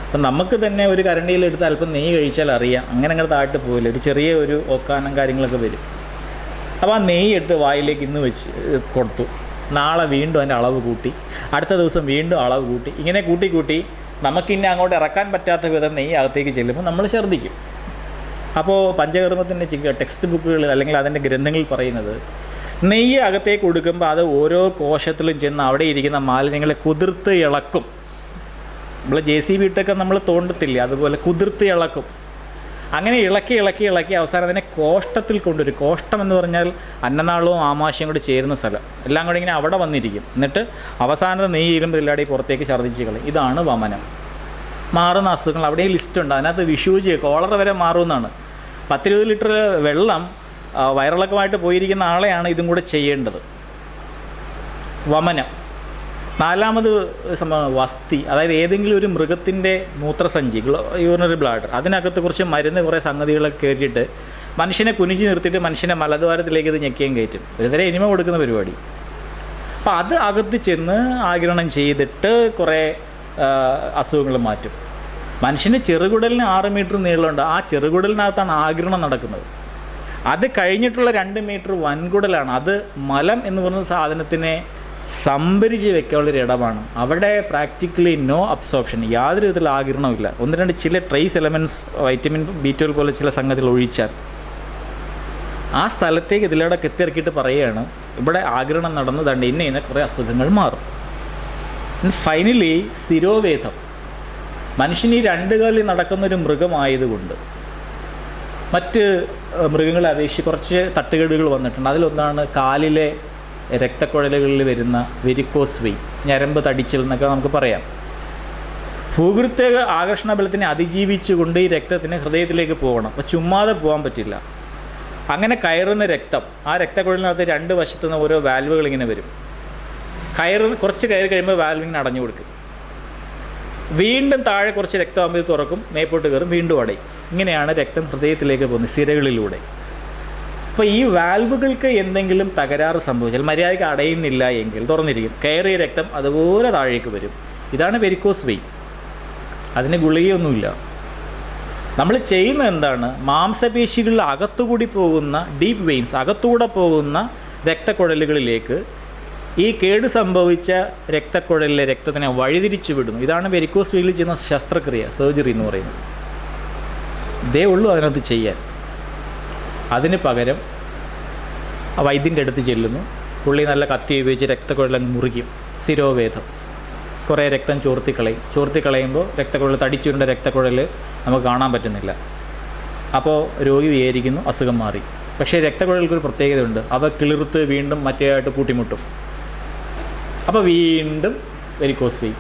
അപ്പം നമുക്ക് തന്നെ ഒരു കരണ്ടിയിലെടുത്ത് അല്പം നെയ്യ് കഴിച്ചാൽ അറിയാം അങ്ങനെ അങ്ങനെ താഴ്ത്ത് പോയില്ല. ഒരു ചെറിയ ഒരു ഓക്കാനം കാര്യങ്ങളൊക്കെ വരും. അപ്പോൾ ആ നെയ്യ് എടുത്ത് വായിലേക്ക് ഇന്ന് വെച്ച് കൊടുത്തു. നാളെ വീണ്ടും അതിൻ്റെ അളവ് കൂട്ടി, അടുത്ത ദിവസം വീണ്ടും അളവ് കൂട്ടി, ഇങ്ങനെ കൂട്ടി നമുക്കിന്നെ അങ്ങോട്ട് ഇറക്കാൻ പറ്റാത്ത വിധം നെയ്യ് അകത്തേക്ക് ചെല്ലുമ്പോൾ നമ്മൾ ഛർദ്ദിക്കും. അപ്പോൾ പഞ്ചകർമ്മത്തിൻ്റെ ടെക്സ്റ്റ് ബുക്കുകളിൽ അല്ലെങ്കിൽ അതിൻ്റെ ഗ്രന്ഥങ്ങളിൽ പറയുന്നത് നെയ്യ് അകത്തേക്ക് കൊടുക്കുമ്പോൾ അത് ഓരോ കോശത്തിലും ചെന്ന് അവിടെ ഇരിക്കുന്ന മാലിന്യങ്ങളെ കുതിർത്ത് ഇളക്കും. നമ്മൾ JCB ഇട്ടൊക്കെ നമ്മൾ തോണ്ടത്തില്ല, അതുപോലെ കുതിർത്ത് ഇളക്കും. അങ്ങനെ ഇളക്കി അവസാനം അതിനെ കോഷ്ടത്തിൽ കൊണ്ടുവരും. കോഷ്ടം എന്ന് പറഞ്ഞാൽ അന്നനാളവും ആമാശയും കൂടി ചേരുന്ന സ്ഥലം. എല്ലാം കൂടി ഇങ്ങനെ അവിടെ വന്നിരിക്കും. എന്നിട്ട് അവസാനത്തെ നെയ്യ് ഇരുമ്പ് ഇല്ലാതെ പുറത്തേക്ക് ഛർദ്ദിച്ച് കളയും. ഇതാണ് വമനം. മാറുന്ന അസുഖങ്ങൾ അവിടെ ലിസ്റ്റുണ്ട്. അതിനകത്ത് വിഷൂജി, കോളറ വരെ മാറുമെന്നാണ്. 10-20 ലിറ്റർ വെള്ളം വയറിളക്കമായിട്ട് പോയിരിക്കുന്ന ആളെയാണ് ഇതും കൂടെ ചെയ്യേണ്ടത്. വമനം. നാലാമത് സംഭവം വസ്തി. അതായത് ഏതെങ്കിലും ഒരു മൃഗത്തിൻ്റെ മൂത്രസഞ്ചി, യൂറിനറി ബ്ലാഡർ, അതിനകത്ത് കുറച്ച് മരുന്ന് കുറേ സംഗതികളൊക്കെ കയറ്റിയിട്ട് മനുഷ്യനെ കുനിച്ച് നിർത്തിയിട്ട് മനുഷ്യനെ മലദ്വാരത്തിലേക്ക് ഇത് ഞെക്കുകയും കയറ്റും. ഒരുതരം എനിമ കൊടുക്കുന്ന പരിപാടി. അപ്പോൾ അത് അകത്ത് ചെന്ന് ആഗിരണം ചെയ്തിട്ട് കുറേ അസുഖങ്ങൾ മാറ്റും. മനുഷ്യന് ചെറുകുടലിന് 6 മീറ്റർ നീളമുണ്ട്. ആ ചെറുകുടലിനകത്താണ് ആഗിരണം നടക്കുന്നത്. അത് കഴിഞ്ഞിട്ടുള്ള 2 മീറ്റർ വൻകുടലാണ്. അത് മലം എന്ന് പറയുന്ന സാധനത്തിനെ സംഭരിച്ച് വെക്കാനുള്ളൊരു ഇടമാണ്. അവിടെ പ്രാക്ടിക്കലി നോ അബ്സോർപ്ഷൻ, യാതൊരു വിധത്തിലുള്ള ആഗിരണമില്ല. 1-2 ചില ട്രേസ് എലമെൻറ്റ്സ്, വൈറ്റമിൻ B12 പോലെ ചില സംഗതികൾ ഒഴിച്ചാൽ ആ സ്ഥലത്തേക്ക് ഇതിലൂടെ കെത്തിറക്കിയിട്ട് പറയുകയാണ് ഇവിടെ ആഗിരണം നടന്ന് ദണ്ട് ഇന്ന കുറേ അസുഖങ്ങൾ മാറും. ഫൈനലി ശിരോവേദം. മനുഷ്യൻ ഈ 2 കാലിൽ നടക്കുന്നൊരു മൃഗമായതുകൊണ്ട് മറ്റ് മൃഗങ്ങളെ അപേക്ഷിച്ച് കുറച്ച് തട്ടുകേടുകൾ വന്നിട്ടുണ്ട്. അതിലൊന്നാണ് കാലിലെ രക്തക്കുഴലുകളിൽ വരുന്ന വെരിക്കോസ് വെയിൻ, ഞരമ്പ് തടിച്ചിൽ എന്നൊക്കെ നമുക്ക് പറയാം. ഭൂകൃത്യ ആകർഷണ ബലത്തിനെ അതിജീവിച്ചുകൊണ്ട് ഈ രക്തത്തിന് ഹൃദയത്തിലേക്ക് പോകണം. അപ്പോൾ ചുമ്മാതെ പോകാൻ പറ്റില്ല. അങ്ങനെ കയറുന്ന രക്തം ആ രക്തക്കുഴലിനകത്ത് 2 വശത്തു നിന്ന് ഓരോ വാൽവുകൾ ഇങ്ങനെ വരും. കുറച്ച് കയറി കഴിയുമ്പോൾ വാൽവിങ്ങനെ അടഞ്ഞു കൊടുക്കും. വീണ്ടും താഴെ കുറച്ച് രക്തമാകുമ്പോൾ ഇത് തുറക്കും, മേപ്പോട്ട് കയറും, വീണ്ടും അടയും. ഇങ്ങനെയാണ് രക്തം ഹൃദയത്തിലേക്ക് പോകുന്നത് സിരകളിലൂടെ. അപ്പോൾ ഈ വാൽവുകൾക്ക് എന്തെങ്കിലും തകരാറ് സംഭവിച്ചാൽ, മര്യാദയ്ക്ക് അടയുന്നില്ല എങ്കിൽ തുറന്നിരിക്കും, കയറിയ രക്തം അതുപോലെ താഴേക്ക് വരും. ഇതാണ് വെരിക്കോസ് വെയിൻ. അതിന് ഗുളികയൊന്നുമില്ല. നമ്മൾ ചെയ്യുന്നത് എന്താണ്? മാംസപേശികളിൽ അകത്തുകൂടി പോകുന്ന ഡീപ്പ് വെയിൻസ്, അകത്തുകൂടെ പോകുന്ന രക്തക്കുഴലുകളിലേക്ക് ഈ കേട് സംഭവിച്ച രക്തക്കുഴലിലെ രക്തത്തിനെ വഴിതിരിച്ചു വിടുന്നു. ഇതാണ് വെരിക്കോസ് വെയിനിൽ ചെയ്യുന്ന ശസ്ത്രക്രിയ, സർജറി എന്ന് പറയുന്നത്. ഇതേ ഉള്ളൂ അതിനകത്ത് ചെയ്യാൻ. അതിന് പകരം വൈദ്യൻ്റെ അടുത്ത് ചെല്ലുന്നു. പുള്ളി നല്ല കത്തി ഉപയോഗിച്ച് രക്തക്കുഴൽ മുറിക്കും. ശിരോവേദം. കുറേ രക്തം ചോർത്തിക്കളയുമ്പോൾ രക്തക്കുഴൽ തടിച്ചുരുണ്ട രക്തക്കുഴൽ നമുക്ക് കാണാൻ പറ്റുന്നില്ല. അപ്പോൾ രോഗി വിചാരിക്കുന്നു അസുഖം മാറി. പക്ഷേ രക്തക്കുഴൽക്കൊരു പ്രത്യേകതയുണ്ട്. അവ കിളിർത്ത് വീണ്ടും മറ്റേയായിട്ട് കൂട്ടിമുട്ടും. അപ്പോൾ വീണ്ടും വെരിക്കോസ് വെയിൻ,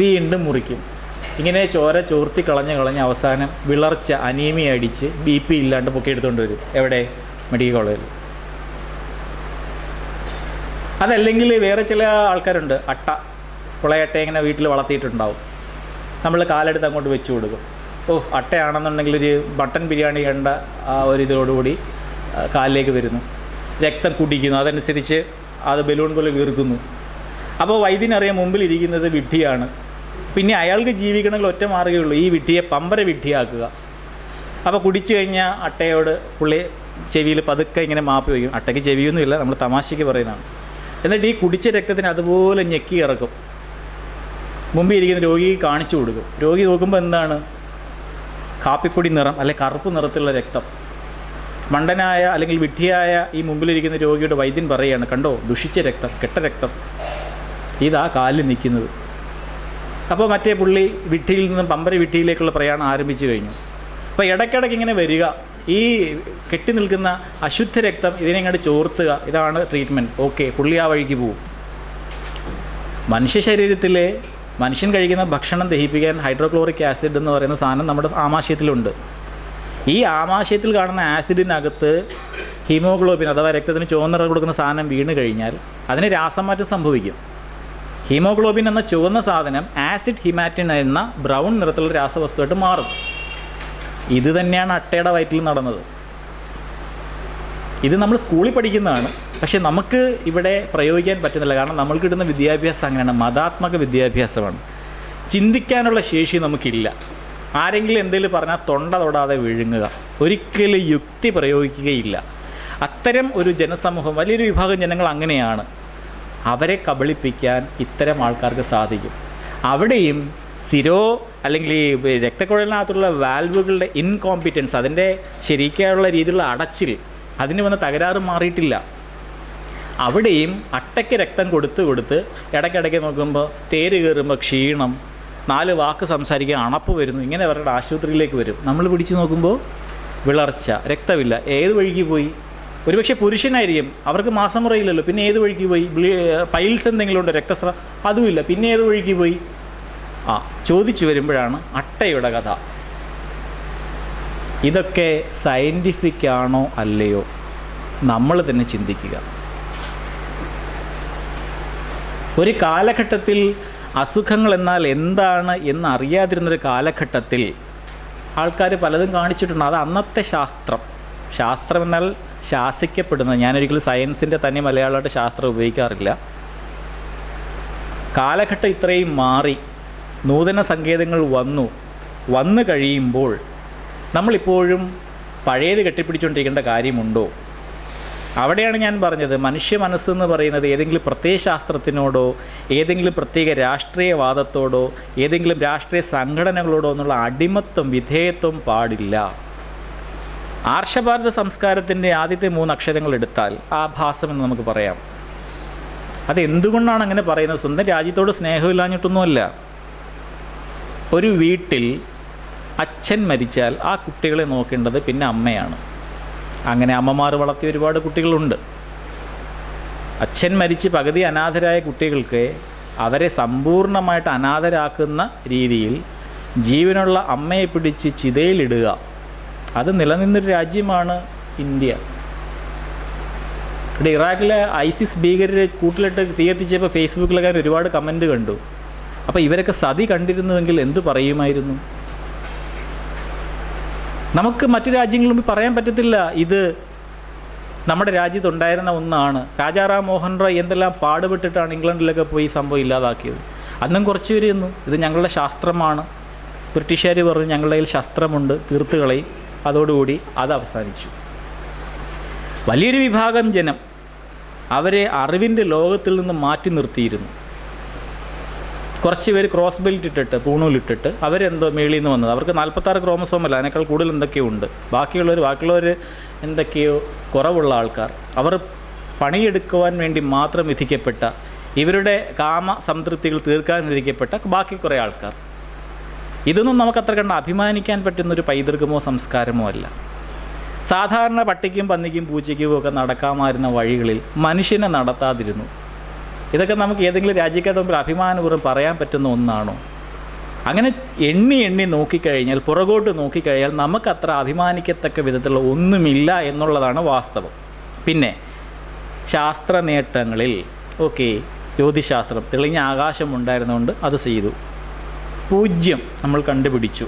വീണ്ടും മുറിക്കും. ഇങ്ങനെ ചോർത്തിക്കളഞ്ഞ് അവസാനം വിളർച്ച, അനീമിയ അടിച്ച് BP ഇല്ലാണ്ട് പൊക്കിയെടുത്തുകൊണ്ട് വരും. എവിടെ? മെഡിക്കൽ കോളേജിൽ. അതല്ലെങ്കിൽ വേറെ ചില ആൾക്കാരുണ്ട്, കുളയട്ട ഇങ്ങനെ വീട്ടിൽ വളർത്തിയിട്ടുണ്ടാവും. നമ്മൾ കാലെടുത്ത് അങ്ങോട്ട് വെച്ച് കൊടുക്കും. അട്ടയാണെന്നുണ്ടെങ്കിൽ ഒരു മട്ടൻ ബിരിയാണി കണ്ട ആ ഒരു ഇതോടുകൂടി കാലിലേക്ക് വരുന്നു, രക്തം കുടിക്കുന്നു, അതനുസരിച്ച് അത് ബലൂൺ പോലെ വീർക്കുന്നു. അപ്പോൾ വൈദ്യനറിയാം മുമ്പിലിരിക്കുന്നത് വിഡ്ഢിയാണ്. പിന്നെ അയാൾക്ക് ജീവിക്കണമെങ്കിൽ ഒറ്റ മാർഗ്ഗമേ ഉള്ളൂ, ഈ വിഡ്ഢിയെ പമ്പര വിഡ്ഢിയാക്കുക. അപ്പോൾ കുടിച്ചു കഴിഞ്ഞാൽ അട്ടയോട് പുള്ളി ചെവിയിൽ പതുക്കെ ഇങ്ങനെ മാപ്പി വയ്ക്കും. അട്ടയ്ക്ക് ചെവിയൊന്നുമില്ല, നമ്മൾ തമാശയ്ക്ക് പറയുന്നതാണ്. എന്നിട്ട് ഈ കുടിച്ച രക്തത്തിന് അതുപോലെ ഞെക്കി ഇറക്കും, മുമ്പിൽ ഇരിക്കുന്ന രോഗിക്ക് കാണിച്ചു കൊടുക്കും. രോഗി നോക്കുമ്പോൾ എന്താണ്? കാപ്പിപ്പൊടി നിറം അല്ലെ കറുപ്പ് നിറത്തിലുള്ള രക്തം. മണ്ടനായ അല്ലെങ്കിൽ വിഡ്ഢിയായ ഈ മുമ്പിലിരിക്കുന്ന രോഗിയുടെ വൈദ്യൻ പറയുകയാണ്, കണ്ടോ ദുഷിച്ച രക്തം, കെട്ട രക്തം, ഇതാ കാലിൽ നിൽക്കുന്നത്. അപ്പോൾ മറ്റേ പുള്ളി വിഡ്ഢിയിൽ നിന്നും പമ്പര വിഡ്ഢിയിലേക്കുള്ള പ്രയാണം ആരംഭിച്ചു കഴിഞ്ഞു. അപ്പോൾ ഇടയ്ക്കിടയ്ക്ക് ഇങ്ങനെ വരിക, ഈ കെട്ടി നിൽക്കുന്ന അശുദ്ധ രക്തം ഇതിനെ ഇങ്ങോട്ട് ചോർത്തുക, ഇതാണ് ട്രീറ്റ്മെൻറ്റ്. ഓക്കെ, പുള്ളി ആ വഴിക്ക് പോവും. മനുഷ്യ ശരീരത്തിലെ മനുഷ്യൻ കഴിക്കുന്ന ഭക്ഷണം ദഹിപ്പിക്കാൻ ഹൈഡ്രോക്ലോറിക് ആസിഡ് എന്ന് പറയുന്ന സാധനം നമ്മുടെ ആമാശയത്തിലുണ്ട്. ഈ ആമാശയത്തിൽ കാണുന്ന ആസിഡിനകത്ത് ഹീമോഗ്ലോബിൻ അഥവാ രക്തത്തിന് ചുവന്ന നിറം കൊടുക്കുന്ന സാധനം വീണ് കഴിഞ്ഞാൽ അതിന് രാസമാറ്റം സംഭവിക്കും. ഹീമോഗ്ലോബിൻ എന്ന ചുവന്ന സാധനം ആസിഡ് ഹിമാറ്റിൻ എന്ന ബ്രൗൺ നിറത്തിലുള്ള രാസവസ്തുവായിട്ട് മാറും. ഇത് തന്നെയാണ് അട്ടയുടെ വയറ്റിൽ നടന്നത്. ഇത് നമ്മൾ സ്കൂളിൽ പഠിക്കുന്നതാണ്, പക്ഷേ നമുക്ക് ഇവിടെ പ്രയോഗിക്കാൻ പറ്റുന്നില്ല. കാരണം നമ്മൾക്ക് കിട്ടുന്ന വിദ്യാഭ്യാസം അങ്ങനെയാണ്, മതാത്മക വിദ്യാഭ്യാസമാണ്. ചിന്തിക്കാനുള്ള ശേഷി നമുക്കില്ല. ആരെങ്കിലും എന്തെങ്കിലും പറഞ്ഞാൽ തൊണ്ട തൊടാതെ വിഴുങ്ങുക, ഒരിക്കലും യുക്തി പ്രയോഗിക്കുകയില്ല. അത്തരം ഒരു ജനസമൂഹം, വലിയൊരു വിഭാഗം ജനങ്ങൾ അങ്ങനെയാണ്. അവരെ കബളിപ്പിക്കാൻ ഇത്തരം ആൾക്കാർക്ക് സാധിക്കും. അവിടെയും അല്ലെങ്കിൽ ഈ രക്തക്കുഴലിനകത്തുള്ള വാൽവുകളുടെ ഇൻകോമ്പിറ്റൻസ്, അതിൻ്റെ ശരിക്കുള്ള രീതിയിലുള്ള അടച്ചിൽ, അതിന് വന്ന തകരാറ് മാറിയിട്ടില്ല. അവിടെയും അട്ടയ്ക്ക് രക്തം കൊടുത്ത് ഇടയ്ക്കിടയ്ക്ക് നോക്കുമ്പോൾ തേര് കയറുമ്പോൾ ക്ഷീണം, 4 വാക്ക് സംസാരിക്കാൻ അണപ്പ് വരുന്നു, ഇങ്ങനെ അവരുടെ ആശുപത്രിയിലേക്ക് വരും. നമ്മൾ പിടിച്ച് നോക്കുമ്പോൾ വിളർച്ച, രക്തമില്ല. ഏത് വഴിക്ക് പോയി? ഒരുപക്ഷെ പുരുഷനായിരിക്കും, അവർക്ക് മാസം മുറയില്ലല്ലോ, പിന്നെ ഏത് വഴിക്ക് പോയി? പൈൽസ് എന്തെങ്കിലും ഉണ്ടോ, രക്തസ്രാവം? അതുമില്ല, പിന്നെ ഏത് വഴിക്ക് പോയി? ചോദിച്ചു വരുമ്പോഴാണ് അട്ടയുടെ കഥ. ഇതൊക്കെ സയൻറ്റിഫിക് ആണോ അല്ലയോ നമ്മൾ തന്നെ ചിന്തിക്കുക. ഒരു കാലഘട്ടത്തിൽ അസുഖങ്ങൾ എന്നാൽ എന്താണ് എന്നറിയാതിരുന്നൊരു കാലഘട്ടത്തിൽ ആൾക്കാർ പലതും കാണിച്ചിട്ടുണ്ട്. അത് അന്നത്തെ ശാസ്ത്രം എന്നാൽ ശാസിക്കപ്പെടുന്നത്. ഞാനൊരിക്കലും സയൻസിൻ്റെ തന്നെ മലയാളമായിട്ട് ശാസ്ത്രം ഉപയോഗിക്കാറില്ല. കാലഘട്ടം ഇത്രയും മാറി, നൂതന സങ്കേതങ്ങൾ വന്നു കഴിയുമ്പോൾ നമ്മളിപ്പോഴും പഴയത് കെട്ടിപ്പിടിച്ചുകൊണ്ടിരിക്കേണ്ട കാര്യമുണ്ടോ? അവിടെയാണ് ഞാൻ പറഞ്ഞത്, മനുഷ്യ മനസ്സെന്ന് പറയുന്നത് ഏതെങ്കിലും പ്രത്യയശാസ്ത്രത്തിനോടോ ഏതെങ്കിലും പ്രത്യേക രാഷ്ട്രീയവാദത്തോടോ ഏതെങ്കിലും രാഷ്ട്രീയ സംഘടനകളോടോ എന്നുള്ള അടിമത്വം, വിധേയത്വം പാടില്ല. ആർഷഭാരത സംസ്കാരത്തിൻ്റെ ആദ്യത്തെ 3 അക്ഷരങ്ങൾ എടുത്താൽ ആഭാസമെന്ന് നമുക്ക് പറയാം. അതെന്തുകൊണ്ടാണ് അങ്ങനെ പറയുന്നത്? സ്വന്തം രാജ്യത്തോട് സ്നേഹമില്ലാഞ്ഞിട്ടൊന്നുമല്ല. ഒരു വീട്ടിൽ അച്ഛൻ മരിച്ചാൽ ആ കുട്ടികളെ നോക്കേണ്ടത് പിന്നെ അമ്മയാണ്. അങ്ങനെ അമ്മമാർ വളർത്തിയ ഒരുപാട് കുട്ടികളുണ്ട്. അച്ഛൻ മരിച്ച് പകുതി അനാഥരായ കുട്ടികൾക്ക് അവരെ സമ്പൂർണ്ണമായിട്ട് അനാഥരാക്കുന്ന രീതിയിൽ ജീവനുള്ള അമ്മയെ പിടിച്ച് ചിതയിലിടുക, അത് നിലനിന്നൊരു രാജ്യമാണ് ഇന്ത്യ. ഇവിടെ ഇറാഖിലെ ഐസിസ് ഭീകരരെ കൂട്ടിലിട്ട് തീയെത്തിച്ചപ്പോൾ ഫേസ്ബുക്കിലൊക്കെ ഒരുപാട് കമൻറ്റ് കണ്ടു. അപ്പോൾ ഇവരൊക്കെ സതി കണ്ടിരുന്നുവെങ്കിൽ എന്തു പറയുമായിരുന്നു? നമുക്ക് മറ്റു രാജ്യങ്ങളും പറയാൻ പറ്റത്തില്ല ഇത് നമ്മുടെ രാജ്യത്തുണ്ടായിരുന്ന ഒന്നാണ്. രാജാറാം മോഹൻ റോയ് എന്തെല്ലാം പാടുപെട്ടിട്ടാണ് ഇംഗ്ലണ്ടിലൊക്കെ പോയി സംഭവം ഇല്ലാതാക്കിയത്. അന്നും കുറച്ച് പേര് ഇരുന്നു, ഇത് ഞങ്ങളുടെ ശാസ്ത്രമാണ്, ബ്രിട്ടീഷുകാർ പറഞ്ഞു ഞങ്ങളുടെ കയ്യിൽ ശസ്ത്രമുണ്ട്, തീർത്ത് കളയും. അതോടുകൂടി അത് അവസാനിച്ചു. വലിയൊരു വിഭാഗം ജനം അവരെ അറിവിൻ്റെ ലോകത്തിൽ നിന്ന് മാറ്റി നിർത്തിയിരുന്നു. കുറച്ച് പേര് ക്രോസ് ബെൽറ്റ് ഇട്ടിട്ട് പൂണൂലിട്ടിട്ട് അവരെന്തോ മേളിൽ നിന്ന് വന്നത്, അവർക്ക് 46 ക്രോമസോമല്ല, അതിനേക്കാൾ കൂടുതൽ എന്തൊക്കെയോ ഉണ്ട്. ബാക്കിയുള്ളവർ എന്തൊക്കെയോ കുറവുള്ള ആൾക്കാർ, അവർ പണിയെടുക്കുവാൻ വേണ്ടി മാത്രം വിധിക്കപ്പെട്ട, ഇവരുടെ കാമ സംതൃപ്തികൾ തീർക്കാൻ വിധിക്കപ്പെട്ട ബാക്കി കുറേ ആൾക്കാർ. ഇതൊന്നും നമുക്കത്ര കണ്ട് അഭിമാനിക്കാൻ പറ്റുന്നൊരു പൈതൃകമോ സംസ്കാരമോ അല്ല. സാധാരണ പട്ടിക്കും പന്നിക്കും പൂച്ചയ്ക്കും ഒക്കെ നടക്കാമായിരുന്ന വഴികളിൽ മനുഷ്യനെ നടത്താതിരുന്നു. ഇതൊക്കെ നമുക്ക് ഏതെങ്കിലും രാജ്യക്കാരുടെ മുമ്പിൽ അഭിമാനപൂർവ്വം പറയാൻ പറ്റുന്ന ഒന്നാണോ? അങ്ങനെ എണ്ണി നോക്കിക്കഴിഞ്ഞാൽ, പുറകോട്ട് നോക്കിക്കഴിഞ്ഞാൽ നമുക്കത്ര അഭിമാനിക്കത്തക്ക വിധത്തിലുള്ള ഒന്നുമില്ല എന്നുള്ളതാണ് വാസ്തവം. പിന്നെ ശാസ്ത്ര നേട്ടങ്ങളിൽ ജ്യോതിശാസ്ത്രം, തെളിഞ്ഞ ആകാശമുണ്ടായിരുന്നുകൊണ്ട് അത് ചെയ്തു. 0 നമ്മൾ കണ്ടുപിടിച്ചു.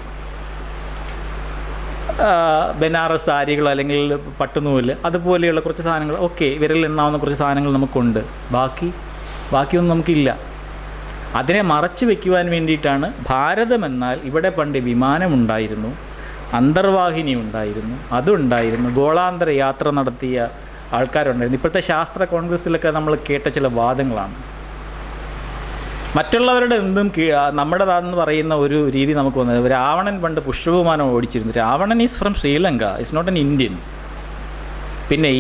ബനാറസ് സാരികൾ അല്ലെങ്കിൽ പട്ടുനൂല് അതുപോലെയുള്ള കുറച്ച് സാധനങ്ങൾ വിരലിലെണ്ണാവുന്ന കുറച്ച് സാധനങ്ങൾ നമുക്കുണ്ട്. ബാക്കിയൊന്നും നമുക്കില്ല. അതിനെ മറച്ചു വയ്ക്കുവാൻ വേണ്ടിയിട്ടാണ് ഭാരതമെന്നാൽ ഇവിടെ പണ്ട് വിമാനമുണ്ടായിരുന്നു, അന്തർവാഹിനി ഉണ്ടായിരുന്നു, അതുണ്ടായിരുന്നു, ഗോളാന്തര യാത്ര നടത്തിയ ആൾക്കാരുണ്ടായിരുന്നു. ഇപ്പോഴത്തെ ശാസ്ത്ര കോൺഗ്രസ്സിലൊക്കെ നമ്മൾ കേട്ട ചില വാദങ്ങളാണ്. മറ്റുള്ളവരുടെ എന്തും നമ്മുടേതാണെന്ന് പറയുന്ന ഒരു രീതി നമുക്ക് വന്നത്. രാവണൻ പണ്ട് പുഷ്പവിമാനം ഓടിച്ചിരുന്നു. Ravanan is from Sri Lanka, is not an Indian. പിന്നെ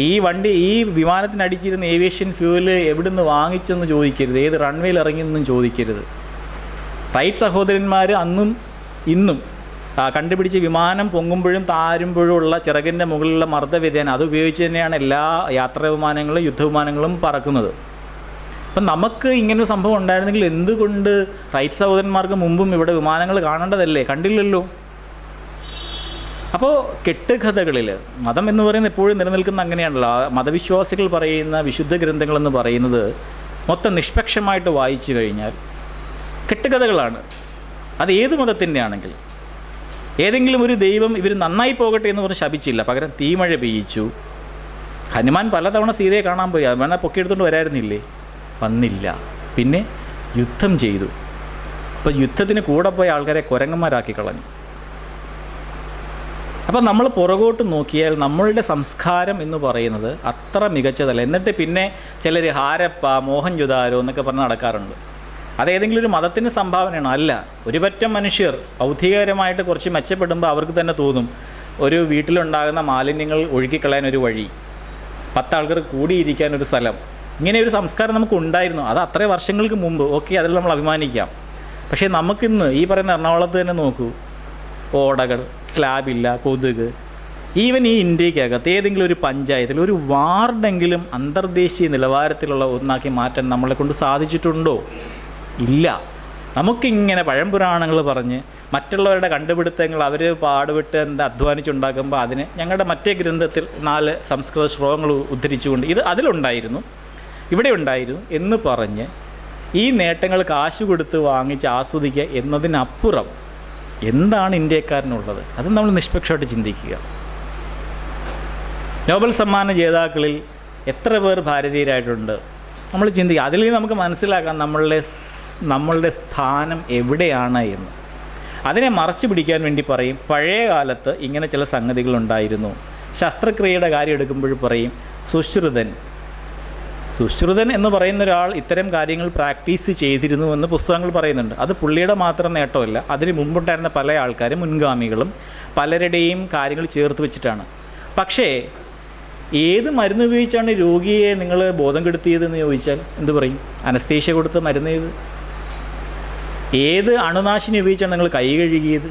ഈ വിമാനത്തിനടിച്ചിരുന്ന ഏവിയേഷൻ ഫ്യൂവൽ എവിടുന്ന് വാങ്ങിച്ചെന്ന് ചോദിക്കരുത്, ഏത് റൺവേയിൽ ഇറങ്ങിയെന്നും ചോദിക്കരുത്. റൈറ്റ് സഹോദരന്മാർ അന്നും ഇന്നും കണ്ടുപിടിച്ച് വിമാനം പൊങ്ങുമ്പോഴും താരുമ്പോഴും ഉള്ള ചിറകിൻ്റെ മുകളിലുള്ള മർദ്ദവ്യതിയാനം അത് ഉപയോഗിച്ച് തന്നെയാണ് എല്ലാ യാത്രാ വിമാനങ്ങളും യുദ്ധവിമാനങ്ങളും പറക്കുന്നത്. അപ്പം നമുക്ക് ഇങ്ങനൊരു സംഭവം ഉണ്ടായിരുന്നെങ്കിൽ എന്തുകൊണ്ട് റൈറ്റ് സഹോദരന്മാർക്ക് മുമ്പും ഇവിടെ വിമാനങ്ങൾ കാണേണ്ടതല്ലേ? കണ്ടില്ലല്ലോ. അപ്പോൾ കെട്ടുകഥകളിൽ മതം എന്ന് പറയുന്നത് എപ്പോഴും നിലനിൽക്കുന്ന അങ്ങനെയാണല്ലോ. മതവിശ്വാസികൾ പറയുന്ന വിശുദ്ധ ഗ്രന്ഥങ്ങളെന്ന് പറയുന്നത് മൊത്തം നിഷ്പക്ഷമായിട്ട് വായിച്ചു കഴിഞ്ഞാൽ കെട്ടുകഥകളാണ്. അത് ഏത് മതത്തിൻ്റെ ആണെങ്കിലും. ഏതെങ്കിലും ഒരു ദൈവം ഇവർ നന്നായി പോകട്ടെ എന്ന് പറഞ്ഞ് ശപിച്ചില്ല, പകരം തീമഴ പെയ്യിച്ചു. ഹനുമാൻ പലതവണ സീതയെ കാണാൻ പോയി, അത് വേണേൽ പൊക്കിയെടുത്തുകൊണ്ട് വരായിരുന്നില്ലേ? വന്നില്ല. പിന്നെ യുദ്ധം ചെയ്തു. അപ്പോൾ യുദ്ധത്തിന് കൂടെ പോയ ആൾക്കാരെ കുരങ്ങന്മാരാക്കി കളഞ്ഞു. അപ്പോൾ നമ്മൾ പുറകോട്ട് നോക്കിയാൽ നമ്മളുടെ സംസ്കാരം എന്ന് പറയുന്നത് അത്ര മികച്ചതല്ല. എന്നിട്ട് പിന്നെ ചിലർ ഹാരപ്പ, മോഹൻജുദാരോ എന്നൊക്കെ പറഞ്ഞ് നടക്കാറുണ്ട്. അതേതെങ്കിലും ഒരു മതത്തിൻ്റെ സംഭാവനയാണോ? അല്ല. ഒരു പറ്റം മനുഷ്യർ ബൗദ്ധികപരമായിട്ട് കുറച്ച് മെച്ചപ്പെടുമ്പോൾ അവർക്ക് തന്നെ തോന്നും ഒരു വീട്ടിലുണ്ടാകുന്ന മാലിന്യങ്ങൾ ഒഴുക്കിക്കളയാൻ ഒരു വഴി, 10 ആൾക്കാർ കൂടിയിരിക്കാൻ ഒരു സ്ഥലം. ഇങ്ങനെ ഒരു സംസ്കാരം നമുക്ക് ഉണ്ടായിരുന്നു. അത് അത്ര വർഷങ്ങൾക്ക് മുമ്പ്. ഓക്കെ, അതിൽ നമ്മൾ അഭിമാനിക്കാം. പക്ഷേ നമുക്കിന്ന് ഈ പറയുന്ന എറണാകുളത്ത് തന്നെ നോക്കൂ, ഓടകൾ, സ്ലാബില്ല, കൊതുക്. ഈവൻ ഈ ഇന്ത്യക്കകത്ത് ഏതെങ്കിലും ഒരു പഞ്ചായത്തിൽ ഒരു വാർഡെങ്കിലും അന്തർദേശീയ നിലവാരത്തിലുള്ള ഒന്നാക്കി മാറ്റാൻ നമ്മളെ കൊണ്ട് സാധിച്ചിട്ടുണ്ടോ? ഇല്ല. നമുക്കിങ്ങനെ പഴംപുരാണങ്ങൾ പറഞ്ഞ് മറ്റുള്ളവരുടെ കണ്ടുപിടുത്തങ്ങൾ അവർ പാടുവിട്ട് അധ്വാനിച്ചുണ്ടാക്കുമ്പോൾ അതിന് ഞങ്ങളുടെ മറ്റേ ഗ്രന്ഥത്തിൽ 4 സംസ്കൃത ശ്ലോകങ്ങൾ ഉദ്ധരിച്ചുകൊണ്ട് ഇത് അതിലുണ്ടായിരുന്നു, ഇവിടെ ഉണ്ടായിരുന്നു എന്ന് പറഞ്ഞ് ഈ നേട്ടങ്ങൾ കാശ് കൊടുത്ത് വാങ്ങിച്ച് ആസ്വദിക്കുക എന്നതിനപ്പുറം എന്താണ് ഇന്ത്യക്കാരനുള്ളത്? അത് നമ്മൾ നിഷ്പക്ഷമായിട്ട് ചിന്തിക്കുക. നോബൽ സമ്മാന ജേതാക്കളിൽ എത്ര പേർ ഭാരതീയരായിട്ടുണ്ട് നമ്മൾ ചിന്തിക്കുക. അതിൽ നമുക്ക് മനസ്സിലാക്കാം നമ്മളുടെ സ്ഥാനം എവിടെയാണ് എന്ന്. അതിനെ മറച്ചു പിടിക്കാൻ വേണ്ടി പറയും പഴയ കാലത്ത് ഇങ്ങനെ ചില സംഗതികളുണ്ടായിരുന്നു. ശസ്ത്രക്രിയയുടെ കാര്യം എടുക്കുമ്പോൾ പറയും സുശ്രുതൻ എന്ന് പറയുന്ന ഒരാൾ ഇത്തരം കാര്യങ്ങൾ പ്രാക്ടീസ് ചെയ്തിരുന്നു എന്ന് പുസ്തകങ്ങൾ പറയുന്നുണ്ട്. അത് പുള്ളിയുടെ മാത്രം നേട്ടമല്ല, അതിന് മുമ്പുണ്ടായിരുന്ന പല ആൾക്കാരും മുൻഗാമികളും പലരുടെയും കാര്യങ്ങൾ ചേർത്ത് വെച്ചിട്ടാണ്. പക്ഷേ ഏത് മരുന്ന് ഉപയോഗിച്ചാണ് രോഗിയെ നിങ്ങൾ ബോധം കെടുത്തിയതെന്ന് ചോദിച്ചാൽ എന്ത് പറയും? അനസ്തേഷ്യ കൊടുത്ത് മരുന്ന് ചെയ്ത്. ഏത് അണുനാശിനി ഉപയോഗിച്ചാണ് നിങ്ങൾ കൈ കഴുകിയത്?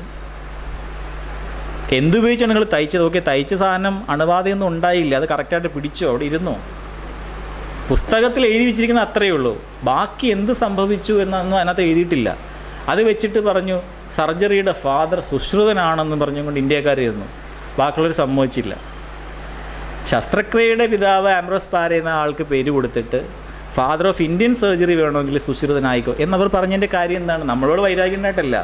എന്തുപയോഗിച്ചാണ് നിങ്ങൾ തയ്ച്ചത്? ഓക്കെ, തയ്ച്ച സാധനം അണുബാധയൊന്നും ഉണ്ടായില്ല, അത് കറക്റ്റായിട്ട് പിടിച്ചോ, അവിടെ ഇരുന്നോ? പുസ്തകത്തിൽ എഴുതി വെച്ചിരിക്കുന്ന അത്രയേ ഉള്ളൂ. ബാക്കി എന്ത് സംഭവിച്ചു എന്നൊന്നും അതിനകത്ത് എഴുതിയിട്ടില്ല. അത് വെച്ചിട്ട് പറഞ്ഞു സർജറിയുടെ ഫാദർ സുശ്രുതനാണെന്ന് പറഞ്ഞുകൊണ്ട് ഇന്ത്യക്കാരിരുന്നു. ബാക്കിയുള്ളവർ സമ്മതിച്ചില്ല. ശസ്ത്രക്രിയയുടെ പിതാവ് ആംബ്രോസ് പാര എന്ന ആൾക്ക് പേര് കൊടുത്തിട്ട് ഫാദർ ഓഫ് ഇന്ത്യൻ സർജറി വേണമെങ്കിൽ സുശ്രുതനായിക്കോ എന്നവർ പറഞ്ഞതിൻ്റെ കാര്യം എന്താണ്? നമ്മളോട് വൈരാഗ്യം ഉണ്ടായിട്ടല്ല.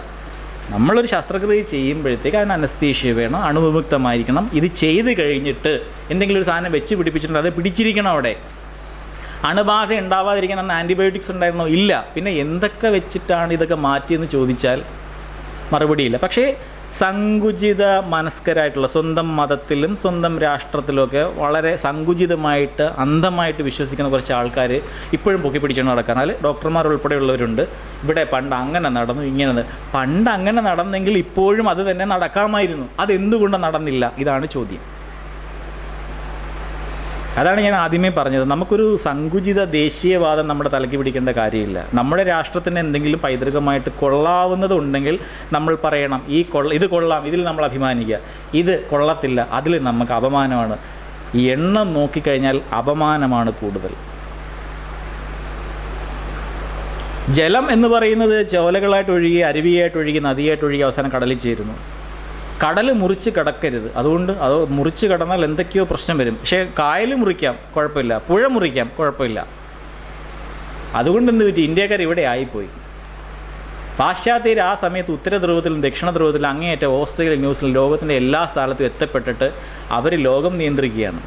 നമ്മളൊരു ശസ്ത്രക്രിയ ചെയ്യുമ്പോഴത്തേക്ക് അതിന് അനസ്തീഷ്യ വേണം, അണുവിമുക്തമായിരിക്കണം. ഇത് ചെയ്ത് കഴിഞ്ഞിട്ട് എന്തെങ്കിലും ഒരു സാധനം വെച്ച് പിടിപ്പിച്ചിട്ടുണ്ട്, അത് പിടിച്ചിരിക്കണം അവിടെ. അണുബാധ ഉണ്ടാവാതിരിക്കാൻ അന്ന് ആൻറ്റിബയോട്ടിക്സ് ഉണ്ടായിരുന്നോ? ഇല്ല. പിന്നെ എന്തൊക്കെ വെച്ചിട്ടാണ് ഇതൊക്കെ മാറ്റിയെന്ന് ചോദിച്ചാൽ മറുപടിയില്ല. പക്ഷേ സങ്കുചിത മനസ്കരായിട്ടുള്ള സ്വന്തം മതത്തിലും സ്വന്തം രാഷ്ട്രത്തിലുമൊക്കെ വളരെ സങ്കുചിതമായിട്ട് അന്ധമായിട്ട് വിശ്വസിക്കുന്ന കുറച്ച് ആൾക്കാർ ഇപ്പോഴും പൊക്കി പിടിച്ചുകൊണ്ട് നടക്കാൻ. അതിൽ ഡോക്ടർമാർ ഉൾപ്പെടെയുള്ളവരുണ്ട്. ഇവിടെ പണ്ട് അങ്ങനെ നടന്നു, ഇങ്ങനെ പണ്ട് അങ്ങനെ നടന്നെങ്കിൽ ഇപ്പോഴും അത് തന്നെ നടക്കാമായിരുന്നു. അതെന്തുകൊണ്ട് നടന്നില്ല? ഇതാണ് ചോദ്യം. അതാണ് ഞാൻ ആദ്യമേ പറഞ്ഞത്. നമുക്കൊരു സങ്കുചിത ദേശീയവാദം നമ്മുടെ തലയ്ക്ക് പിടിക്കേണ്ട കാര്യമില്ല. നമ്മുടെ രാഷ്ട്രത്തിന് എന്തെങ്കിലും പൈതൃകമായിട്ട് കൊള്ളാവുന്നതുണ്ടെങ്കിൽ നമ്മൾ പറയണം ഇത് കൊള്ളാം, ഇതിൽ നമ്മൾ അഭിമാനിക്കുക. ഇത് കൊള്ളത്തില്ല, അതിൽ നമുക്ക് അപമാനമാണ്. എണ്ണം നോക്കിക്കഴിഞ്ഞാൽ അപമാനമാണ് കൂടുതൽ. ജലം എന്ന് പറയുന്നത് ചോലകളായിട്ട് ഒഴുകി, അരുവിയായിട്ട് ഒഴുകി, നദിയായിട്ട് ഒഴുകി അവസാനം കടലിൽ ചേരുന്നു. കടൽ മുറിച്ച് കിടക്കരുത്. അതുകൊണ്ട് അത് മുറിച്ച് കടന്നാൽ എന്തൊക്കെയോ പ്രശ്നം വരും. പക്ഷേ കായൽ മുറിക്കാം, കുഴപ്പമില്ല. പുഴ മുറിക്കാം, കുഴപ്പമില്ല. അതുകൊണ്ട് എന്ത് പറ്റി? ഇന്ത്യക്കാർ ഇവിടെ ആയിപ്പോയി. പാശ്ചാത്യർ ആ സമയത്ത് ഉത്തര ധ്രുവത്തിലും ദക്ഷിണ ധ്രുവത്തിലും അങ്ങേയറ്റം ഓസ്ട്രേലിയ, ന്യൂസിലൻഡ്, ലോകത്തിൻ്റെ എല്ലാ സ്ഥലത്തും എത്തപ്പെട്ടിട്ട് അവർ ലോകം നിയന്ത്രിക്കുകയാണ്.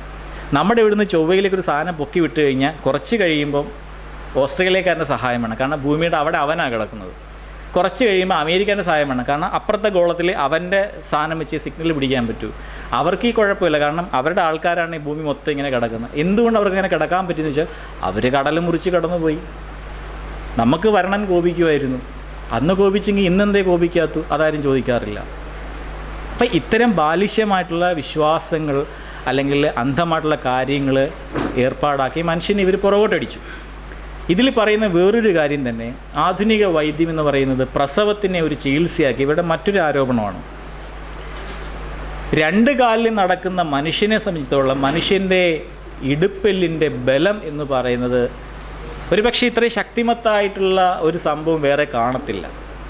നമ്മുടെ ഇവിടുന്ന് ചൊവ്വയിലേക്കൊരു സാധനം പൊക്കി വിട്ട് കഴിഞ്ഞാൽ കുറച്ച് കഴിയുമ്പം ഓസ്ട്രേലിയക്കാരൻ്റെ സഹായം വേണം. കാരണം ഭൂമിയുടെ അവിടെ അവനാണ് കിടക്കുന്നത്. കുറച്ച് കഴിയുമ്പോൾ അമേരിക്കൻ്റെ സഹായം വേണം. കാരണം അപ്പുറത്തെ ഗോളത്തിൽ അവൻ്റെ സ്ഥാനം വെച്ച് സിഗ്നൽ പിടിക്കാൻ പറ്റൂ. അവർക്ക് ഈ കുഴപ്പമില്ല, കാരണം അവരുടെ ആൾക്കാരാണ് ഈ ഭൂമി മൊത്തം ഇങ്ങനെ കിടക്കുന്നത്. എന്തുകൊണ്ട് അവർക്ക് ഇങ്ങനെ കിടക്കാൻ പറ്റുമെന്ന് വെച്ചാൽ അവർ കടൽ മുറിച്ച് കടന്നു പോയി. നമുക്ക് വരണം കോപിക്കുമായിരുന്നു, അന്ന് കോപിച്ചെങ്കിൽ ഇന്നെന്തേ കോപിക്കാത്തു, അതാരും ചോദിക്കാറില്ല. അപ്പം ഇത്തരം ബാലിശ്യമായിട്ടുള്ള വിശ്വാസങ്ങൾ അല്ലെങ്കിൽ അന്ധമായിട്ടുള്ള കാര്യങ്ങൾ ഏർപ്പാടാക്കി മനുഷ്യനെ ഇവർ പുറകോട്ടടിച്ചു. ഇതിൽ പറയുന്ന വേറൊരു കാര്യം തന്നെ, ആധുനിക വൈദ്യം എന്ന് പറയുന്നത് പ്രസവത്തിനെ ഒരു ചികിത്സയാക്കി. ഇവിടെ മറ്റൊരു ആരോപണമാണ്, 2 കാലിൽ നടക്കുന്ന മനുഷ്യനെ സംബന്ധിച്ചിടത്തോളം മനുഷ്യൻ്റെ ഇടുപ്പെല്ലിൻ്റെ ബലം എന്ന് പറയുന്നത് ഒരുപക്ഷെ ഇത്രയും ശക്തിമത്തായിട്ടുള്ള ഒരു സംഭവം വേറെ കാണത്തില്ല.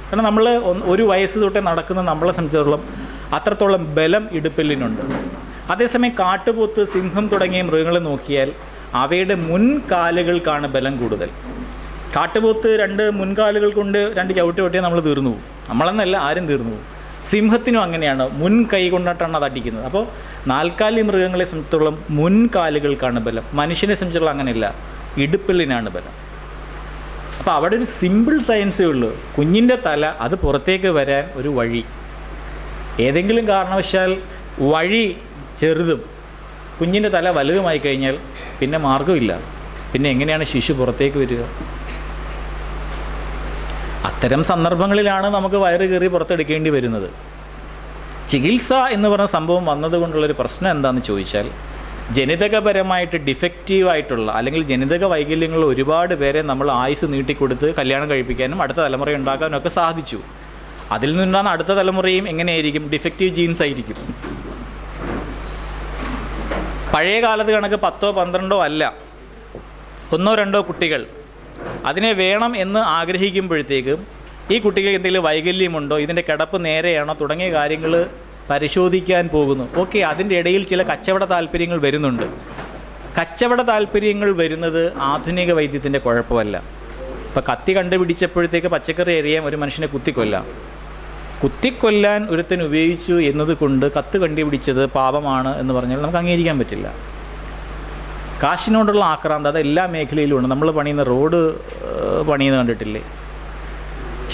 കാരണം നമ്മൾ 1 വയസ്സ് തൊട്ടേ നടക്കുന്ന നമ്മളെ സംബന്ധിച്ചിടത്തോളം അത്രത്തോളം ബലം ഇടുപ്പെല്ലിനുണ്ട്. അതേസമയം കാട്ടുപോത്ത്, സിംഹം തുടങ്ങിയ മൃഗങ്ങളെ നോക്കിയാൽ അവയുടെ മുൻകാലുകൾക്കാണ് ബലം കൂടുതൽ. കാട്ടുപോത്ത് 2 മുൻകാലുകൾ കൊണ്ട് 2 ചവിട്ട് പൊട്ടിയാൽ നമ്മൾ തീർന്നു പോകും. നമ്മളെന്നല്ല, ആരും തീർന്നു പോകും. സിംഹത്തിനും അങ്ങനെയാണ്, മുൻ കൈ കൊണ്ടിട്ടാണ് അത് അടിക്കുന്നത്. അപ്പോൾ 4 കാലി മൃഗങ്ങളെ സംബന്ധിച്ചിടത്തോളം മുൻകാലുകൾക്കാണ് ബലം. മനുഷ്യനെ സംബന്ധിച്ചിടത്തോളം അങ്ങനെയല്ല, ഇടുപ്പെല്ലിനാണ് ബലം. അപ്പോൾ അവിടെ ഒരു സിമ്പിൾ സയൻസേ ഉള്ളൂ, കുഞ്ഞിൻ്റെ തല അത് പുറത്തേക്ക് വരാൻ ഒരു വഴി. ഏതെങ്കിലും കാരണവശാൽ വഴി ചെറുതും കുഞ്ഞിൻ്റെ തല വലുതുമായി കഴിഞ്ഞാൽ പിന്നെ മാർഗമില്ല. പിന്നെ എങ്ങനെയാണ് ശിശു പുറത്തേക്ക് വരിക? അത്തരം സന്ദർഭങ്ങളിലാണ് നമുക്ക് വയറ് കയറി പുറത്തെടുക്കേണ്ടി വരുന്നത്. ചികിത്സ എന്ന് പറഞ്ഞ സംഭവം വന്നതുകൊണ്ടുള്ളൊരു പ്രശ്നം എന്താണെന്ന് ചോദിച്ചാൽ, ജനിതകപരമായിട്ട് ഡിഫക്റ്റീവായിട്ടുള്ള അല്ലെങ്കിൽ ജനിതക വൈകല്യങ്ങളുള്ള ഒരുപാട് പേരെ നമ്മൾ ആയുസ് നീട്ടിക്കൊടുത്ത് കല്യാണം കഴിപ്പിക്കാനും അടുത്ത തലമുറ ഉണ്ടാക്കാനും ഒക്കെ സാധിച്ചു. അതിൽ നിന്നാണ് അടുത്ത തലമുറയും എങ്ങനെയായിരിക്കും? ഡിഫക്റ്റീവ് ജീൻസ് ആയിരിക്കും. പഴയ കാലത്ത് കണക്ക് 10ഓ 12ഓ അല്ല, 1ഓ 2ഓ കുട്ടികൾ അതിനെ വേണം എന്ന് ആഗ്രഹിക്കുമ്പോഴത്തേക്കും ഈ കുട്ടിക്ക് എന്തെങ്കിലും വൈകല്യമുണ്ടോ, ഇതിൻ്റെ കിടപ്പ് നേരെയാണോ തുടങ്ങിയ കാര്യങ്ങൾ പരിശോധിക്കാൻ പോകുന്നു. ഓക്കെ, അതിൻ്റെ ഇടയിൽ ചില കച്ചവട താല്പര്യങ്ങൾ വരുന്നുണ്ട്. കച്ചവട താല്പര്യങ്ങൾ വരുന്നത് ആധുനിക വൈദ്യത്തിൻ്റെ കുഴപ്പമല്ല. ഇപ്പോൾ കത്തി കണ്ടുപിടിച്ചപ്പോഴത്തേക്ക് പച്ചക്കറി എറിയാൻ ഒരു മനുഷ്യനെ കുത്തിക്കൊല്ലാൻ ഒരുത്തൻ ഉപയോഗിച്ചു എന്നതുകൊണ്ട് കത്ത് കണ്ടുപിടിച്ചത് പാപമാണ് എന്ന് പറഞ്ഞാൽ നമുക്ക് അംഗീകരിക്കാൻ പറ്റില്ല. കാശിനോടുള്ള ആക്രാന്തം അത് എല്ലാ മേഖലയിലും ഉണ്ട്. നമ്മൾ പണിയുന്ന റോഡ് പണിയുന്നത് കണ്ടിട്ടില്ലേ?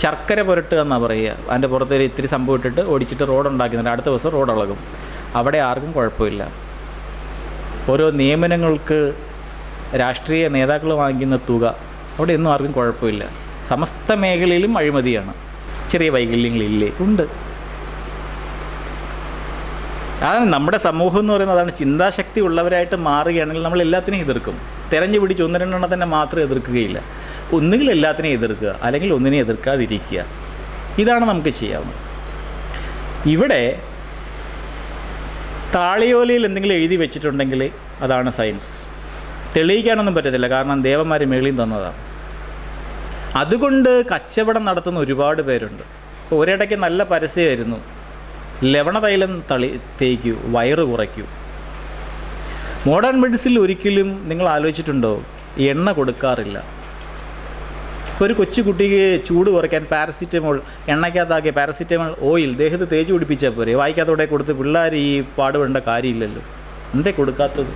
ശർക്കര പുരട്ടുക എന്നാണ് പറയുക. അതിൻ്റെ പുറത്തൊരു ഇത്തിരി സംഭവം ഇട്ടിട്ട് ഓടിച്ചിട്ട് റോഡ് ഉണ്ടാക്കുന്നുണ്ട്, അടുത്ത ദിവസം റോഡ് ഇളകും. അവിടെ ആർക്കും കുഴപ്പമില്ല. ഓരോ നിയമനങ്ങൾക്ക് രാഷ്ട്രീയ നേതാക്കൾ വാങ്ങിക്കുന്ന തുക, അവിടെ ഒന്നും ആർക്കും കുഴപ്പമില്ല. സമസ്ത മേഖലയിലും അഴിമതിയാണ്. ചെറിയ വൈകല്യങ്ങളില്ലേ? ഉണ്ട്. അതാണ് നമ്മുടെ സമൂഹം എന്ന് പറയുന്നത്. അതാണ്, ചിന്താശക്തി ഉള്ളവരായിട്ട് മാറുകയാണെങ്കിൽ നമ്മൾ എല്ലാത്തിനെയും എതിർക്കും. തെരഞ്ഞു പിടിച്ച് 1-2 തന്നെ മാത്രം എതിർക്കുകയില്ല. ഒന്നുകിൽ എല്ലാത്തിനെയും എതിർക്കുക, അല്ലെങ്കിൽ ഒന്നിനെ എതിർക്കാതിരിക്കുക. ഇതാണ് നമുക്ക് ചെയ്യാവുന്നത്. ഇവിടെ താളിയോലയിൽ എന്തെങ്കിലും എഴുതി വെച്ചിട്ടുണ്ടെങ്കിൽ അതാണ് സയൻസ്. തെളിയിക്കാനൊന്നും പറ്റത്തില്ല, കാരണം ദേവന്മാർ മേളിൽ തന്നതാണ്. അതുകൊണ്ട് കച്ചവടം നടത്തുന്ന ഒരുപാട് പേരുണ്ട്. ഒരിടയ്ക്ക് നല്ല പരസ്യമായിരുന്നു, ലവണതൈലം തേക്കൂ, വയറ് കുറയ്ക്കൂ. മോഡേൺ മെഡിസിനിൽ ഒരിക്കലും നിങ്ങൾ ആലോചിച്ചിട്ടുണ്ടോ, എണ്ണ കൊടുക്കാറില്ല. ഇപ്പോൾ ഒരു കൊച്ചുകുട്ടിക്ക് ചൂട് കുറയ്ക്കാൻ പാരസിറ്റമോൾ എണ്ണയ്ക്കകത്താക്കിയ പാരസിറ്റമോൾ ഓയിൽ ദേഹത്ത് തേച്ച് പിടിപ്പിച്ചാൽ പോരെ? വായിക്കാത്തോടെ കൊടുത്ത് പിള്ളേർ ഈ പാടുപെടേണ്ട കാര്യമില്ലല്ലോ. എന്തേ കൊടുക്കാത്തത്?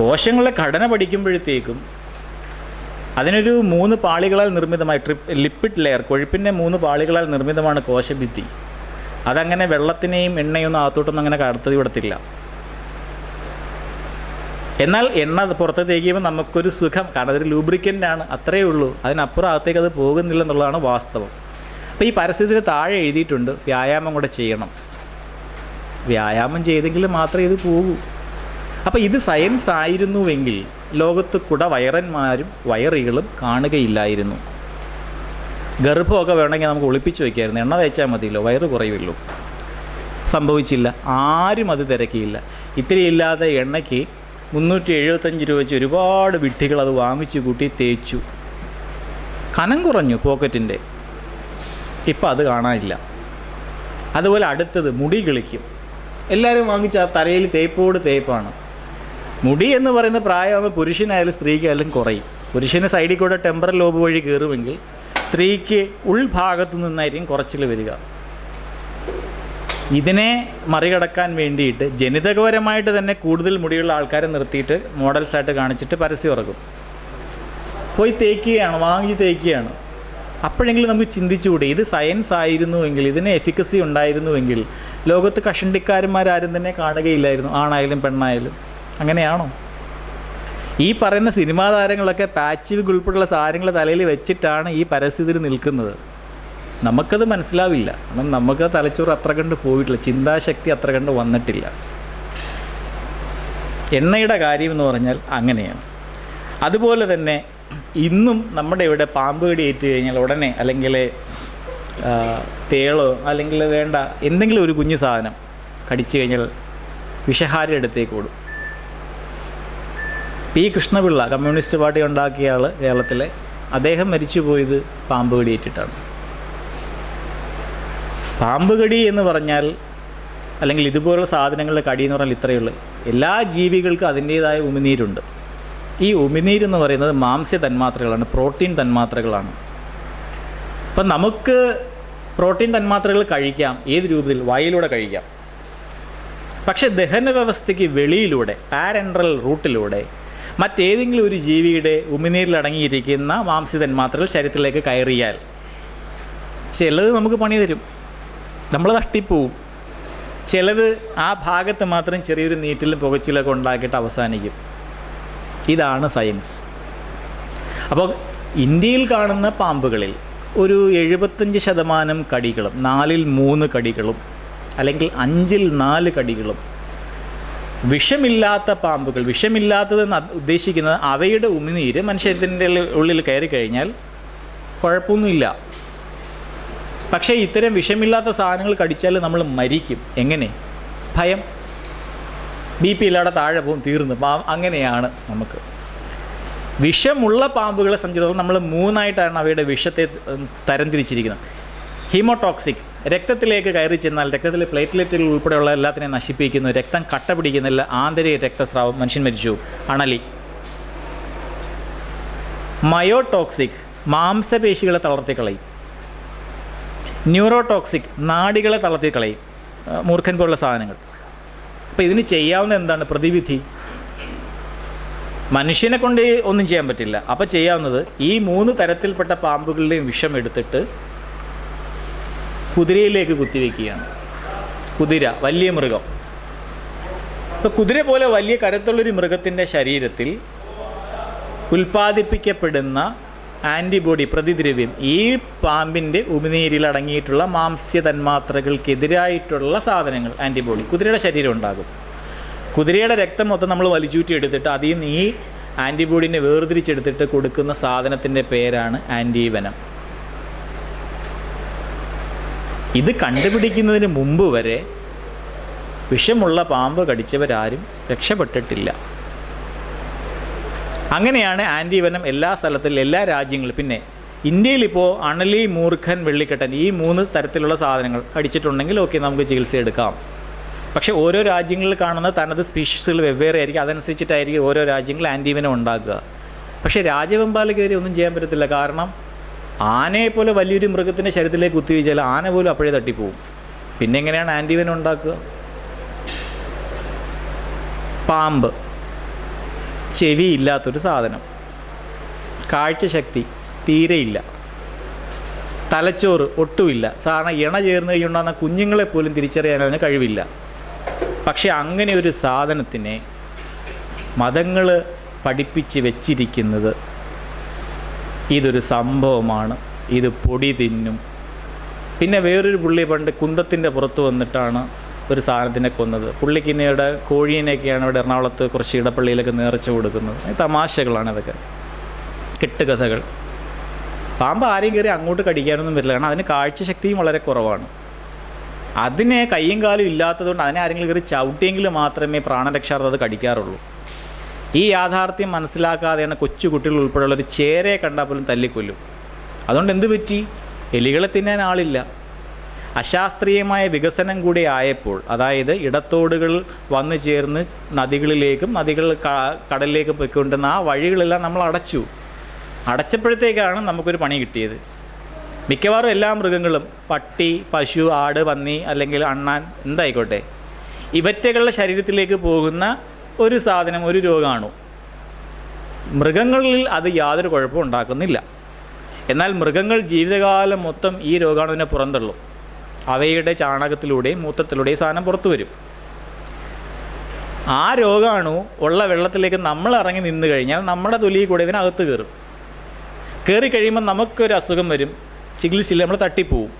കോശങ്ങളുടെ ഘടന പഠിക്കുമ്പോഴത്തേക്കും അതിനൊരു 3 പാളികളാൽ നിർമ്മിതമായ ലിപ്പിഡ് ലെയർ, കൊഴുപ്പിൻ്റെ 3 പാളികളാൽ നിർമ്മിതമാണ് കോശഭിത്തി. അതങ്ങനെ വെള്ളത്തിനെയും എണ്ണയൊന്നും അകത്തോട്ടൊന്നും അങ്ങനെ കടത്തി വിടത്തില്ല. എന്നാൽ എണ്ണ പുറത്ത് തേക്കുമ്പോൾ നമുക്കൊരു സുഖം, കാരണം അതൊരു ലൂബ്രിക്കൻ്റാണ്, അത്രയേ ഉള്ളൂ. അതിനപ്പുറം അകത്തേക്ക് അത് പോകുന്നില്ലെന്നുള്ളതാണ് വാസ്തവം. അപ്പോൾ ഈ പരസ്യത്തിന് താഴെ എഴുതിയിട്ടുണ്ട്, വ്യായാമം കൂടെ ചെയ്യണം. വ്യായാമം ചെയ്തെങ്കിൽ മാത്രമേ ഇത് പോകൂ. അപ്പോൾ ഇത് സയൻസ് ആയിരുന്നുവെങ്കിൽ ലോകത്ത് കുടവയറന്മാരും വയറികളും കാണുകയില്ലായിരുന്നു. ഗർഭമൊക്കെ വേണമെങ്കിൽ നമുക്ക് ഒളിപ്പിച്ച് വയ്ക്കായിരുന്നു, എണ്ണ തേച്ചാൽ മതിയല്ലോ, വയറ് കുറയുമല്ലോ. സംഭവിച്ചില്ല, ആരും അത് തിരക്കിയില്ല. ഇത്തിരിയില്ലാത്ത എണ്ണയ്ക്ക് 375 രൂപ വെച്ച് ഒരുപാട് വിഡ്ഢികൾ അത് വാങ്ങിച്ചു കൂട്ടി തേച്ചു. കനം കുറഞ്ഞു പോക്കറ്റിൻ്റെ. ഇപ്പം അത് കാണാനില്ല. അതുപോലെ അടുത്തത് മുടി കിളിക്കും. എല്ലാവരും വാങ്ങിച്ച തലയിൽ തേപ്പോട് തേപ്പാണ്. മുടി എന്ന് പറയുന്ന പ്രായമാകുമ്പോൾ പുരുഷനായാലും സ്ത്രീക്കായാലും കുറയും. പുരുഷന് സൈഡിൽ കൂടെ ടെമ്പറൽ ലോബ് വഴി കയറുമെങ്കിൽ സ്ത്രീക്ക് ഉൾഭാഗത്തു നിന്നായിരിക്കും കുറച്ചിൽ വരിക. ഇതിനെ മറികടക്കാൻ വേണ്ടിയിട്ട് ജനിതകപരമായിട്ട് തന്നെ കൂടുതൽ മുടിയുള്ള ആൾക്കാരെ നിർത്തിയിട്ട് മോഡൽസായിട്ട് കാണിച്ചിട്ട് പരസ്യം ഇറക്കും. പോയി തേക്കുകയാണ്, വാങ്ങിച്ച് തേക്കുകയാണ്. അപ്പോഴെങ്കിലും നമുക്ക് ചിന്തിച്ചുകൂടെ, ഇത് സയൻസ് ആയിരുന്നുവെങ്കിൽ, ഇതിന് എഫിക്കസി ഉണ്ടായിരുന്നുവെങ്കിൽ ലോകത്ത് കഷണ്ടിക്കാരന്മാരാരും തന്നെ കാണുകയില്ലായിരുന്നു, ആണായാലും പെണ്ണായാലും. അങ്ങനെയാണോ? ഈ പറയുന്ന സിനിമാ താരങ്ങളൊക്കെ പാച്ച് ഉൾപ്പെടെയുള്ള സാധനങ്ങൾ തലയിൽ വെച്ചിട്ടാണ് ഈ പരസ്യത്തിൽ നിൽക്കുന്നത്. നമുക്കത് മനസ്സിലാവില്ല. കാരണം നമുക്ക് തലച്ചോറ് അത്ര കണ്ട് പോയിട്ടില്ല, ചിന്താശക്തി അത്ര കണ്ട് വന്നിട്ടില്ല. എണ്ണയുടെ കാര്യം എന്ന് പറഞ്ഞാൽ അങ്ങനെയാണ്. അതുപോലെ തന്നെ ഇന്നും നമ്മുടെ ഇവിടെ പാമ്പ് കടി ഏറ്റ് കഴിഞ്ഞാൽ ഉടനെ, അല്ലെങ്കിൽ തേളോ അല്ലെങ്കിൽ വേണ്ട എന്തെങ്കിലും ഒരു കുഞ്ഞു സാധനം കടിച്ചു കഴിഞ്ഞാൽ വിഷഹാരി അടുത്തേക്ക് ഓടും. പി കൃഷ്ണപിള്ള, കമ്മ്യൂണിസ്റ്റ് പാർട്ടി ഉണ്ടാക്കിയ ആൾ കേരളത്തിലെ, അദ്ദേഹം മരിച്ചു പോയത് പാമ്പ് കടിയേറ്റിട്ടാണ്. പാമ്പ് കടി എന്ന് പറഞ്ഞാൽ, അല്ലെങ്കിൽ ഇതുപോലുള്ള സാധനങ്ങളുടെ കടി എന്ന് പറഞ്ഞാൽ ഇത്രയേ ഉള്ളൂ. എല്ലാ ജീവികൾക്കും അതിൻ്റേതായ ഉമിനീരുണ്ട്. ഈ ഉമിനീരെന്ന് പറയുന്നത് മാംസ്യ തന്മാത്രകളാണ്, പ്രോട്ടീൻ തന്മാത്രകളാണ്. അപ്പം നമുക്ക് പ്രോട്ടീൻ തന്മാത്രകൾ കഴിക്കാം, ഏത് രൂപത്തിൽ? വായിലൂടെ കഴിക്കാം. പക്ഷേ ദഹന വ്യവസ്ഥയ്ക്ക് വെളിയിലൂടെ, പാരൻട്രൽ റൂട്ടിലൂടെ മറ്റേതെങ്കിലും ഒരു ജീവിയുടെ ഉമിനീരിലടങ്ങിയിരിക്കുന്ന മാംസ്യ തന്മാത്രകൾ ശരീരത്തിലേക്ക് കയറിയാൽ ചിലത് നമുക്ക് പണി തരും, നമ്മൾ തട്ടിപ്പോവും. ചിലത് ആ ഭാഗത്ത് മാത്രം ചെറിയൊരു നീറ്റിലും പുകച്ചിലൊക്കെ ഉണ്ടാക്കിയിട്ട് അവസാനിക്കും. ഇതാണ് സയൻസ്. അപ്പോൾ ഇന്ത്യയിൽ കാണുന്ന പാമ്പുകളിൽ ഒരു 75% കടികളും 4-ൽ 3 കടികളും അല്ലെങ്കിൽ 5-ൽ 4 കടികളും വിഷമില്ലാത്ത പാമ്പുകൾ. വിഷമില്ലാത്തതെന്ന് ഉദ്ദേശിക്കുന്നത് അവയുടെ ഉമിനീര് മനുഷ്യത്തിൻ്റെ ഉള്ളിൽ കയറി കഴിഞ്ഞാൽ കുഴപ്പമൊന്നുമില്ല. പക്ഷേ ഇത്തരം വിഷമില്ലാത്ത സാധനങ്ങൾ കടിച്ചാൽ നമ്മൾ മരിക്കും. എങ്ങനെ? ഭയം, BP ഇല്ലാതെ താഴെ പോകും, തീർന്നു. അങ്ങനെയാണ് നമുക്ക്. വിഷമുള്ള പാമ്പുകളെ സംബന്ധിച്ചിടത്തോളം നമ്മൾ 3ആയിട്ടാണ് അവയുടെ വിഷത്തെ തരംതിരിച്ചിരിക്കുന്നത്. ഹീമോടോക്സിക്, രക്തത്തിലേക്ക് കയറി ചെന്നാൽ രക്തത്തിലെ പ്ലേറ്റ്ലെറ്റുകൾ ഉൾപ്പെടെയുള്ള എല്ലാത്തിനെയും നശിപ്പിക്കുന്നു, രക്തം കട്ട പിടിക്കുന്നില്ല, ആന്തരിക രക്തസ്രാവം, മനുഷ്യൻ മരിച്ചു, അണലി. മയോടോക്സിക്, മാംസപേശികളെ തളർത്തിക്കളയും. ന്യൂറോടോക്സിക്, നാഡികളെ തളർത്തിക്കളയും, മൂർഖൻ പോലുള്ള സാധനങ്ങൾ. അപ്പോൾ ഇതിന് ചെയ്യാവുന്ന എന്താണ്? പ്രതിവിധി. മനുഷ്യനെ കൊണ്ട് ഒന്നും ചെയ്യാൻ പറ്റില്ല. അപ്പോൾ ചെയ്യാവുന്നത് ഈ 3 തരത്തിൽപ്പെട്ട പാമ്പുകളുടെയും വിഷം എടുത്തിട്ട് കുതിരയിലേക്ക് കുത്തിവെക്കുകയാണ്. കുതിര, വലിയ മൃഗം. ഇപ്പോൾ കുതിര പോലെ വലിയ കരുത്തുള്ളൊരു മൃഗത്തിൻ്റെ ശരീരത്തിൽ ഉൽപ്പാദിപ്പിക്കപ്പെടുന്ന ആൻറ്റിബോഡി, പ്രതിദ്രവ്യം, ഈ പാമ്പിൻ്റെ ഉമിനീരിൽ അടങ്ങിയിട്ടുള്ള മാംസ്യ തന്മാത്രകൾക്കെതിരായിട്ടുള്ള സാധനങ്ങൾ, ആൻറ്റിബോഡി കുതിരയുടെ ശരീരം ഉണ്ടാകും. കുതിരയുടെ രക്തം മൊത്തം നമ്മൾ വലിച്ചൂറ്റി എടുത്തിട്ട് അതിൽ നിന്ന് ഈ ആൻറ്റിബോഡിനെ വേർതിരിച്ചെടുത്തിട്ട് കൊടുക്കുന്ന സാധനത്തിൻ്റെ പേരാണ് ആൻറ്റിവെനം. ഇത് കണ്ടുപിടിക്കുന്നതിന് മുമ്പ് വരെ വിഷമുള്ള പാമ്പ് കടിച്ചവരാരും രക്ഷപ്പെട്ടിട്ടില്ല. അങ്ങനെയാണ് ആൻറ്റിവെനം എല്ലാ സ്ഥലത്തിലും, എല്ലാ രാജ്യങ്ങളിലും. പിന്നെ ഇന്ത്യയിലിപ്പോൾ അണലി, മൂർഖൻ, വെള്ളിക്കെട്ടൻ, ഈ 3 തരത്തിലുള്ള സാധനങ്ങൾ കടിച്ചിട്ടുണ്ടെങ്കിൽ ഓക്കെ, നമുക്ക് ചികിത്സ എടുക്കാം. പക്ഷേ ഓരോ രാജ്യങ്ങളിൽ കാണുന്ന തനത് സ്പീഷീസുകൾ വെവ്വേറെ ആയിരിക്കും. അതനുസരിച്ചിട്ടായിരിക്കും ഓരോ രാജ്യങ്ങളിൽ ആൻറ്റിവെനം ഉണ്ടാക്കുക. പക്ഷേ രാജവെമ്പാലയ്ക്കെതിരെ ഒന്നും ചെയ്യാൻ പറ്റത്തില്ല. കാരണം ആനയെ പോലെ വലിയൊരു മൃഗത്തിൻ്റെ ശരീരത്തിലേക്ക് കുത്തിവെച്ചാൽ ആന പോലും അപ്പോഴേ തട്ടിപ്പോവും. പിന്നെ എങ്ങനെയാണ് ആൻറ്റിവെനം ഉണ്ടാക്കുക? പാമ്പ്, ചെവിയില്ലാത്തൊരു സാധനം, കാഴ്ചശക്തി തീരെയില്ല, തലച്ചോറ് ഒട്ടുമില്ല. സാധാരണ ഇണ ചേർന്ന് കഴിഞ്ഞുണ്ടാകുന്ന കുഞ്ഞുങ്ങളെപ്പോലും തിരിച്ചറിയാൻ അതിന് കഴിവില്ല. പക്ഷെ അങ്ങനെ ഒരു സാധനത്തിനെ മതങ്ങൾ പഠിപ്പിച്ച് വെച്ചിരിക്കുന്നത് ഇതൊരു സംഭവമാണ്, ഇത് പൊടി തിന്നും. പിന്നെ വേറൊരു പുള്ളി പണ്ട് കുന്തത്തിൻ്റെ പുറത്ത് വന്നിട്ടാണ് ഒരു സാധനത്തിനെ കൊന്നത്. പുള്ളിക്കിന്നയുടെ കോഴീനെയൊക്കെയാണ് ഇവിടെ എറണാകുളത്ത് കുറച്ച് ഇടപ്പള്ളിയിലൊക്കെ നേർച്ച കൊടുക്കുന്നത്. തമാശകളാണ് ഇതൊക്കെ, കെട്ടുകഥകൾ. പാമ്പ് ആരെയും കയറി അങ്ങോട്ട് കടിക്കാനൊന്നും വരില്ല. കാരണം അതിന് കാഴ്ചശക്തിയും വളരെ കുറവാണ്. അതിനെ കയ്യും കാലും ഇല്ലാത്തതുകൊണ്ട് അതിനെ ആരെങ്കിലും കയറി ചവിട്ടിയെങ്കിൽ മാത്രമേ പ്രാണരക്ഷാർത്ഥം അത് കടിക്കാറുള്ളൂ. ഈ യാഥാർത്ഥ്യം മനസ്സിലാക്കാതെയാണ് കൊച്ചു കുട്ടികൾ ഉൾപ്പെടെയുള്ളൊരു ചേരയെ കണ്ടാൽ പോലും തല്ലിക്കൊല്ലും. അതുകൊണ്ട് എന്ത് പറ്റി? എലികളെ തിന്നാൻ ആളില്ല. അശാസ്ത്രീയമായ വികസനം കൂടി ആയപ്പോൾ, അതായത് ഇടത്തോടുകൾ വന്നു ചേർന്ന് നദികളിലേക്കും നദികൾ കടലിലേക്കും പോയിക്കൊണ്ടിരുന്ന ആ വഴികളെല്ലാം നമ്മൾ അടച്ചപ്പോഴത്തേക്കാണ് നമുക്കൊരു പണി കിട്ടിയത്. മിക്കവാറും എല്ലാ മൃഗങ്ങളും, പട്ടി, പശു, ആട്, പന്നി അല്ലെങ്കിൽ അണ്ണാൻ, എന്തായിക്കോട്ടെ, ഇവറ്റകളുടെ ശരീരത്തിലേക്ക് പോകുന്ന ഒരു സാധനം, ഒരു രോഗമാണോ, മൃഗങ്ങളിൽ അത് യാതൊരു കുഴപ്പവും ഉണ്ടാക്കുന്നില്ല. എന്നാൽ മൃഗങ്ങൾ ജീവിതകാലം മൊത്തം ഈ രോഗാണുവിനെ പുറന്തള്ളും. അവയുടെ ചാണകത്തിലൂടെയും മൂത്രത്തിലൂടെയും സാധനം പുറത്തു വരും. ആ രോഗാണു ഉള്ള വെള്ളത്തിലേക്ക് നമ്മൾ ഇറങ്ങി നിന്ന് കഴിഞ്ഞാൽ നമ്മുടെ തൊലിയിൽ കൂടെ ഇതിനകത്ത് കയറും. കയറി കഴിയുമ്പോൾ നമുക്കൊരു അസുഖം വരും, ചികിത്സയില്ല, നമ്മൾ തട്ടിപ്പോവും.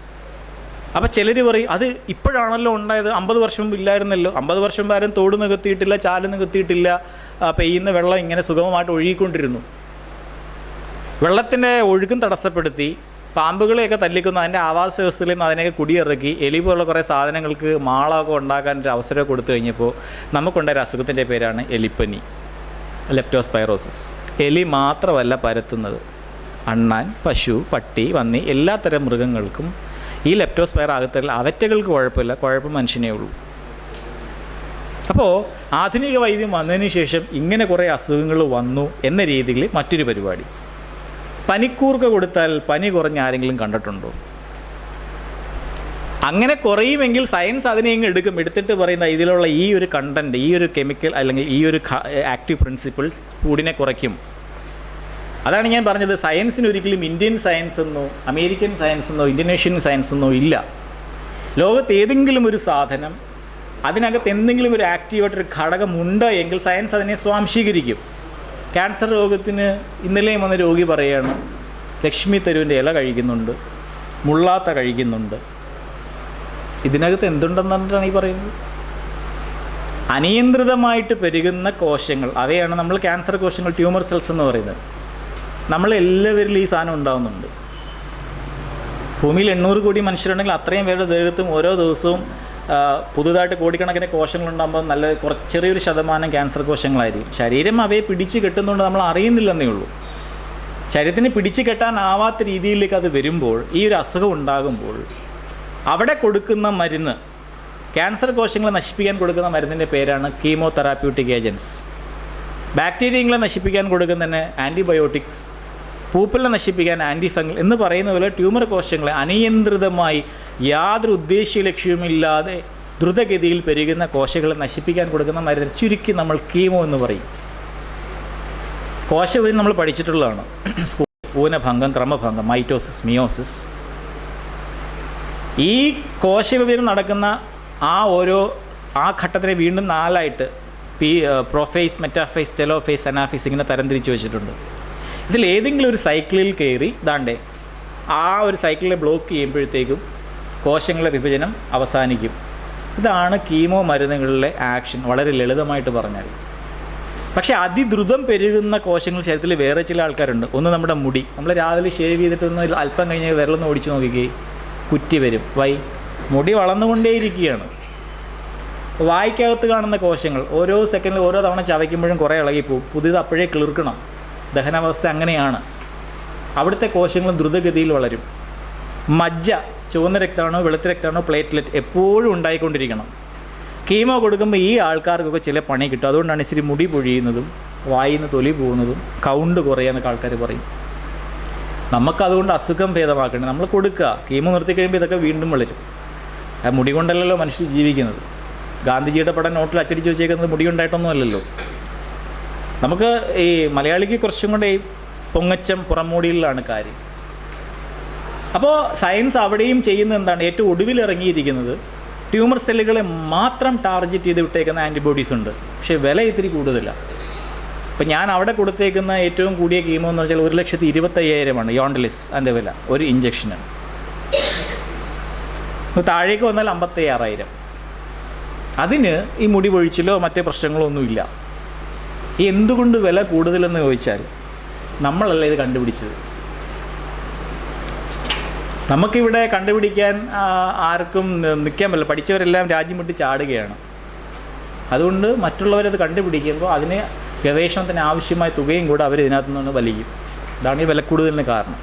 അപ്പോൾ ചിലർ പറയും അത് ഇപ്പോഴാണല്ലോ ഉണ്ടായത്, 50 വർഷം മുമ്പ് ഇല്ലായിരുന്നല്ലോ. 50 വർഷം മുമ്പ് ആരും തോട് നികത്തിയിട്ടില്ല, ചാല് നികത്തിയിട്ടില്ല, പെയ്യുന്ന വെള്ളം ഇങ്ങനെ സുഗമമായിട്ട് ഒഴുകിക്കൊണ്ടിരുന്നു. വെള്ളത്തിൻ്റെ ഒഴുക്കും തടസ്സപ്പെടുത്തി പാമ്പുകളെയൊക്കെ തല്ലിക്കുന്ന അതിൻ്റെ ആവാസ വ്യവസ്ഥയിൽ നിന്ന് അതിനെയൊക്കെ കുടിയിറക്കി എലി പോലുള്ള കുറേ സാധനങ്ങൾക്ക് മാളമൊക്കെ ഉണ്ടാക്കാൻ ഒരു അവസരം കൊടുത്തു കഴിഞ്ഞപ്പോൾ നമുക്കുണ്ടായ അസുഖത്തിൻ്റെ പേരാണ് എലിപ്പനി, ലെപ്റ്റോസ്പൈറോസിസ്. എലി മാത്രമല്ല പരത്തുന്നത്, അണ്ണാൻ, പശു, പട്ടി, പന്നി എല്ലാത്തരം മൃഗങ്ങൾക്കും ഈ ലെപ്റ്റോസ്പൈറ അകത്തല്ല. അവറ്റകൾക്ക് കുഴപ്പമില്ല, കുഴപ്പം മനുഷ്യനേ ഉള്ളൂ. അപ്പോൾ ആധുനിക വൈദ്യം വന്നതിന് ശേഷം ഇങ്ങനെ കുറേ അസുഖങ്ങൾ വന്നു എന്ന രീതിയിൽ മറ്റൊരു പരിപാടി. പനിക്കൂർക്ക കൊടുത്താൽ പനി കുറഞ്ഞ ആരെങ്കിലും കണ്ടിട്ടുണ്ടോ? അങ്ങനെ കുറയുമെങ്കിൽ സയൻസ് അതിനെ ഇങ്ങ് എടുത്തിട്ട് പറയുന്ന ഇതിലുള്ള ഈ ഒരു കണ്ടൻറ്റ്, ഈ ഒരു കെമിക്കൽ അല്ലെങ്കിൽ ഈ ഒരു ആക്റ്റീവ് പ്രിൻസിപ്പിൾ ഫുഡിനെ കുറയ്ക്കും. അതാണ് ഞാൻ പറഞ്ഞത്, സയൻസിന് ഒരിക്കലും ഇന്ത്യൻ സയൻസ് എന്നോ അമേരിക്കൻ സയൻസ് എന്നോ ഇന്തോനേഷ്യൻ സയൻസ് എന്നോ ഇല്ല. ലോകത്ത് ഏതെങ്കിലും ഒരു സാധനം അതിനകത്ത് എന്തെങ്കിലും ഒരു ആക്റ്റീവായിട്ടൊരു ഘടകമുണ്ട് എങ്കിൽ സയൻസ് അതിനെ സ്വാംശീകരിക്കും. ക്യാൻസർ രോഗത്തിന് ഇന്നലെയും വന്ന രോഗി പറയുകയാണ്, ലക്ഷ്മി തരുവിൻ്റെ ഇല കഴിക്കുന്നുണ്ട്, മുള്ളാത്ത കഴിക്കുന്നുണ്ട്. ഇതിനകത്ത് എന്തുണ്ടെന്ന് പറഞ്ഞിട്ടാണ് ഈ പറയുന്നത്? അനിയന്ത്രിതമായിട്ട് പെരുകുന്ന കോശങ്ങൾ, അവയാണ് നമ്മൾ ക്യാൻസർ കോശങ്ങൾ, ട്യൂമർ സെൽസ് എന്ന് പറയുന്നത്. നമ്മളെല്ലാവരിലും ഈ സാധനം ഉണ്ടാകുന്നുണ്ട്. ഭൂമിയിൽ 800 കോടി മനുഷ്യരുണ്ടെങ്കിൽ അത്രയും പേരുടെ ദേഹത്തും ഓരോ ദിവസവും പുതുതായിട്ട് കോടിക്കണക്കിന് കോശങ്ങളുണ്ടാകുമ്പോൾ നല്ല ചെറിയൊരു ശതമാനം ക്യാൻസർ കോശങ്ങളായിരിക്കും. ശരീരം അവയെ പിടിച്ച് കെട്ടുന്നതുകൊണ്ട് നമ്മൾ അറിയുന്നില്ലെന്നേ ഉള്ളൂ. ശരീരത്തിന് പിടിച്ച് കെട്ടാനാവാത്ത രീതിയിലേക്ക് അത് വരുമ്പോൾ, ഈ ഒരു അസുഖം ഉണ്ടാകുമ്പോൾ അവിടെ കൊടുക്കുന്ന മരുന്ന്, ക്യാൻസർ കോശങ്ങളെ നശിപ്പിക്കാൻ കൊടുക്കുന്ന മരുന്നിൻ്റെ പേരാണ് കീമോതെറാപ്യൂട്ടിക് ഏജൻറ്റ്സ്. ബാക്ടീരിയകളെ നശിപ്പിക്കാൻ കൊടുക്കുന്നതിന് ആൻറ്റിബയോട്ടിക്സ്, പൂപ്പലിനെ നശിപ്പിക്കാൻ ആൻറ്റിഫംഗൽ എന്ന് പറയുന്ന പോലെ ട്യൂമർ കോശങ്ങളെ അനിയന്ത്രിതമായി യാതൊരു ഉദ്ദേശ്യ ലക്ഷ്യവുമില്ലാതെ ദ്രുതഗതിയിൽ പെരുകുന്ന കോശങ്ങളെ നശിപ്പിക്കാൻ കൊടുക്കുന്ന മരുന്ന് ചുരുക്കി നമ്മൾ കീമോ എന്ന് പറയും. കോശവിധി നമ്മൾ പഠിച്ചിട്ടുള്ളതാണ്. ഊനഭംഗം, ക്രമഭംഗം, മൈറ്റോസിസ്, മിയോസിസ്. ഈ കോശവിഭജനം നടക്കുന്ന ആ ഘട്ടത്തിനെ വീണ്ടും 4ആയിട്ട് പ്രോഫേസ്, മെറ്റാഫേസ്, ടെലോഫേസ്, അനാഫേസ് ഇങ്ങനെ തരംതിരിച്ച് വെച്ചിട്ടുണ്ട്. ഇതിലേതെങ്കിലും ഒരു സൈക്കിളിൽ കയറി ദാണ്ടേ ആ ഒരു സൈക്കിളിനെ ബ്ലോക്ക് ചെയ്യുമ്പോഴത്തേക്കും കോശങ്ങളുടെ വിഭജനം അവസാനിക്കും. ഇതാണ് കീമോ മരുന്നുകളിലെ ആക്ഷൻ, വളരെ ലളിതമായിട്ട് പറഞ്ഞാൽ. പക്ഷേ അതിദ്രുതം പെരുകുന്ന കോശങ്ങൾ ശരീരത്തിൽ വേറെ ചില ആൾക്കാരുണ്ട്. ഒന്ന് നമ്മുടെ മുടി. നമ്മൾ രാവിലെ ഷേവ് ചെയ്തിട്ടൊന്ന് അല്പം കഴിഞ്ഞ് വിരലൊന്ന് ഓടിച്ച് നോക്കിക്കേ, കുറ്റി വരും. മുടി വളർന്നുകൊണ്ടേയിരിക്കുകയാണ്. വായ്ക്കകത്ത് കാണുന്ന കോശങ്ങൾ ഓരോ സെക്കൻഡിൽ ഓരോ തവണ ചവയ്ക്കുമ്പോഴും കുറേ ഇളകിപ്പോവും. പുതിയത് അപ്പോഴേ കിളിർക്കണം. ദഹനാവസ്ഥ അങ്ങനെയാണ്. അവിടുത്തെ കോശങ്ങളും ദ്രുതഗതിയിൽ വളരും. മജ്ജ, ചുവന്ന രക്തമാണോ വെളുത്ത രക്തമാണോ പ്ലേറ്റ്ലെറ്റ് എപ്പോഴും ഉണ്ടായിക്കൊണ്ടിരിക്കണം. കീമോ കൊടുക്കുമ്പോൾ ഈ ആൾക്കാർക്കൊക്കെ ചില പണി കിട്ടും. അതുകൊണ്ടാണ് ഇച്ചിരി മുടി പൊഴിയുന്നതും വായിൽ നിന്ന് തൊലി പോകുന്നതും കൗണ്ട് കുറയാന്നൊക്കെ ആൾക്കാർ പറയും. നമുക്കതുകൊണ്ട് അസുഖം ഭേദമാക്കണ്ടേ, നമ്മൾ കൊടുക്കുക. കീമോ നിർത്തി കഴിയുമ്പോൾ ഇതൊക്കെ വീണ്ടും വളരും. മുടി കൊണ്ടല്ലല്ലോ മനുഷ്യർ ജീവിക്കുന്നത്. ഗാന്ധിജിയുടെ പടം നോട്ടിൽ അച്ചടിച്ച് വെച്ചേക്കുന്നത് മുടി കൊണ്ടായിട്ടൊന്നും അല്ലല്ലോ. നമുക്ക് ഈ മലയാളിക്ക് കുറച്ചും കൂടെ ഈ പൊങ്ങച്ചം പുറംമൂടിയിലാണ് കാര്യം. അപ്പോൾ സയൻസ് അവിടെയും ചെയ്യുന്നത് എന്താണ്? ഏറ്റവും ഒടുവിൽ ഇറങ്ങിയിരിക്കുന്നത് ട്യൂമർ സെല്ലുകളെ മാത്രം ടാർഗറ്റ് ചെയ്ത് വിട്ടേക്കുന്ന ആൻറ്റിബോഡീസ് ഉണ്ട്. പക്ഷേ വില ഇത്തിരി കൂടുതലാണ്. ഇപ്പം ഞാൻ അവിടെ കൊടുത്തേക്കുന്ന ഏറ്റവും കൂടിയ കീമോ എന്ന് വെച്ചാൽ 1,25,000 യോണ്ടലിസ് അതിൻ്റെ വില ഒരു ഇഞ്ചക്ഷന്. താഴേക്ക് വന്നാൽ 56,000. അതിന് ഈ മുടി പൊഴിച്ചിലോ മറ്റേ പ്രശ്നങ്ങളോ ഒന്നുമില്ല. ഈ എന്തുകൊണ്ട് വില കൂടുതലെന്ന് ചോദിച്ചാൽ നമ്മളല്ല ഇത് കണ്ടുപിടിച്ചത്. നമുക്കിവിടെ കണ്ടുപിടിക്കാൻ ആർക്കും നിൽക്കാൻ പറ്റില്ല. പഠിച്ചവരെല്ലാം രാജ്യം വിട്ട് ചാടുകയാണ്. അതുകൊണ്ട് മറ്റുള്ളവരത് കണ്ടുപിടിക്കുമ്പോൾ അതിന് ഗവേഷണത്തിന് ആവശ്യമായ തുകയും കൂടെ അവർ ഇതിനകത്തു നിന്ന് വലിക്കും. ഇതാണ് ഈ വില കൂടുതലിന് കാരണം.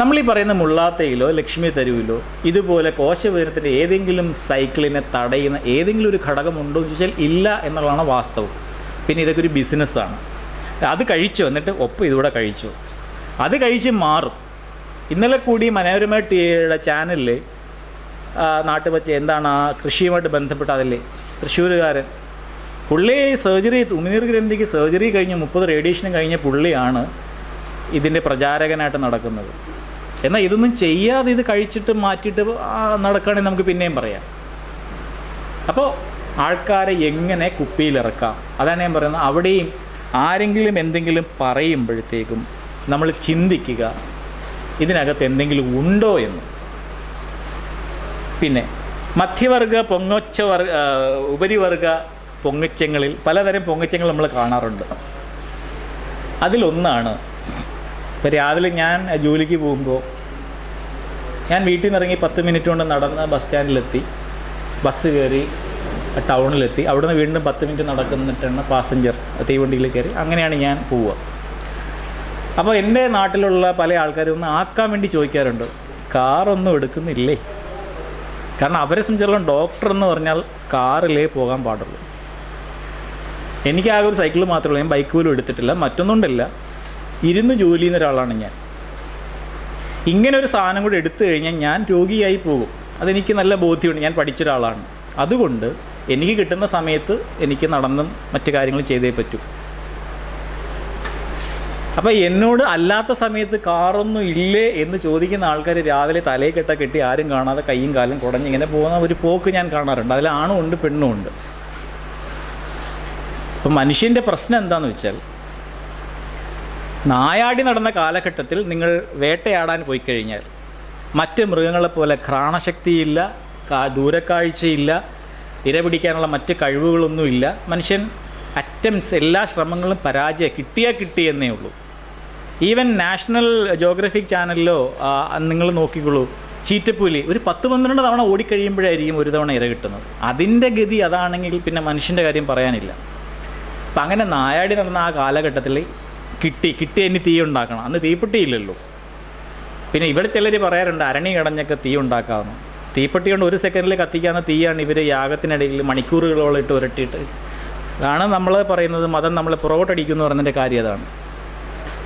നമ്മളീ പറയുന്ന മുള്ളാത്തയിലോ ലക്ഷ്മി തരുവിലോ ഇതുപോലെ കോശവിഭജനത്തിൻ്റെ ഏതെങ്കിലും സൈക്കിളിനെ തടയുന്ന ഏതെങ്കിലും ഒരു ഘടകമുണ്ടോ എന്ന് ചോദിച്ചാൽ ഇല്ല എന്നുള്ളതാണ് വാസ്തവം. പിന്നെ ഇതൊക്കെ ഒരു ബിസിനസ്സാണ്. അത് കഴിച്ചു, എന്നിട്ട് ഒപ്പം ഇതുകൂടെ കഴിച്ചു, അത് കഴിച്ച് മാറും. ഇന്നലെ കൂടി മനോരമ ടിവിയുടെ ചാനലിൽ നാട്ടുപച്ച എന്താണ് ആ കൃഷിയുമായിട്ട് ബന്ധപ്പെട്ട അതില്ലേ തൃശ്ശൂരുകാരൻ പുള്ളി സർജറി, ഉമിനീർ ഗ്രന്ഥിക്ക് സർജറി കഴിഞ്ഞ് 30 റേഡിയേഷനും കഴിഞ്ഞ പുള്ളിയാണ് ഇതിൻ്റെ പ്രചാരകനായിട്ട് നടക്കുന്നത്. എന്നാൽ ഇതൊന്നും ചെയ്യാതെ ഇത് കഴിച്ചിട്ട് മാറ്റിയിട്ട് നടക്കുകയാണെങ്കിൽ നമുക്ക് പിന്നെയും പറയാം. അപ്പോൾ ആൾക്കാരെ എങ്ങനെ കുപ്പിയിലിറക്കാം, അതാണ് ഞാൻ പറയുന്നത്. അവിടെയും ആരെങ്കിലും എന്തെങ്കിലും പറയുമ്പോഴത്തേക്കും നമ്മൾ ചിന്തിക്കുക ഇതിനകത്ത് എന്തെങ്കിലും ഉണ്ടോ എന്ന്. പിന്നെ മധ്യവർഗ ഉപരിവർഗ പൊങ്ങച്ചങ്ങളിൽ പലതരം പൊങ്ങച്ചങ്ങൾ നമ്മൾ കാണാറുണ്ട്. അതിലൊന്നാണ്, ഇപ്പോൾ രാവിലെ ഞാൻ ജോലിക്ക് പോകുമ്പോൾ ഞാൻ വീട്ടിൽ നിന്ന് ഇറങ്ങി 10 മിനിറ്റ് കൊണ്ട് നടന്ന് ബസ് സ്റ്റാൻഡിലെത്തി, ബസ് കയറി ടൗണിലെത്തി, അവിടെ നിന്ന് വീണ്ടും 10 മിനിറ്റ് നടക്കുന്നിട്ടാണ് പാസഞ്ചർ തീവണ്ടിയിൽ കയറി, അങ്ങനെയാണ് ഞാൻ പോവുക. അപ്പോൾ എൻ്റെ നാട്ടിലുള്ള പല ആൾക്കാരും ഒന്ന് ആക്കാൻ വേണ്ടി ചോദിക്കാറുണ്ട്, കാറൊന്നും എടുക്കുന്നില്ലേ? കാരണം അവരെ സംബന്ധിച്ചിടത്തോളം ഡോക്ടർ എന്ന് പറഞ്ഞാൽ കാറിലേ പോകാൻ പാടുള്ളൂ. എനിക്കാകെ ഒരു സൈക്കിൾ മാത്രമേ ഉള്ളൂ, ഞാൻ ബൈക്ക് പോലും എടുത്തിട്ടില്ല. മറ്റൊന്നുകൊണ്ടല്ല, ഇരുന്ന് ജോലി ചെയ്യുന്ന ഒരാളാണ് ഞാൻ. ഇങ്ങനെ ഒരു സാധനം കൂടെ എടുത്തു കഴിഞ്ഞാൽ ഞാൻ രോഗിയായി പോകും. അതെനിക്ക് നല്ല ബോധ്യമുണ്ട്, ഞാൻ പഠിച്ചൊരാളാണ്. അതുകൊണ്ട് എനിക്ക് കിട്ടുന്ന സമയത്ത് എനിക്ക് നടന്നും മറ്റു കാര്യങ്ങളും ചെയ്തേ പറ്റൂ. അപ്പോൾ എന്നോട് അല്ലാത്ത സമയത്ത് കാറൊന്നും ഇല്ലേ എന്ന് ചോദിക്കുന്ന ആൾക്കാർ രാവിലെ തലയിൽ കെട്ടി ആരും കാണാതെ കയ്യും കാലും കുടഞ്ഞിങ്ങനെ പോകുന്ന ഒരു പോക്ക് ഞാൻ കാണാറുണ്ട്. അതിൽ ആണും ഉണ്ട് പെണ്ണും ഉണ്ട്. ഇപ്പം മനുഷ്യൻ്റെ പ്രശ്നം എന്താണെന്ന് വെച്ചാൽ, നായാടി നടന്ന കാലഘട്ടത്തിൽ നിങ്ങൾ വേട്ടയാടാൻ പോയി കഴിഞ്ഞാൽ മറ്റ് മൃഗങ്ങളെപ്പോലെ ഘ്രാണശക്തിയില്ല, ദൂരക്കാഴ്ചയില്ല, ഇര പിടിക്കാനുള്ള മറ്റ് കഴിവുകളൊന്നുമില്ല. മനുഷ്യൻ അറ്റംപ്റ്റ്സ്, എല്ലാ ശ്രമങ്ങളും പരാജയം, കിട്ടിയെന്നേ ഉള്ളൂ. ഈവൻ നാഷണൽ ജോഗ്രഫിക് ചാനലിലോ നിങ്ങൾ നോക്കിക്കോളൂ, ചീറ്റപ്പുലി ഒരു 10-12 തവണ ഓടിക്കഴിയുമ്പോഴായിരിക്കും ഒരു തവണ ഇര കിട്ടുന്നത്. അതിൻ്റെ ഗതി അതാണെങ്കിൽ പിന്നെ മനുഷ്യൻ്റെ കാര്യം പറയാനില്ല. അപ്പം അങ്ങനെ നായാടി നടന്ന ആ കാലഘട്ടത്തിൽ കിട്ടി ഇനി തീ ഉണ്ടാക്കണം. അന്ന് തീപ്പെട്ടിയില്ലല്ലോ. പിന്നെ ഇവിടെ ചിലർ പറയാറുണ്ട് അരണി കടഞ്ഞൊക്കെ തീ ഉണ്ടാക്കാമെന്ന്. തീപ്പെട്ടി കൊണ്ട് 1 സെക്കൻഡിൽ കത്തിക്കാവുന്ന തീയാണ് ഇവർ യാഗത്തിനിടയിൽ മണിക്കൂറുകളോളം ഇട്ട് ഉരട്ടിയിട്ട്. അതാണ് നമ്മൾ പറയുന്നത് മതം നമ്മളെ പുറകോട്ടടിക്കും എന്ന് പറയുന്നതിൻ്റെ കാര്യം അതാണ്.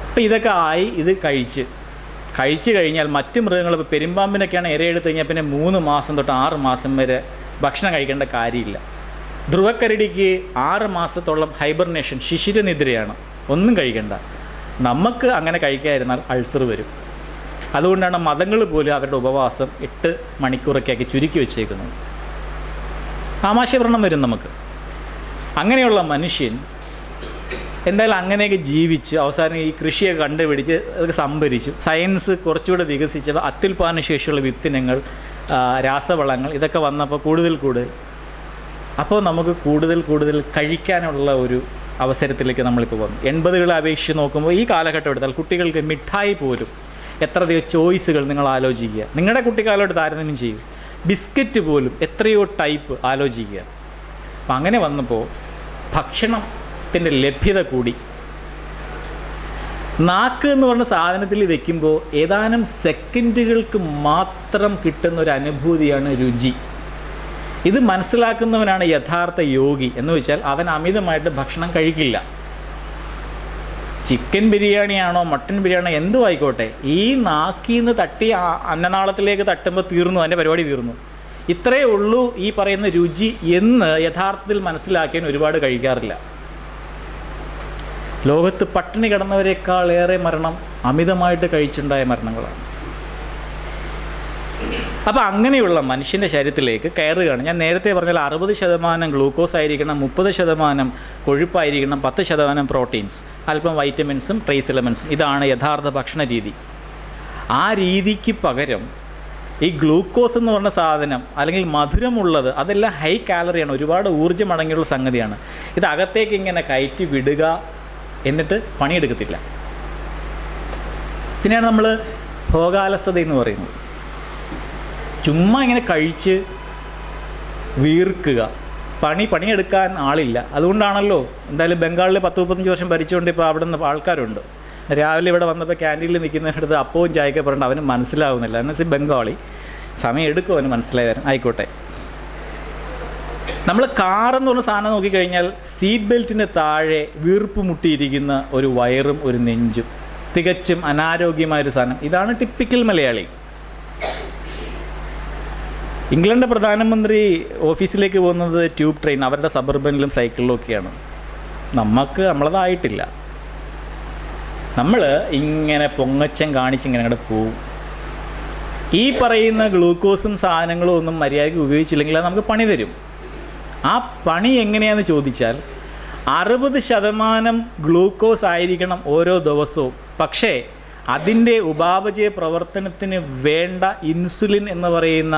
അപ്പോൾ ഇതൊക്കെ ആയി, ഇത് കഴിച്ച് കഴിഞ്ഞാൽ മറ്റ് മൃഗങ്ങൾ, ഇപ്പോൾ പെരുമ്പാമ്പിനൊക്കെയാണ് ഇരയെടുത്ത് കഴിഞ്ഞാൽ പിന്നെ 3 മാസം തൊട്ട് 6 മാസം വരെ ഭക്ഷണം കഴിക്കേണ്ട കാര്യമില്ല. ധ്രുവക്കരടിക്ക് 6 മാസത്തോളം ഹൈബർനേഷൻ, ശിശിരനിദ്രയാണ്, ഒന്നും കഴിക്കണ്ട. നമുക്ക് അങ്ങനെ കഴിക്കാതിരുന്നാൽ അൾസർ വരും. അതുകൊണ്ടാണ് മതങ്ങൾ പോലും അവരുടെ ഉപവാസം 8 മണിക്കൂറൊക്കെ ആക്കി ചുരുക്കി വെച്ചേക്കുന്നത്. ആമാശയവ്രണം വരും നമുക്ക്. അങ്ങനെയുള്ള മനുഷ്യൻ എന്തായാലും അങ്ങനെയൊക്കെ ജീവിച്ച് അവസാനം ഈ കൃഷിയൊക്കെ കണ്ടുപിടിച്ച് അതൊക്കെ സംഭരിച്ചു. സയൻസ് കുറച്ചുകൂടെ വികസിച്ചപ്പോൾ അത്യുൽപാദന ശേഷിയുള്ള വിത്തിനങ്ങൾ, രാസവളങ്ങൾ ഇതൊക്കെ വന്നപ്പോൾ കൂടുതൽ അപ്പോൾ നമുക്ക് കൂടുതൽ കഴിക്കാനുള്ള ഒരു അവസരത്തിലേക്ക് നമ്മളിപ്പോൾ വന്നു. 80കളെ അപേക്ഷിച്ച് നോക്കുമ്പോൾ ഈ കാലഘട്ടം എടുത്താൽ കുട്ടികൾക്ക് മിഠായി പോലും എത്രയധികം ചോയ്സുകൾ നിങ്ങൾ ആലോചിക്കുക. നിങ്ങളുടെ കുട്ടിക്കാലോട്ട് താരതമ്യം ചെയ്യും. ബിസ്ക്കറ്റ് പോലും എത്രയോ ടൈപ്പ് ആലോചിക്കുക. അപ്പം അങ്ങനെ വന്നപ്പോൾ ഭക്ഷണത്തിൻ്റെ ലഭ്യത കൂടി. നാക്ക് എന്ന് പറഞ്ഞ സാധനത്തിൽ വെക്കുമ്പോൾ ഏതാനും സെക്കൻഡുകൾക്ക് മാത്രം കിട്ടുന്ന ഒരു അനുഭൂതിയാണ് രുചി. ഇത് മനസ്സിലാക്കുന്നവനാണ് യഥാർത്ഥ യോഗി. എന്ന് വെച്ചാൽ അവൻ അമിതമായിട്ട് ഭക്ഷണം കഴിക്കില്ല. ചിക്കൻ ബിരിയാണിയാണോ മട്ടൻ ബിരിയാണോ എന്തോ ആയിക്കോട്ടെ, ഈ നാക്കിൽ നിന്ന് തട്ടി അന്നനാളത്തിലേക്ക് തട്ടുമ്പോൾ തീർന്നു, അതിൻ്റെ പരിപാടി തീർന്നു. ഇത്രയേ ഉള്ളൂ ഈ പറയുന്ന രുചി എന്ന് യഥാർത്ഥത്തിൽ മനസ്സിലാക്കിയാൽ ഒരുപാട് കഴിക്കാറില്ല. ലോകത്ത് പട്ടിണി കിടന്നവരെക്കാളേറെ മരണം അമിതമായിട്ട് കഴിച്ചുണ്ടായ മരണങ്ങളാണ്. അപ്പോൾ അങ്ങനെയുള്ള മനുഷ്യൻ്റെ ശരീരത്തിലേക്ക് കയറുകയാണ്. ഞാൻ നേരത്തെ പറഞ്ഞാൽ 60% ഗ്ലൂക്കോസ് ആയിരിക്കണം, 30% കൊഴുപ്പായിരിക്കണം, 10% പ്രോട്ടീൻസ്, അല്പം വൈറ്റമിൻസും ട്രേസ് എലമെൻസും. ഇതാണ് യഥാർത്ഥ ഭക്ഷണ രീതി. ആ രീതിക്ക് പകരം ഈ ഗ്ലൂക്കോസ് എന്ന് പറഞ്ഞ സാധനം അല്ലെങ്കിൽ മധുരമുള്ളത് അതെല്ലാം ഹൈ കാലറിയാണ്, ഒരുപാട് ഊർജ്ജം അടങ്ങിയുള്ള സംഗതിയാണ്. ഇത് അകത്തേക്ക് ഇങ്ങനെ കയറ്റി വിടുക, എന്നിട്ട് പണിയെടുക്കത്തില്ല. ഇതിനെയാണ് നമ്മൾ ഭോഗാലസത എന്ന് പറയുന്നത്. ചുമ്മാ ഇങ്ങനെ കഴിച്ച് വീർക്കുക, പണിയെടുക്കാൻ ആളില്ല. അതുകൊണ്ടാണല്ലോ എന്തായാലും ബംഗാളിൽ 10-35 വർഷം ഭരിച്ചുകൊണ്ട് ഇപ്പോൾ അവിടെ നിന്ന് ആൾക്കാരുണ്ട്. രാവിലെ ഇവിടെ വന്നപ്പോൾ ക്യാൻറ്റീനിൽ നിൽക്കുന്നതിനടുത്ത് അപ്പവും ചായയൊക്കെ പറഞ്ഞിട്ട് അവന് മനസ്സിലാവുന്നില്ല. എന്നുവെച്ചാൽ ബംഗാളി, സമയം എടുക്കും അവന് മനസ്സിലായി വരാൻ. ആയിക്കോട്ടെ, നമ്മൾ കാറെന്ന് പറഞ്ഞ സാധനം നോക്കിക്കഴിഞ്ഞാൽ സീറ്റ് ബെൽറ്റിന് താഴെ വീർപ്പ് മുട്ടിയിരിക്കുന്ന ഒരു വയറും ഒരു നെഞ്ചും, തികച്ചും അനാരോഗ്യമായൊരു സാധനം. ഇതാണ് ടിപ്പിക്കൽ മലയാളി. ഇംഗ്ലണ്ട് പ്രധാനമന്ത്രി ഓഫീസിലേക്ക് പോകുന്നത് ട്യൂബ് ട്രെയിൻ, അവരുടെ സബർബനിലും സൈക്കിളിലും ഒക്കെയാണ്. നമ്മളതായിട്ടില്ല. നമ്മൾ ഇങ്ങനെ പൊങ്ങച്ചം കാണിച്ചിങ്ങനെ അങ്ങോട്ട് പോവും. ഈ പറയുന്ന ഗ്ലൂക്കോസും സാധനങ്ങളും ഒന്നും മര്യാദയ്ക്ക് ഉപയോഗിച്ചില്ലെങ്കിൽ അത് നമുക്ക് പണി തരും. ആ പണി എങ്ങനെയാണെന്ന് ചോദിച്ചാൽ 60% ഗ്ലൂക്കോസ് ആയിരിക്കണം ഓരോ ദിവസവും. പക്ഷേ അതിൻ്റെ ഉപാപചയ പ്രവർത്തനത്തിന് വേണ്ട ഇൻസുലിൻ എന്ന് പറയുന്ന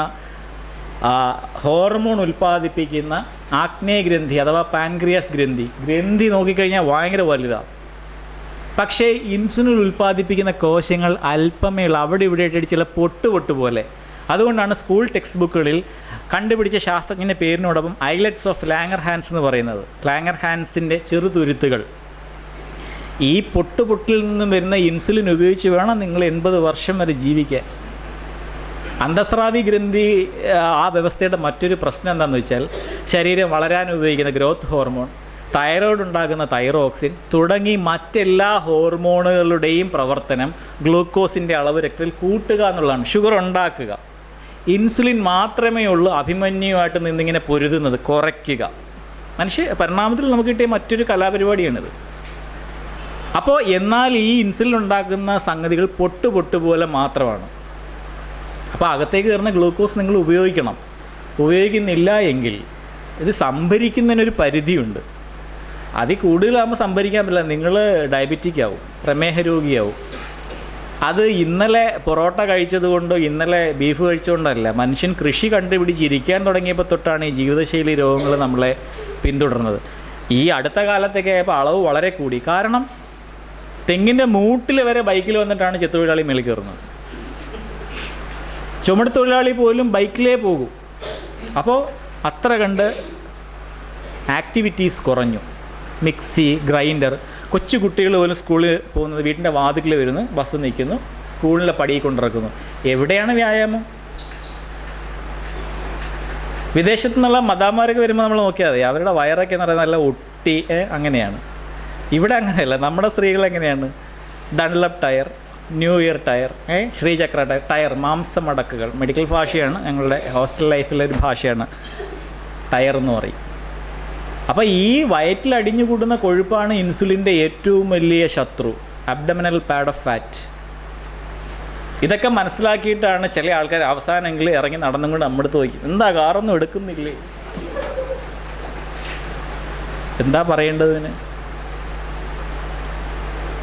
ഹോർമോൺ ഉൽപ്പാദിപ്പിക്കുന്ന ആഗ്നേയഗ്രന്ഥി അഥവാ പാൻക്രിയാസ് ഗ്രന്ഥി നോക്കിക്കഴിഞ്ഞാൽ ഭയങ്കര വലുതാണ്. പക്ഷേ ഇൻസുലിൻ ഉൽപ്പാദിപ്പിക്കുന്ന കോശങ്ങൾ അല്പമേ ഉള്ളൂ, അവിടെ ഇവിടെ ആയിട്ട് ചില പൊട്ട് പോലെ. അതുകൊണ്ടാണ് സ്കൂൾ ടെക്സ്റ്റ് ബുക്കുകളിൽ കണ്ടുപിടിച്ച ശാസ്ത്രജ്ഞൻ്റെ പേരിനോടൊപ്പം ഐലറ്റ്സ് ഓഫ് ലാംഗർഹാൻസ് എന്ന് പറയുന്നത്. ലാംഗർഹാൻസിൻ്റെ ചെറുതുരുത്തുകൾ. ഈ പൊട്ടിൽ നിന്നും വരുന്ന ഇൻസുലിൻ ഉപയോഗിച്ച് വേണം നിങ്ങൾ 80 വർഷം വരെ ജീവിക്കാൻ. അന്തസ്രാവി ഗ്രന്ഥി ആ വ്യവസ്ഥയുടെ മറ്റൊരു പ്രശ്നം എന്താണെന്ന് വെച്ചാൽ ശരീരം വളരാൻ ഉപയോഗിക്കുന്ന ഗ്രോത്ത് ഹോർമോൺ, തൈറോയ്ഡ് ഉണ്ടാകുന്ന തൈറോക്സിൻ തുടങ്ങി മറ്റെല്ലാ ഹോർമോണുകളുടെയും പ്രവർത്തനം ഗ്ലൂക്കോസിൻ്റെ അളവ് രക്തത്തിൽ കൂട്ടുക എന്നുള്ളതാണ്, ഷുഗർ ഉണ്ടാക്കുക. ഇൻസുലിൻ മാത്രമേ ഉള്ളൂ അഭിമന്യുമായിട്ട് നിന്നിങ്ങനെ പൊരുതുന്നത്, കുറയ്ക്കുക. പരിണാമത്തിൽ നമുക്ക് കിട്ടിയ മറ്റൊരു കലാപരിപാടിയാണിത്. അപ്പോൾ എന്നാൽ ഈ ഇൻസുലിൻ ഉണ്ടാക്കുന്ന സംഗതികൾ പൊട്ട് പോലെ മാത്രമാണ്. അപ്പോൾ അകത്തേക്ക് കയറുന്ന ഗ്ലൂക്കോസ് നിങ്ങൾ ഉപയോഗിക്കണം. ഉപയോഗിക്കുന്നില്ല എങ്കിൽ ഇത് സംഭരിക്കുന്നതിനൊരു പരിധിയുണ്ട്. അതിൽ കൂടുതലാകുമ്പോൾ സംഭരിക്കാൻ പറ്റില്ല, നിങ്ങൾ ഡയബറ്റിക് ആവും, പ്രമേഹ രോഗിയാവും. അത് ഇന്നലെ പൊറോട്ട കഴിച്ചതുകൊണ്ടോ ഇന്നലെ ബീഫ് കഴിച്ചുകൊണ്ടല്ല, മനുഷ്യൻ കൃഷി കണ്ടുപിടിച്ചിരിക്കാൻ തുടങ്ങിയപ്പോൾ തൊട്ടാണ് ഈ ജീവിതശൈലി രോഗങ്ങൾ നമ്മളെ പിന്തുടർന്നത്. ഈ അടുത്ത കാലത്തൊക്കെ ആയപ്പോൾ അളവ് വളരെ കൂടി. കാരണം തെങ്ങിൻ്റെ മൂട്ടിൽ വരെ ബൈക്കിൽ വന്നിട്ടാണ് ചെത്തൊഴിലാളി മേളിൽ കയറുന്നത്. ചുമട് തൊഴിലാളി പോലും ബൈക്കിലേ പോകും. അപ്പോൾ അത്ര കണ്ട് ആക്ടിവിറ്റീസ് കുറഞ്ഞു. മിക്സി, ഗ്രൈൻഡർ, കൊച്ചു കുട്ടികൾ പോലും സ്കൂളിൽ പോകുന്നത് വീട്ടിൻ്റെ വാതിക്കൽ വരുന്നു, ബസ് നിൽക്കുന്നു, സ്കൂളിലെ പടിയിൽ കൊണ്ടിറക്കുന്നു. എവിടെയാണ് വ്യായാമം? വിദേശത്തു നിന്നുള്ള മദാമാരൊക്കെ വരുമ്പോൾ നമ്മൾ നോക്കിയാൽ മതി, അവരുടെ വയറൊക്കെ എന്ന് പറയുന്നത് നല്ല ഒട്ടി അങ്ങനെയാണ്. ഇവിടെ അങ്ങനെയല്ല. നമ്മുടെ സ്ത്രീകൾ എങ്ങനെയാണ്? Dunlop tyre, new year tyre, Sreechakra tyre, മാംസമടക്കുകൾ. മെഡിക്കൽ ഭാഷയാണ്, ഞങ്ങളുടെ ഹോസ്റ്റൽ ലൈഫിലെ ഒരു ഭാഷയാണ് ടയർ എന്ന് പറയും. അപ്പോൾ ഈ വയറ്റിൽ അടിഞ്ഞു കൂടുന്ന കൊഴുപ്പാണ് ഇൻസുലിൻ്റെ ഏറ്റവും വലിയ ശത്രു, അബ്ഡമിനൽ പാഡ് ഓഫ് ഫാറ്റ്. ഇതൊക്കെ മനസ്സിലാക്കിയിട്ടാണ് ചില ആൾക്കാർ അവസാനമെങ്കിലും ഇറങ്ങി നടന്നും കൊണ്ട് നമ്മുടെ അടുത്ത് ചോദിക്കും, എന്താ കാറൊന്നും എടുക്കുന്നില്ലേ? എന്താ പറയേണ്ടതിന്?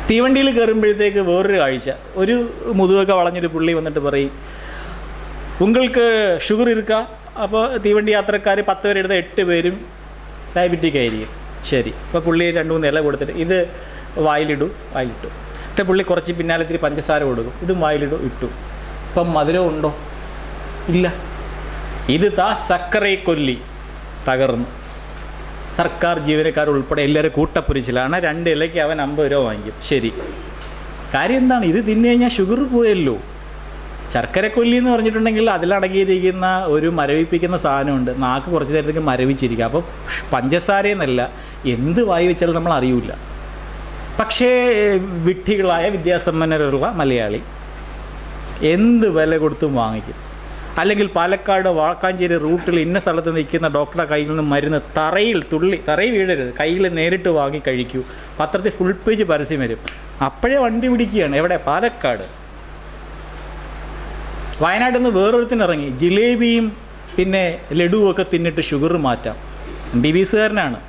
തീവണ്ടിയിൽ കയറുമ്പോഴത്തേക്ക് വേറൊരു കാഴ്ച, ഒരു മുതുകൊക്കെ വളഞ്ഞൊരു പുള്ളി വന്നിട്ട് പറയും, ഉങ്ങൾക്ക് ഷുഗർ ഇരിക്കുക. അപ്പോൾ തീവണ്ടി യാത്രക്കാർ 10 പേരെടുത്ത് 8 പേരും ഡയബറ്റിക് ആയിരിക്കും. ശരി, അപ്പോൾ പുള്ളി 2-3 ഇല കൊടുത്തിട്ട് ഇത് വായിലിട്ടു. എന്നിട്ട് പുള്ളി കുറച്ച് പിന്നാലെ ഇത്തിരി പഞ്ചസാര കൊടുക്കും, ഇതും ഇട്ടു. ഇപ്പം മധുരം ഉണ്ടോ? ഇല്ല. ഇത് സക്കറെ കൊല്ലി തകർന്നു. സർക്കാർ ജീവനക്കാർ ഉൾപ്പെടെ എല്ലാവരും കൂട്ടപ്പൊരിച്ചിലാണ്. 2 ഇലയ്ക്ക് അവൻ 50 രൂപ വാങ്ങിക്കും. ശരി, കാര്യം എന്താണ്? ഇത് തിന്നു കഴിഞ്ഞാൽ ഷുഗർ പോയല്ലോ. ശർക്കര കൊല്ലി എന്ന് പറഞ്ഞിട്ടുണ്ടെങ്കിൽ അതിലടങ്ങിയിരിക്കുന്ന ഒരു മരവിപ്പിക്കുന്ന സാധനമുണ്ട്. നാക്ക് കുറച്ച് നേരത്തേക്ക് മരവിച്ചിരിക്കുക. അപ്പോൾ പഞ്ചസാരയെന്നല്ല, എന്ത് വായി വെച്ചാലും നമ്മൾ അറിയില്ല. പക്ഷേ വിഡ്ഢികളായ വിദ്യാസമ്പന്നരുള്ള മലയാളി എന്ത് വില കൊടുത്തും വാങ്ങിക്കും. അല്ലെങ്കിൽ പാലക്കാട് വാക്കാഞ്ചേരി റൂട്ടിൽ ഇന്ന സ്ഥലത്ത് നിൽക്കുന്ന ഡോക്ടറുടെ കയ്യിൽ നിന്ന് മരുന്ന് തറയിൽ വീഴരുത്, കയ്യിൽ നേരിട്ട് വാങ്ങി കഴിക്കൂ. പത്രത്തിൽ ഫുൾ പേജ് പരസ്യം വരും. അപ്പോഴേ വണ്ടി പിടിക്കുകയാണ്. എവിടെ? പാലക്കാട്. വയനാട്ടിൽ നിന്ന് വേറൊരുത്തിനിറങ്ങി ജിലേബിയും പിന്നെ ലഡുവൊക്കെ തിന്നിട്ട് ഷുഗർ മാറ്റാം. MBBSകാരനാണ്.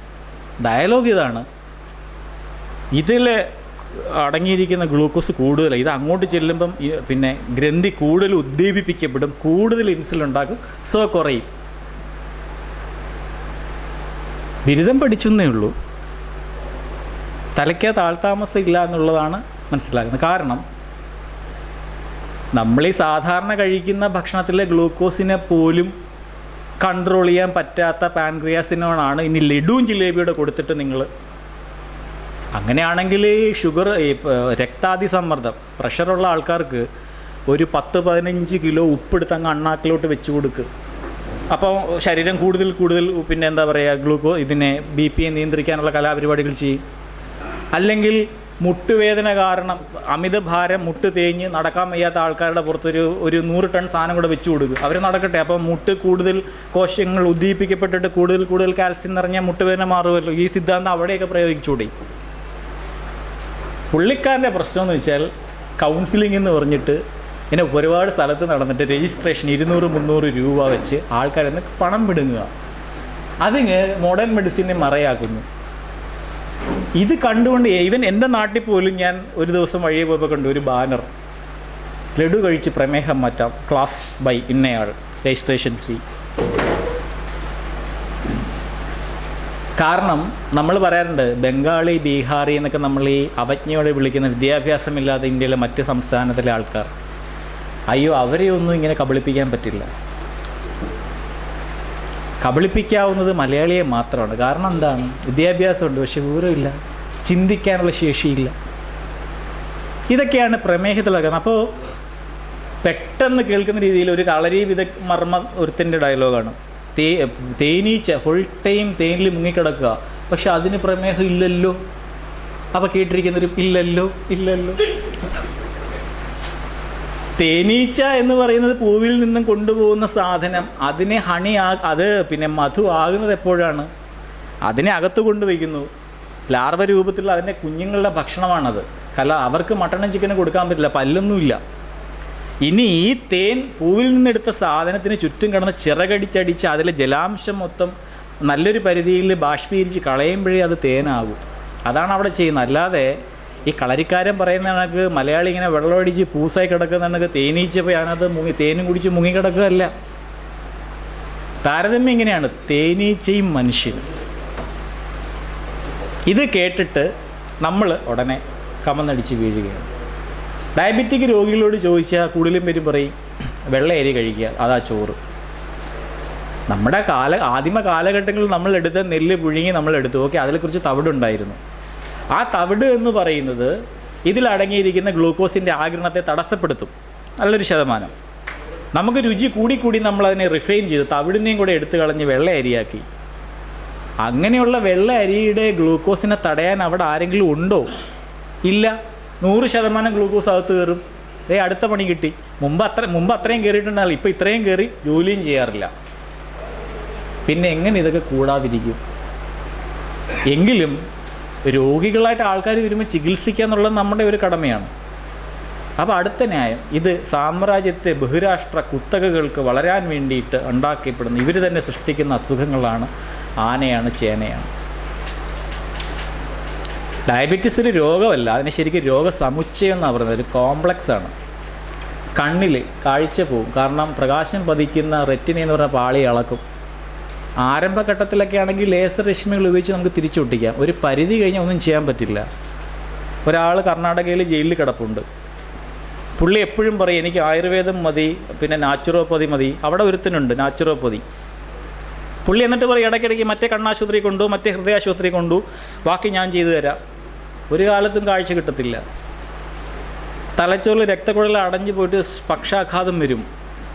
ഡയലോഗ് ഇതാണ്. ഇതിൽ അടങ്ങിയിരിക്കുന്ന ഗ്ലൂക്കോസ് കൂടുതലാണ്. ഇത് അങ്ങോട്ട് ചെല്ലുമ്പം പിന്നെ ഗ്രന്ഥി കൂടുതൽ ഉദ്ദീപിപ്പിക്കപ്പെടും, കൂടുതൽ ഇൻസുലിൻ ഉണ്ടാക്കും, സോ കുറയും. ബിരുദം പഠിച്ചെന്നേ ഉള്ളൂ, തലയ്ക്കകത്ത് ആൾതാമസം ഇല്ല എന്നുള്ളതാണ് മനസ്സിലാക്കുന്നത്. കാരണം നമ്മൾ ഈ സാധാരണ കഴിക്കുന്ന ഭക്ഷണത്തിലെ ഗ്ലൂക്കോസിനെ പോലും കൺട്രോൾ ചെയ്യാൻ പറ്റാത്ത പാൻക്രിയാസിനോടാണ് ഇനി ലഡുവും ജിലേബിയുടെ കൊടുത്തിട്ട് നിങ്ങൾ. അങ്ങനെയാണെങ്കിൽ ഷുഗർ, രക്താതി സമ്മർദ്ദം, പ്രഷറുള്ള ആൾക്കാർക്ക് ഒരു 10-15 കിലോ ഉപ്പെടുത്ത് അങ്ങ് അണ്ണാക്കിലോട്ട് വെച്ച് കൊടുക്കുക. അപ്പോൾ ശരീരം കൂടുതൽ പിന്നെ എന്താ പറയുക, ഇതിനെ BP നിയന്ത്രിക്കാനുള്ള കലാപരിപാടികൾ ചെയ്യും. അല്ലെങ്കിൽ മുട്ടുവേദന കാരണം അമിതഭാരം, മുട്ട് തേഞ്ഞ് നടക്കാൻ വയ്യാത്ത ആൾക്കാരുടെ പുറത്തൊരു 100 ടൺ സാധനം കൂടെ വെച്ച് കൊടുക്കുക. അവർ നടക്കട്ടെ. അപ്പോൾ മുട്ട് കൂടുതൽ കോശങ്ങൾ ഉദ്ദീപിക്കപ്പെട്ടിട്ട് കൂടുതൽ കാൽസ്യം നിറഞ്ഞ മുട്ടുവേദന മാറുമല്ലോ. ഈ സിദ്ധാന്തം അവിടെയൊക്കെ പ്രയോഗിച്ചുകൂടി. പുള്ളിക്കാരൻ്റെ പ്രശ്നം എന്ന് വെച്ചാൽ കൗൺസിലിംഗ് എന്ന് പറഞ്ഞിട്ട് ഇങ്ങനെ ഒരുപാട് സ്ഥലത്ത് നടന്നിട്ട് രജിസ്ട്രേഷൻ 200-300 രൂപ വെച്ച് ആൾക്കാരെന്ന് പണം വിടുങ്ങുക. അതിന് മോഡേൺ മെഡിസിനെ മറയാക്കുന്നു. ഇത് കണ്ടുകൊണ്ട് ഈവൻ എൻ്റെ നാട്ടിൽ പോലും ഞാൻ ഒരു ദിവസം വഴിയെ പോയപ്പോൾ കണ്ടു ഒരു ബാനർ, ലഡു കഴിച്ച് പ്രമേഹം മാറ്റാം, ക്ലാസ് ബൈ ഇന്നയാൾ, രജിസ്ട്രേഷൻ ഫീ. കാരണം നമ്മൾ പറയാറുണ്ട് ബംഗാളി, ബീഹാറി എന്നൊക്കെ നമ്മൾ ഈ അവജ്ഞയോടെ വിളിക്കുന്ന വിദ്യാഭ്യാസമില്ലാതെ ഇന്ത്യയിലെ മറ്റ് സംസ്ഥാനത്തിലെ ആൾക്കാർ. അയ്യോ, അവരെ ഒന്നും ഇങ്ങനെ കബളിപ്പിക്കാൻ പറ്റില്ല. കബളിപ്പിക്കാവുന്നത് മലയാളിയെ മാത്രമാണ്. കാരണം എന്താണ്? വിദ്യാഭ്യാസമുണ്ട്, പക്ഷെ വിവരമില്ല, ചിന്തിക്കാനുള്ള ശേഷിയില്ല. ഇതൊക്കെയാണ് പ്രമേഹത്തിലാക്കുന്നത്. അപ്പോൾ പെട്ടെന്ന് കേൾക്കുന്ന രീതിയിൽ ഒരു കളരി മർമ്മ ഒരുത്തിൻ്റെ ഡയലോഗാണ്, തേനീച്ച ഫുൾ ടൈം തേനിൽ മുങ്ങിക്കിടക്കുക, പക്ഷെ അതിന് പ്രമേഹം ഇല്ലല്ലോ. അപ്പോൾ കേട്ടിരിക്കുന്നൊരു ഇല്ലല്ലോ. തേനീച്ച എന്ന് പറയുന്നത് പൂവിൽ നിന്നും കൊണ്ടുപോകുന്ന സാധനം, അതിനെ അത് പിന്നെ മധു ആകുന്നത് എപ്പോഴാണ്? അതിനെ അകത്ത് കൊണ്ടുവയ്ക്കുന്നു. ലാർവ രൂപത്തിലുള്ള അതിൻ്റെ കുഞ്ഞുങ്ങളുടെ ഭക്ഷണമാണത്. അവർക്ക് മട്ടണും ചിക്കനും കൊടുക്കാൻ പറ്റില്ല, പല്ലൊന്നുമില്ല. ഇനി ഈ തേൻ പൂവിൽ നിന്നെടുത്ത സാധനത്തിന് ചുറ്റും കിടന്ന് ചിറകടിച്ചടിച്ച് അതിലെ ജലാംശം മൊത്തം നല്ലൊരു പരിധിയിൽ ബാഷ്പീകരിച്ച് കളയുമ്പോഴേ അത് തേനാകും. അതാണ് അവിടെ ചെയ്യുന്നത്. അല്ലാതെ ഈ കളരിക്കാരൻ പറയുന്ന കണക്ക് മലയാളി ഇങ്ങനെ വെള്ളമടിച്ച് പൂസായി കിടക്കുന്ന കണക്ക് തേനീച്ച പോയി അതിനകത്ത് തേനും കുടിച്ച് മുങ്ങിക്കിടക്കുകയല്ല. താരതമ്യം ഇങ്ങനെയാണ് തേനീച്ചയും മനുഷ്യനും. ഇത് കേട്ടിട്ട് നമ്മൾ ഉടനെ കമന്നടിച്ച് വീഴുകയാണ്. ഡയബറ്റിക് രോഗികളോട് ചോദിച്ചാൽ കൂടുതലും പേരും പറയും വെള്ള അരി കഴിക്കുക, അതാ ചോറ്. നമ്മുടെ ആദിമ കാലഘട്ടങ്ങളിൽ നമ്മളെടുത്ത നെല്ല് പുഴുങ്ങി നമ്മളെടുത്തു. ഓക്കെ, അതിനെക്കുറിച്ച് തവിടുണ്ടായിരുന്നു. ആ തവിട് എന്ന് പറയുന്നത് ഇതിലടങ്ങിയിരിക്കുന്ന ഗ്ലൂക്കോസിൻ്റെ ആഗിരണത്തെ തടസ്സപ്പെടുത്തും നല്ലൊരു ശതമാനം. നമുക്ക് രുചി കൂടി നമ്മളതിനെ റിഫൈൻ ചെയ്തു തവിടിനെയും കൂടെ എടുത്തു കളഞ്ഞ് വെള്ള അരിയാക്കി. അങ്ങനെയുള്ള വെള്ള അരിയുടെ ഗ്ലൂക്കോസിനെ തടയാൻ അവിടെ ആരെങ്കിലും ഉണ്ടോ? ഇല്ല. 100% ഗ്ലൂക്കോസ് അകത്ത് കയറും. അടുത്ത പണി കിട്ടി. മുമ്പ് അത്രയും കയറിയിട്ടുണ്ടാവില്ല, ഇപ്പോൾ ഇത്രയും കയറി ജോലിയും ചെയ്യാറില്ല. പിന്നെ എങ്ങനെ ഇതൊക്കെ കൂടാതിരിക്കും? എങ്കിലും രോഗികളായിട്ട് ആൾക്കാർ വരുമ്പോൾ ചികിത്സിക്കുക എന്നുള്ളത് നമ്മുടെ ഒരു കടമയാണ്. അപ്പോൾ അടുത്ത ന്യായം, ഇത് സാമ്രാജ്യത്തെ ബഹുരാഷ്ട്ര കുത്തകകൾക്ക് വളരാൻ വേണ്ടിയിട്ട് ഉണ്ടാക്കപ്പെടുന്ന ഇവർ തന്നെ സൃഷ്ടിക്കുന്ന അസുഖങ്ങളാണ്, ആനയാണ്, ചേനയാണ്. ഡയബറ്റീസ് ഒരു രോഗമല്ല, അതിന് ശരിക്കും രോഗസമുച്ചയം എന്നാണ് പറയുന്നത്. ഒരു കോംപ്ലക്സാണ്. കണ്ണിൽ കാഴ്ച പോവും, കാരണം പ്രകാശം പതിക്കുന്ന റെറ്റിന എന്ന് പറഞ്ഞ പാളി അളക്കും. ആരംഭഘട്ടത്തിലൊക്കെ ആണെങ്കിൽ ലേസർ രശ്മികൾ ഉപയോഗിച്ച് നമുക്ക് തിരിച്ചൊട്ടിക്കാം. ഒരു പരിധി കഴിഞ്ഞാൽ ഒന്നും ചെയ്യാൻ പറ്റില്ല. ഒരാൾ കർണാടകയിൽ ജയിലിൽ കിടപ്പുണ്ട്. പുള്ളി എപ്പോഴും പറയും എനിക്ക് ആയുർവേദം മതി, പിന്നെ നാച്ചുറോപ്പതി മതി. അവിടെ ഒരുത്തനുണ്ട് നാച്ചുറോപ്പതി. പുള്ളി എന്നിട്ട് പറയും ഇടയ്ക്കിടയ്ക്ക് മറ്റേ കണ്ണാശുപത്രി കൊണ്ടു, മറ്റേ ഹൃദയാശുപത്രി കൊണ്ടു, ബാക്കി ഞാൻ ചെയ്തു തരാം. ഒരു കാലത്തും കാഴ്ച കിട്ടത്തില്ല. തലച്ചോറിൽ രക്തക്കുഴൽ അടഞ്ഞു പോയിട്ട് പക്ഷാഘാതം വരും,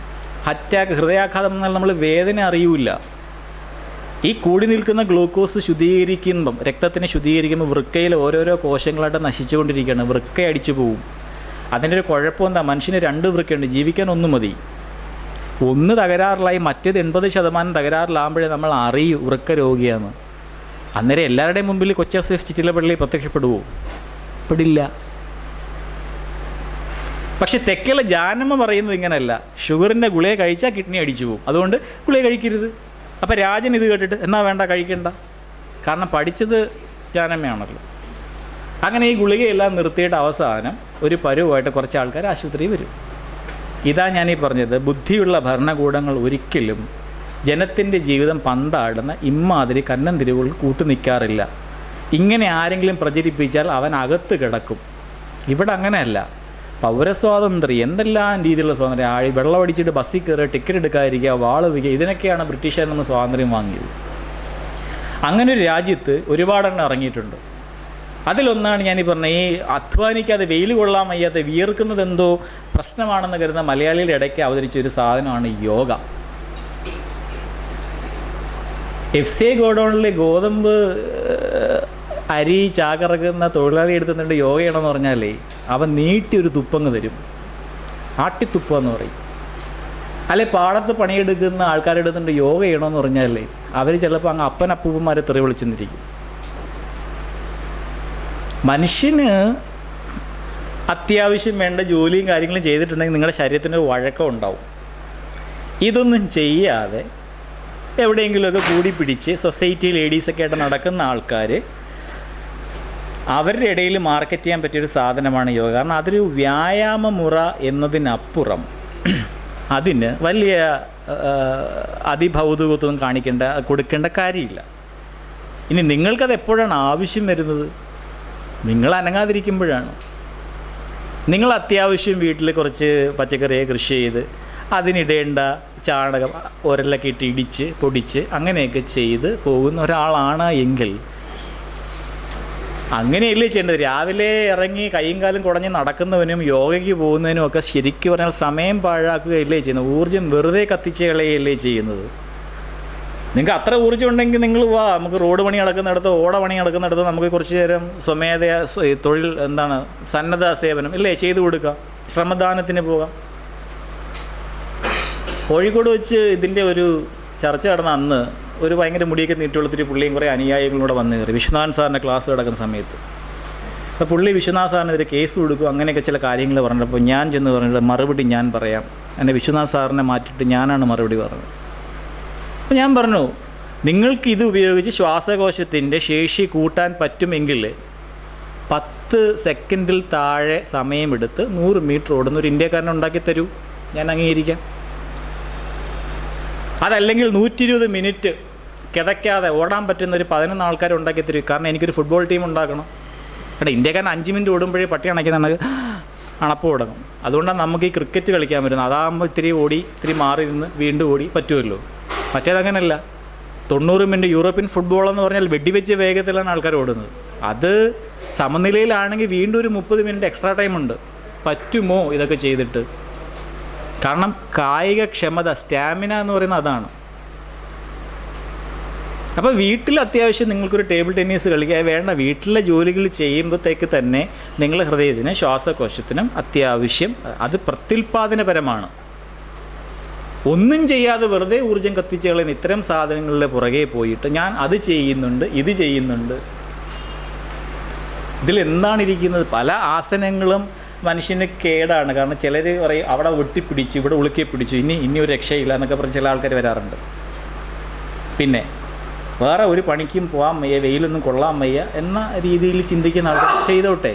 അറ്റാക്ക്, ഹൃദയാഘാതം എന്നാൽ നമ്മൾ വേദന അറിയില്ല. ഈ കൂടി നിൽക്കുന്ന ഗ്ലൂക്കോസ് ശുദ്ധീകരിക്കുമ്പം, രക്തത്തിനെ ശുദ്ധീകരിക്കുമ്പോൾ വൃക്കയിൽ ഓരോരോ കോശങ്ങളായിട്ട് നശിച്ചുകൊണ്ടിരിക്കുകയാണ്. വൃക്ക അടിച്ചു പോവും. അതിൻ്റെ ഒരു കുഴപ്പം എന്താ? മനുഷ്യന് 2 വൃക്കയുണ്ട്, ജീവിക്കാൻ 1 മതി. 1 തകരാറിലായി മറ്റേത് 80% തകരാറിലാകുമ്പോഴേ നമ്മൾ അറിയൂ വൃക്ക രോഗിയാണ്. അന്നേരം എല്ലാവരുടെയും മുമ്പിൽ കൊച്ചൗസേഫ് ചിറ്റിലപ്പള്ളി പ്രത്യക്ഷപ്പെടുവോ? പെടില്ല. പക്ഷെ തെക്കുള്ള ജാനമ്മ പറയുന്നത് ഇങ്ങനെയല്ല. ഷുഗറിൻ്റെ ഗുളിക കഴിച്ചാൽ കിഡ്നി അടിച്ചു പോകും, അതുകൊണ്ട് ഗുളിക കഴിക്കരുത്. അപ്പോൾ രാജൻ ഇത് കേട്ടിട്ട് എന്നാ വേണ്ട കഴിക്കണ്ട, കാരണം പഠിച്ചത് ജാനമ്മയാണല്ലോ. അങ്ങനെ ഈ ഗുളികയെല്ലാം നിർത്തിയിട്ട് അവസാനം ഒരു പരുവായിട്ട് കുറച്ച് ആൾക്കാർ ആശുപത്രിയിൽ വരും. ഇതാ ഞാനീ പറഞ്ഞത്, ബുദ്ധിയുള്ള ഭരണകൂടങ്ങൾ ഒരിക്കലും ജനത്തിൻ്റെ ജീവിതം പന്താടുന്ന ഇമ്മാതിരി കന്നം തിരിവുകൾ കൂട്ടു നിൽക്കാറില്ല. ഇങ്ങനെ ആരെങ്കിലും പ്രചരിപ്പിച്ചാൽ അവൻ അകത്ത് കിടക്കും. ഇവിടെ അങ്ങനെയല്ല. പൗരസ്വാതന്ത്ര്യം, എന്തെല്ലാം രീതിയിലുള്ള സ്വാതന്ത്ര്യം, വെള്ളമടിച്ചിട്ട് ബസ്സിൽ കയറുക, ടിക്കറ്റ് എടുക്കാതിരിക്കുക, വാള് വയ്ക്കുക, ഇതിനൊക്കെയാണ് ബ്രിട്ടീഷുകാർ നമ്മൾ സ്വാതന്ത്ര്യം വാങ്ങിയത്. അങ്ങനെ ഒരു രാജ്യത്ത് ഒരുപാടെണ്ണം ഇറങ്ങിയിട്ടുണ്ട്. അതിലൊന്നാണ് ഞാനീ പറഞ്ഞ ഈ അധ്വാനിക്കാതെ വെയിൽ കൊള്ളാൻ വയ്യാത്ത വിയർക്കുന്നത് എന്തോ പ്രശ്നമാണെന്ന് കരുതുന്ന മലയാളിയുടെ ഇടയ്ക്ക് അവതരിച്ച ഒരു സാധനമാണ് യോഗ. FCI ഗോഡൗണിൽ ഗോതമ്പ് അരി ചാകറക്കുന്ന തൊഴിലാളി എടുത്തുന്നുണ്ട് യോഗ ചെയ്യണമെന്ന് പറഞ്ഞാലേ അവൻ നീട്ടിയൊരു തുപ്പങ്ങ് തരും, ആട്ടിത്തുപ്പ എന്ന് പറയും. അല്ലെ പാടത്ത് പണിയെടുക്കുന്ന ആൾക്കാരെടുത്തുണ്ട് യോഗ ചെയ്യണമെന്ന് പറഞ്ഞാലേ അവർ ചിലപ്പോൾ അങ്ങ് അപ്പനപ്പൂപ്പന്മാരെ തെറി വിളിച്ചെന്നിരിക്കും. മനുഷ്യന് അത്യാവശ്യം വേണ്ട ജോലിയും കാര്യങ്ങളും ചെയ്തിട്ടുണ്ടെങ്കിൽ നിങ്ങളുടെ ശരീരത്തിന് ഒരു വഴക്കം ഉണ്ടാവും. ഇതൊന്നും ചെയ്യാതെ എവിടെയെങ്കിലുമൊക്കെ കൂടി പിടിച്ച് സൊസൈറ്റി ലേഡീസൊക്കെ ആയിട്ട് നടക്കുന്ന ആൾക്കാർ, അവരുടെ ഇടയിൽ മാർക്കറ്റ് ചെയ്യാൻ പറ്റിയൊരു സാധനമാണ് യോഗ. കാരണം അതൊരു വ്യായാമ മുറ എന്നതിനപ്പുറം അതിന് വലിയ അതിഭൗതികത്വം കൊടുക്കേണ്ട കാര്യമില്ല. ഇനി നിങ്ങൾക്കത് എപ്പോഴാണ് ആവശ്യം വരുന്നത്? നിങ്ങൾ അനങ്ങാതിരിക്കുമ്പോഴാണ്. നിങ്ങൾ അത്യാവശ്യം വീട്ടിൽ കുറച്ച് പച്ചക്കറിയെ കൃഷി ചെയ്ത് അതിനിടേണ്ട ചാണകം ഒരലൊക്കെ ഇട്ട് ഇടിച്ച് പൊടിച്ച് അങ്ങനെയൊക്കെ ചെയ്ത് പോകുന്ന ഒരാളാണ് എങ്കിൽ അങ്ങനെയല്ലേ ചെയ്യേണ്ടത്. രാവിലെ ഇറങ്ങി കൈയും കാലും കുടഞ്ഞ് നടക്കുന്നവനും യോഗയ്ക്ക് പോകുന്നതിനും ഒക്കെ ശരിക്കും പറഞ്ഞാൽ സമയം പാഴാക്കുകയല്ലേ ചെയ്യുന്നത്. ഊർജ്ജം വെറുതെ കത്തിച്ച് കളയല്ലേ ചെയ്യുന്നത്. നിങ്ങൾക്ക് അത്ര ഊർജ്ജം ഉണ്ടെങ്കിൽ നിങ്ങൾ വാ, നമുക്ക് റോഡ് പണി നടക്കുന്നിടത്ത്, ഓട പണി നടക്കുന്നിടത്ത് നമുക്ക് കുറച്ച് നേരം സ്വമേധയാ തൊഴിൽ സന്നദ്ധ സേവനം ഇല്ലേ ചെയ്തു കൊടുക്കാം. ശ്രമദാനത്തിന് പോകാം. കോഴിക്കോട് വെച്ച് ഇതിൻ്റെ ഒരു ചർച്ച നടന്ന അന്ന് ഒരു ഭയങ്കര മുടിയൊക്കെ നീട്ടുകൊളുത്തിരി പുള്ളിയും കുറേ അനുയായികളൂടെ വന്നു കയറി വിശ്വനാഥൻ സാറിൻ്റെ ക്ലാസ് കിടക്കുന്ന സമയത്ത്. അപ്പോൾ പുള്ളി വിശ്വനാഥ് സാറിനെതിരെ കേസ് കൊടുക്കും, അങ്ങനെയൊക്കെ ചില കാര്യങ്ങൾ പറഞ്ഞപ്പോൾ ഞാൻ ചെന്ന് പറഞ്ഞിട്ട് മറുപടി ഞാൻ പറയാം, എന്നെ വിശ്വനാഥ് സാറിനെ മാറ്റിയിട്ട് ഞാനാണ് മറുപടി പറഞ്ഞത്. അപ്പോൾ ഞാൻ പറഞ്ഞു, നിങ്ങൾക്ക് ഇത് ഉപയോഗിച്ച് ശ്വാസകോശത്തിൻ്റെ ശേഷി കൂട്ടാൻ പറ്റുമെങ്കിൽ 10 സെക്കൻഡിൽ താഴെ സമയമെടുത്ത് 100 മീറ്റർ ഓടുന്ന ഒരു ഇന്ത്യക്കാരനെ ഉണ്ടാക്കി തരൂ, ഞാൻ അംഗീകരിക്കാം. അതല്ലെങ്കിൽ 120 മിനിറ്റ് കിതയ്ക്കാതെ ഓടാൻ പറ്റുന്ന ഒരു 11 ആൾക്കാരെ ഉണ്ടാക്കി തരും. കാരണം എനിക്കൊരു ഫുട്ബോൾ ടീം ഉണ്ടാക്കണം. എടാ, ഇന്ത്യക്കാരൻ 5 മിനിറ്റ് ഓടുമ്പോഴേ പട്ടി അണയ്ക്കുന്നുണ്ടെങ്കിൽ അണപ്പ് തുടങ്ങും. അതുകൊണ്ടാണ് നമുക്ക് ഈ ക്രിക്കറ്റ് കളിക്കാൻ പറ്റുന്നത്. അതാകുമ്പോൾ ഇത്തിരി ഓടി ഇത്തിരി മാറി നിന്ന് വീണ്ടും ഓടി പറ്റുമല്ലോ. മറ്റേതങ്ങനെയല്ല. 90 മിനിറ്റ് യൂറോപ്യൻ ഫുട്ബോൾ എന്ന് പറഞ്ഞാൽ വെടിവെച്ച വേഗത്തിലാണ് ആൾക്കാർ ഓടുന്നത്. അത് സമനിലയിലാണെങ്കിൽ വീണ്ടും ഒരു 30 മിനിറ്റ് എക്സ്ട്രാ ടൈമുണ്ട്. പറ്റുമോ ഇതൊക്കെ ചെയ്തിട്ട്? കാരണം കായിക ക്ഷമത, സ്റ്റാമിന എന്ന് പറയുന്നത് അതാണ്. അപ്പോൾ വീട്ടിൽ അത്യാവശ്യം നിങ്ങൾക്കൊരു ടേബിൾ ടെന്നീസ് കളിക്കാൻ വേണ്ട വീട്ടിലെ ജോലികൾ ചെയ്യുമ്പോഴത്തേക്ക് തന്നെ നിങ്ങളുടെ ഹൃദയത്തിനും ശ്വാസകോശത്തിനും അത്യാവശ്യം അത് പ്രത്യുൽപാദനപരമാണ്. ഒന്നും ചെയ്യാതെ വെറുതെ ഊർജ്ജം കത്തിച്ച് കളയുന്ന ഇത്തരം സാധനങ്ങളുടെ പുറകെ പോയിട്ട് ഞാൻ അത് ചെയ്യുന്നുണ്ട് ഇത് ചെയ്യുന്നുണ്ട്, ഇതിലെന്താണ് ഇരിക്കുന്നത്? പല ആസനങ്ങളും മനുഷ്യന് കേടാണ്. കാരണം ചിലർ പറയും അവിടെ ഒട്ടിപ്പിടിച്ചു, ഇവിടെ ഉളുക്കി പിടിച്ചു, ഇനി ഒരു രക്ഷയില്ല എന്നൊക്കെ പറഞ്ഞ് ചില ആൾക്കാർ വരാറുണ്ട്. പിന്നെ വേറെ ഒരു പണിക്കും പോകാൻ വയ്യ, വെയിലൊന്നും കൊള്ളാൻ വയ്യ എന്ന രീതിയിൽ ചിന്തിക്കുന്ന ആൾക്കാർ ചെയ്തോട്ടെ.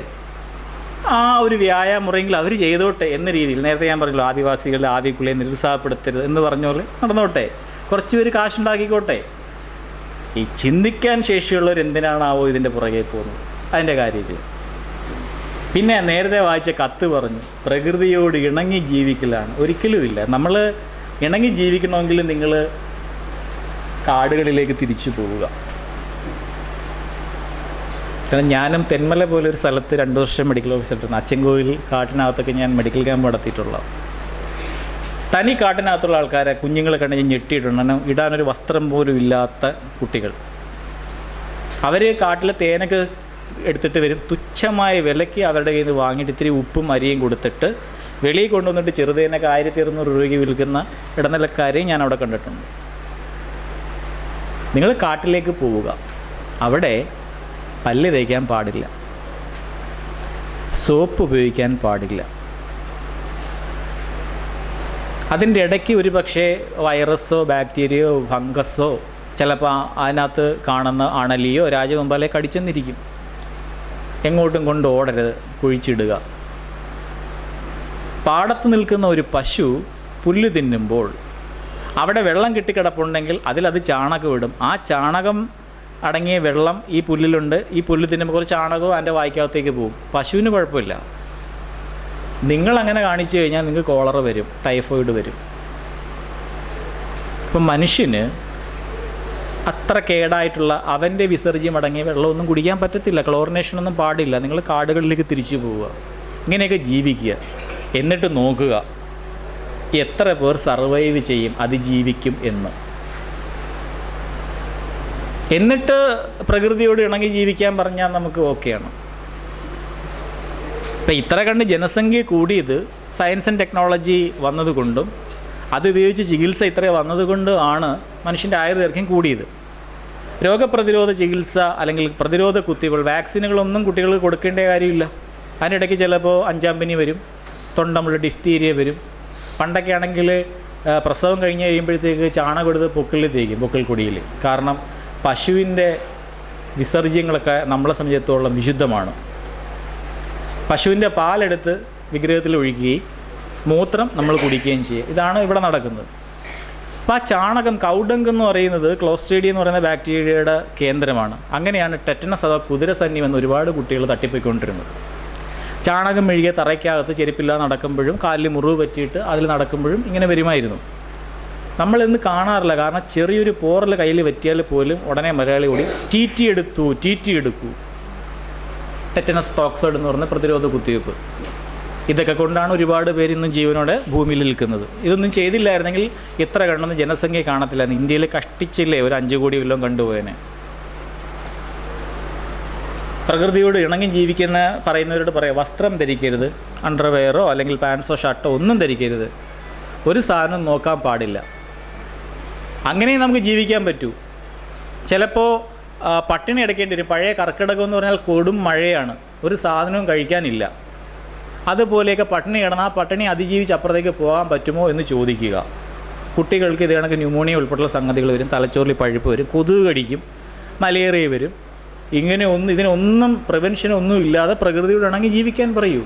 ആ ഒരു വ്യായാമമുറയെങ്കിൽ അവർ ചെയ്തോട്ടെ എന്ന രീതിയിൽ. നേരത്തെ ഞാൻ പറഞ്ഞല്ലോ, ആദിവാസികളുടെ ആദിക്കുള്ളിയെ നിരുത്സാഹപ്പെടുത്തരുത് എന്ന് പറഞ്ഞ പോലെ നടന്നോട്ടെ. കുറച്ച് പേര് കാശുണ്ടാക്കിക്കോട്ടെ. ഈ ചിന്തിക്കാൻ ശേഷിയുള്ളവർ എന്തിനാണാവോ ഇതിൻ്റെ പുറകെ പോകുന്നത്? അതിൻ്റെ കാര്യമില്ല. പിന്നെ നേരത്തെ വായിച്ച കത്ത് പറഞ്ഞു പ്രകൃതിയോട് ഇണങ്ങി ജീവിക്കലാണ്. ഒരിക്കലുമില്ല. നമ്മൾ ഇണങ്ങി ജീവിക്കണമെങ്കിൽ നിങ്ങൾ കാടുകളിലേക്ക് തിരിച്ചു പോവുക. കാരണം ഞാനും തെന്മല പോലെ ഒരു സ്ഥലത്ത് 2 വർഷം മെഡിക്കൽ ഓഫീസറായിരുന്നു. അച്ചൻകോവിൽ കാട്ടിനകത്തൊക്കെ ഞാൻ മെഡിക്കൽ ക്യാമ്പ് നടത്തിയിട്ടുള്ള തനി കാട്ടിനകത്തുള്ള ആൾക്കാരെ കുഞ്ഞുങ്ങളെ കണ്ട് ഞാൻ ഞെട്ടിയിട്ടുണ്ട്. ഇടാനൊരു വസ്ത്രം പോലും ഇല്ലാത്ത കുട്ടികൾ. അവർ കാട്ടിലെ തേനൊക്കെ എടുത്തിട്ട് വരും. തുച്ഛമായ വിലയ്ക്ക് അവരുടെ കയ്യിൽ നിന്ന് വാങ്ങിയിട്ട് ഇത്തിരി ഉപ്പും അരിയും കൊടുത്തിട്ട് വെളിയിൽ കൊണ്ടുവന്നിട്ട് ചെറുതേനൊക്കെ 1200 രൂപയ്ക്ക് വിൽക്കുന്ന ഇടനിലക്കാരെയും ഞാൻ അവിടെ കണ്ടിട്ടുണ്ട്. നിങ്ങൾ കാട്ടിലേക്ക് പോവുക. അവിടെ പല്ല് തേക്കാൻ പാടില്ല, സോപ്പ് ഉപയോഗിക്കാൻ പാടില്ല. അതിൻ്റെ ഇടയ്ക്ക് ഒരു പക്ഷേ വൈറസോ ബാക്ടീരിയയോ ഫംഗസോ ചിലപ്പോൾ അതിനകത്ത് കാണുന്ന അണലിയോ രാജവെമ്പാലയോ കടിച്ചെന്നിരിക്കും. എങ്ങോട്ടും കൊണ്ട് ഓടരുത്, കുഴിച്ചിടുക. പാടത്ത് നിൽക്കുന്ന ഒരു പശു പുല്ല് തിന്നുമ്പോൾ അവിടെ വെള്ളം കെട്ടിക്കിടപ്പുണ്ടെങ്കിൽ അതിലത് ചാണകം ഇടും. ആ ചാണകം അടങ്ങിയ വെള്ളം ഈ പുല്ലിലുണ്ട്. ഈ പുല്ല് തിന്നുമ്പോൾ കുറച്ച് ചാണകവും അതിൻ്റെ വായ്ക്കകത്തേക്ക് പോകും. പശുവിന് കുഴപ്പമില്ല. നിങ്ങളങ്ങനെ കാണിച്ചു കഴിഞ്ഞാൽ നിങ്ങൾക്ക് കോളറ വരും, ടൈഫോയിഡ് വരും. ഇപ്പം മനുഷ്യന് അത്ര കേടായിട്ടുള്ള അവൻ്റെ വിസർജ്യം അടങ്ങിയ വെള്ളമൊന്നും കുടിക്കാൻ പറ്റത്തില്ല. ക്ലോറിനേഷനൊന്നും പാടില്ല. നിങ്ങൾ കാടുകളിലേക്ക് തിരിച്ചു പോവുക. ഇങ്ങനെയൊക്കെ ജീവിക്കുക. എന്നിട്ട് നോക്കുക എത്ര പേർ സർവൈവ് ചെയ്യും, അതിജീവിക്കും എന്ന്. എന്നിട്ട് പ്രകൃതിയോട് ഇണങ്ങി ജീവിക്കാൻ പറഞ്ഞാൽ നമുക്ക് ഓക്കെയാണ്. ഇപ്പം ഇത്ര കണ്ട് ജനസംഖ്യ കൂടിയത് സയൻസ് ആൻഡ് ടെക്നോളജി വന്നതുകൊണ്ടും അതുപയോഗിച്ച് ചികിത്സ ഇത്ര വന്നതുകൊണ്ട് ആണ് മനുഷ്യൻ്റെ ആയുർദൈർഘ്യം കൂടിയത്. രോഗപ്രതിരോധ ചികിത്സ അല്ലെങ്കിൽ പ്രതിരോധ കുത്തിവെപ്പ് വാക്സിനുകളൊന്നും കുട്ടികൾക്ക് കൊടുക്കേണ്ട കാര്യമില്ല. അതിനിടയ്ക്ക് ചിലപ്പോൾ 5-ാം പനി വരും, തൊണ്ടമുള്ള ഡിഫ്തീരിയ വരും. പണ്ടൊക്കെ ആണെങ്കിൽ പ്രസവം കഴിഞ്ഞ് കഴിയുമ്പോഴത്തേക്ക് ചാണകം എടുത്ത് പൊക്കിളിൽ തേക്കും, പൊക്കിൾ കൊടിയിൽ. കാരണം പശുവിൻ്റെ വിസർജ്യങ്ങളൊക്കെ നമ്മളെ സംബന്ധിച്ചിടത്തോളം വിശുദ്ധമാണ്. പശുവിൻ്റെ പാലെടുത്ത് വിഗ്രഹത്തിൽ ഒഴിക്കുകയും മൂത്രം നമ്മൾ കുടിക്കുകയും ചെയ്യും. ഇതാണ് ഇവിടെ നടക്കുന്നത്. അപ്പോൾ ആ ചാണകം, കൗഡങ്ക് എന്ന് പറയുന്നത് ക്ലോസ്ട്രീഡിയം എന്ന് പറയുന്ന ബാക്ടീരിയയുടെ കേന്ദ്രമാണ്. അങ്ങനെയാണ് ടെറ്റനസ് അഥവാ കുതിരസന്നി എന്ന് ഒരുപാട് കുട്ടികൾ തട്ടിപ്പോയിക്കൊണ്ടിരുന്നത്. ചാണകം മെഴുകിയ തറയ്ക്കകത്ത് ചെരുപ്പില്ലാതെ നടക്കുമ്പോഴും കാലിൽ മുറിവ് പറ്റിയിട്ട് അതിൽ നടക്കുമ്പോഴും ഇങ്ങനെ വരുമായിരുന്നു. നമ്മളിന്ന് കാണാറില്ല. കാരണം ചെറിയൊരു പോറൽ കയ്യിൽ പറ്റിയാൽ പോലും ഉടനെ മലയാളി കൂടി ടി ടി എടുക്കൂ. ടെറ്റനസ് ടോക്സോയിഡ് എന്ന് പറഞ്ഞ പ്രതിരോധ കുത്തിവയ്പ്പ്. ഇതൊക്കെ കൊണ്ടാണ് ഒരുപാട് പേര് ഇന്നും ജീവനോടെ ഭൂമിയിൽ നിൽക്കുന്നത്. ഇതൊന്നും ചെയ്തില്ലായിരുന്നെങ്കിൽ ഇത്ര കണ്ടെന്ന് ജനസംഖ്യ കാണത്തില്ലായിരുന്നു. ഇന്ത്യയിൽ കഷ്ടിച്ചില്ലേ ഒരു 5 കോടി വല്ലതും കണ്ടുപോയനെ. പ്രകൃതിയോട് ഇണങ്ങി ജീവിക്കുന്ന പറയുന്നവരോട് പറയാം, വസ്ത്രം ധരിക്കരുത്, അണ്ടർവെയറോ അല്ലെങ്കിൽ പാൻസോ ഷർട്ടോ ഒന്നും ധരിക്കരുത്, ഒരു സാധനം നോക്കാൻ പാടില്ല. അങ്ങനെ നമുക്ക് ജീവിക്കാൻ പറ്റൂ. ചിലപ്പോൾ പട്ടിണി അടയ്ക്കേണ്ടി വരും. പഴയ കർക്കിടകം എന്ന് പറഞ്ഞാൽ കൊടും മഴയാണ്, ഒരു സാധനവും കഴിക്കാനില്ല. അതുപോലെയൊക്കെ പട്ടിണി കിടന്നാൽ ആ പട്ടിണി അതിജീവിച്ച് അപ്പുറത്തേക്ക് പോകാൻ പറ്റുമോ എന്ന് ചോദിക്കുക. കുട്ടികൾക്ക് ഇത് കണക്ക് ന്യൂമോണിയ ഉൾപ്പെടെയുള്ള സംഗതികൾ വരും, തലച്ചോറിൽ പഴുപ്പ് വരും, കൊതുക് കടിക്കും, മലേറിയ വരും. ഇതിനൊന്നും പ്രിവെൻഷനൊന്നും ഇല്ലാതെ പ്രകൃതിയോട് ഇണങ്ങി ജീവിക്കാൻ പറയൂ.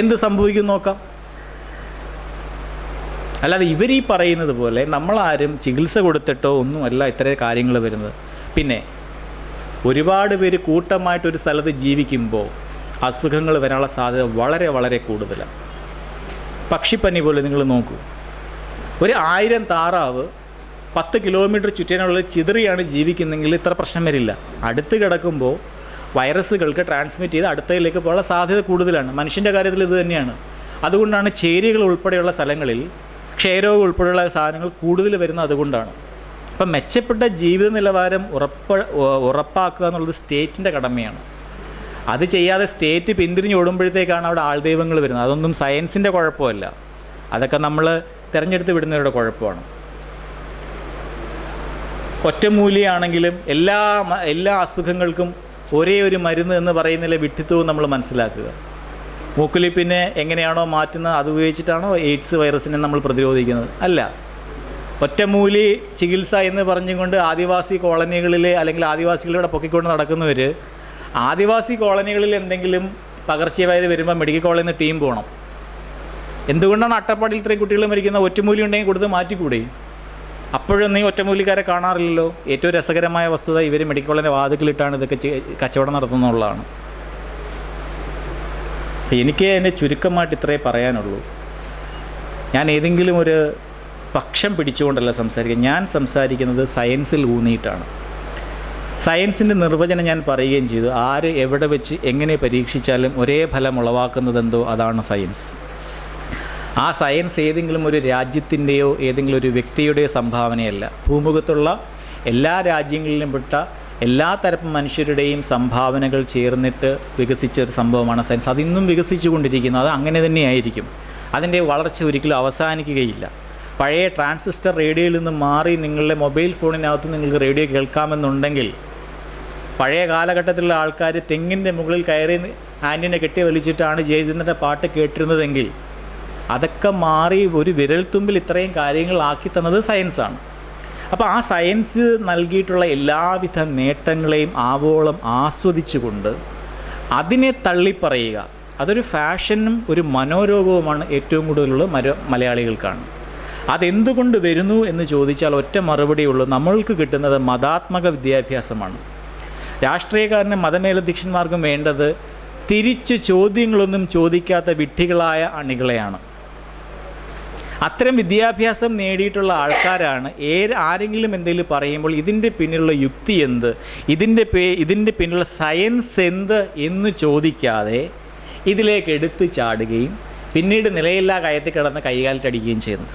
എന്ത് സംഭവിക്കും നോക്കാം. അല്ലാതെ ഇവരീ പറയുന്നത് പോലെ നമ്മളാരും ചികിത്സ കൊടുത്തിട്ടോ ഒന്നുമല്ല ഇത്തരം കാര്യങ്ങൾ വരുന്നത്. പിന്നെ ഒരുപാട് പേര് കൂട്ടമായിട്ടൊരു സ്ഥലത്ത് ജീവിക്കുമ്പോൾ അസുഖങ്ങൾ വരാനുള്ള സാധ്യത വളരെ വളരെ കൂടുതലാണ്. പക്ഷിപ്പനി പോലെ നിങ്ങൾ നോക്കൂ, ഒരു 1000 താറാവ് 10 കിലോമീറ്റർ ചുറ്റിനുള്ള ചിതറിയാണ് ജീവിക്കുന്നെങ്കിൽ ഇത്ര പ്രശ്നം വരില്ല. അടുത്ത് കിടക്കുമ്പോൾ വൈറസുകൾക്ക് ട്രാൻസ്മിറ്റ് ചെയ്ത് അടുത്തതിലേക്ക് പോകാനുള്ള സാധ്യത കൂടുതലാണ്. മനുഷ്യൻ്റെ കാര്യത്തിൽ ഇത് തന്നെയാണ്. അതുകൊണ്ടാണ് ചേരികൾ ഉൾപ്പെടെയുള്ള സ്ഥലങ്ങളിൽ ക്ഷയരോഗം ഉൾപ്പെടെയുള്ള സാധനങ്ങൾ കൂടുതൽ വരുന്നത് അതുകൊണ്ടാണ്. അപ്പം മെച്ചപ്പെട്ട ജീവിത നിലവാരം ഉറപ്പാക്കുക എന്നുള്ളത് സ്റ്റേറ്റിൻ്റെ കടമയാണ്. അത് ചെയ്യാതെ സ്റ്റേറ്റ് പിന്തിരിഞ്ഞോടുമ്പോഴത്തേക്കാണ് അവിടെ ആൾദൈവങ്ങൾ വരുന്നത്. അതൊന്നും സയൻസിൻ്റെ കുഴപ്പമല്ല, അതൊക്കെ നമ്മൾ തിരഞ്ഞെടുത്ത് വിടുന്നവരുടെ കുഴപ്പമാണ്. ഒറ്റമൂലിയാണെങ്കിലും എല്ലാ അസുഖങ്ങൾക്കും ഒരേ ഒരു മരുന്ന് എന്ന് പറയുന്നതിലെ വിഡ്ഢിത്തവും നമ്മൾ മനസ്സിലാക്കുക. മൂക്കുലിപ്പിനെ എങ്ങനെയാണോ മാറ്റുന്നത് അത് ഉപയോഗിച്ചിട്ടാണോ എയ്ഡ്സ് വൈറസിനെ നമ്മൾ പ്രതിരോധിക്കുന്നത്? അല്ല. ഒറ്റമൂലി ചികിത്സ എന്ന് പറഞ്ഞുകൊണ്ട് ആദിവാസി കോളനികളിൽ അല്ലെങ്കിൽ ആദിവാസികളിലൂടെ പൊക്കിക്കൊണ്ട് നടക്കുന്നവർ ആദിവാസി കോളനികളിൽ എന്തെങ്കിലും പകർച്ചവ്യാധി വരുമ്പോൾ മെഡിക്കൽ കോളേജിൽ നിന്ന് ടീം പോകണം. എന്തുകൊണ്ടാണ് അട്ടപ്പാടിയിൽ ഇത്രയും കുട്ടികൾ മരിക്കുന്ന? ഒറ്റമൂലി ഉണ്ടെങ്കിൽ കൊടുത്ത് മാറ്റിക്കൂടെ? അപ്പോഴൊന്നും ഈ ഒറ്റമൂലിക്കാരെ കാണാറില്ലല്ലോ. ഏറ്റവും രസകരമായ വസ്തുത, ഇവർ മെഡിക്കൽ കോളേജിൻ്റെ വാതിക്കലിട്ടാണ് ഇതൊക്കെ കച്ചവടം നടത്തുന്നുള്ളതാണ്. എനിക്ക് അതിൻ്റെ ചുരുക്കമായിട്ട് ഇത്രേ പറയാനുള്ളൂ. ഞാൻ ഏതെങ്കിലും ഒരു പക്ഷം പിടിച്ചുകൊണ്ടല്ല സംസാരിക്കുക. ഞാൻ സംസാരിക്കുന്നത് സയൻസിൽ ഊന്നിയിട്ടാണ്. സയൻസിൻ്റെ നിർവചനം ഞാൻ പറയുകയും ചെയ്തു. ആര് എവിടെ വെച്ച് എങ്ങനെ പരീക്ഷിച്ചാലും ഒരേ ഫലം ഉളവാക്കുന്നതെന്തോ അതാണ് സയൻസ്. ആ സയൻസ് ഏതെങ്കിലും ഒരു രാജ്യത്തിൻ്റെയോ ഏതെങ്കിലും ഒരു വ്യക്തിയുടെയോ സംഭാവനയല്ല. ഭൂമുഖത്തുള്ള എല്ലാ രാജ്യങ്ങളിലും പെട്ട എല്ലാ തരം മനുഷ്യരുടെയും സംഭാവനകൾ ചേർന്നിട്ട് വികസിച്ച ഒരു സംഭവമാണ് സയൻസ്. അതിന്നും വികസിച്ചു കൊണ്ടിരിക്കുന്നു. അത് അങ്ങനെ തന്നെയായിരിക്കും. അതിൻ്റെ വളർച്ച ഒരിക്കലും അവസാനിക്കുകയില്ല. പഴയ ട്രാൻസിസ്റ്റർ റേഡിയോയിൽ നിന്ന് മാറി നിങ്ങളുടെ മൊബൈൽ ഫോണിനകത്ത് നിങ്ങൾക്ക് റേഡിയോ കേൾക്കാമെന്നുണ്ടെങ്കിൽ, പഴയ കാലഘട്ടത്തിലുള്ള ആൾക്കാർ തെങ്ങിൻ്റെ മുകളിൽ കയറി ആൻറ്റിനെ കെട്ടി വലിച്ചിട്ടാണ് ജയചന്ദ്രൻ്റെ പാട്ട് കേട്ടിരുന്നതെങ്കിൽ, അതൊക്കെ മാറി ഒരു വിരൽത്തുമ്പിൽ ഇത്രയും കാര്യങ്ങളാക്കി തന്നത് സയൻസാണ്. അപ്പോൾ ആ സയൻസ് നൽകിയിട്ടുള്ള എല്ലാവിധ നേട്ടങ്ങളെയും ആവോളം ആസ്വദിച്ചുകൊണ്ട് അതിനെ തള്ളിപ്പറയുക, അതൊരു ഫാഷനും ഒരു മനോരോഗവുമാണ് ഏറ്റവും കൂടുതലുള്ള മലയാളികൾക്കാണ്. അതെന്തുകൊണ്ട് വരുന്നു എന്ന് ചോദിച്ചാൽ ഒറ്റ മറുപടിയുള്ളൂ, നമ്മൾക്ക് കിട്ടുന്നത് മതാത്മക വിദ്യാഭ്യാസമാണ്. രാഷ്ട്രീയക്കാരനും മതമേലധ്യക്ഷന്മാർക്കും വേണ്ടത് തിരിച്ച് ചോദ്യങ്ങളൊന്നും ചോദിക്കാത്ത വിഡ്ഢികളായ അണികളെയാണ്. അത്തരം വിദ്യാഭ്യാസം നേടിയിട്ടുള്ള ആൾക്കാരാണ് ആരെങ്കിലും എന്തെങ്കിലും പറയുമ്പോൾ ഇതിൻ്റെ പിന്നിലുള്ള യുക്തി എന്ത്, ഇതിൻ്റെ പിന്നിലുള്ള സയൻസ് എന്ത് എന്ന് ചോദിക്കാതെ ഇതിലേക്ക് എടുത്തു ചാടുകയും പിന്നീട് നിലയില്ലാ കയത്തിൽ കിടന്ന് കൈകാലിട്ടടിക്കുകയും ചെയ്യുന്നത്.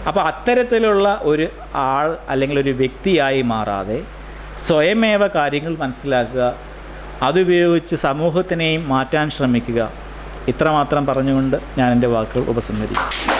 അപ്പോൾ അത്തരത്തിലുള്ള ഒരു ആൾ അല്ലെങ്കിൽ ഒരു വ്യക്തിയായി മാറാതെ സ്വയമേവ കാര്യങ്ങൾ മനസ്സിലാക്കുക, അതുപയോഗിച്ച് സമൂഹത്തിനെയും മാറ്റാൻ ശ്രമിക്കുക. ഇത്രമാത്രം പറഞ്ഞുകൊണ്ട് ഞാൻ എൻ്റെ വാക്കുകൾ ഉപസംഹരിക്കും.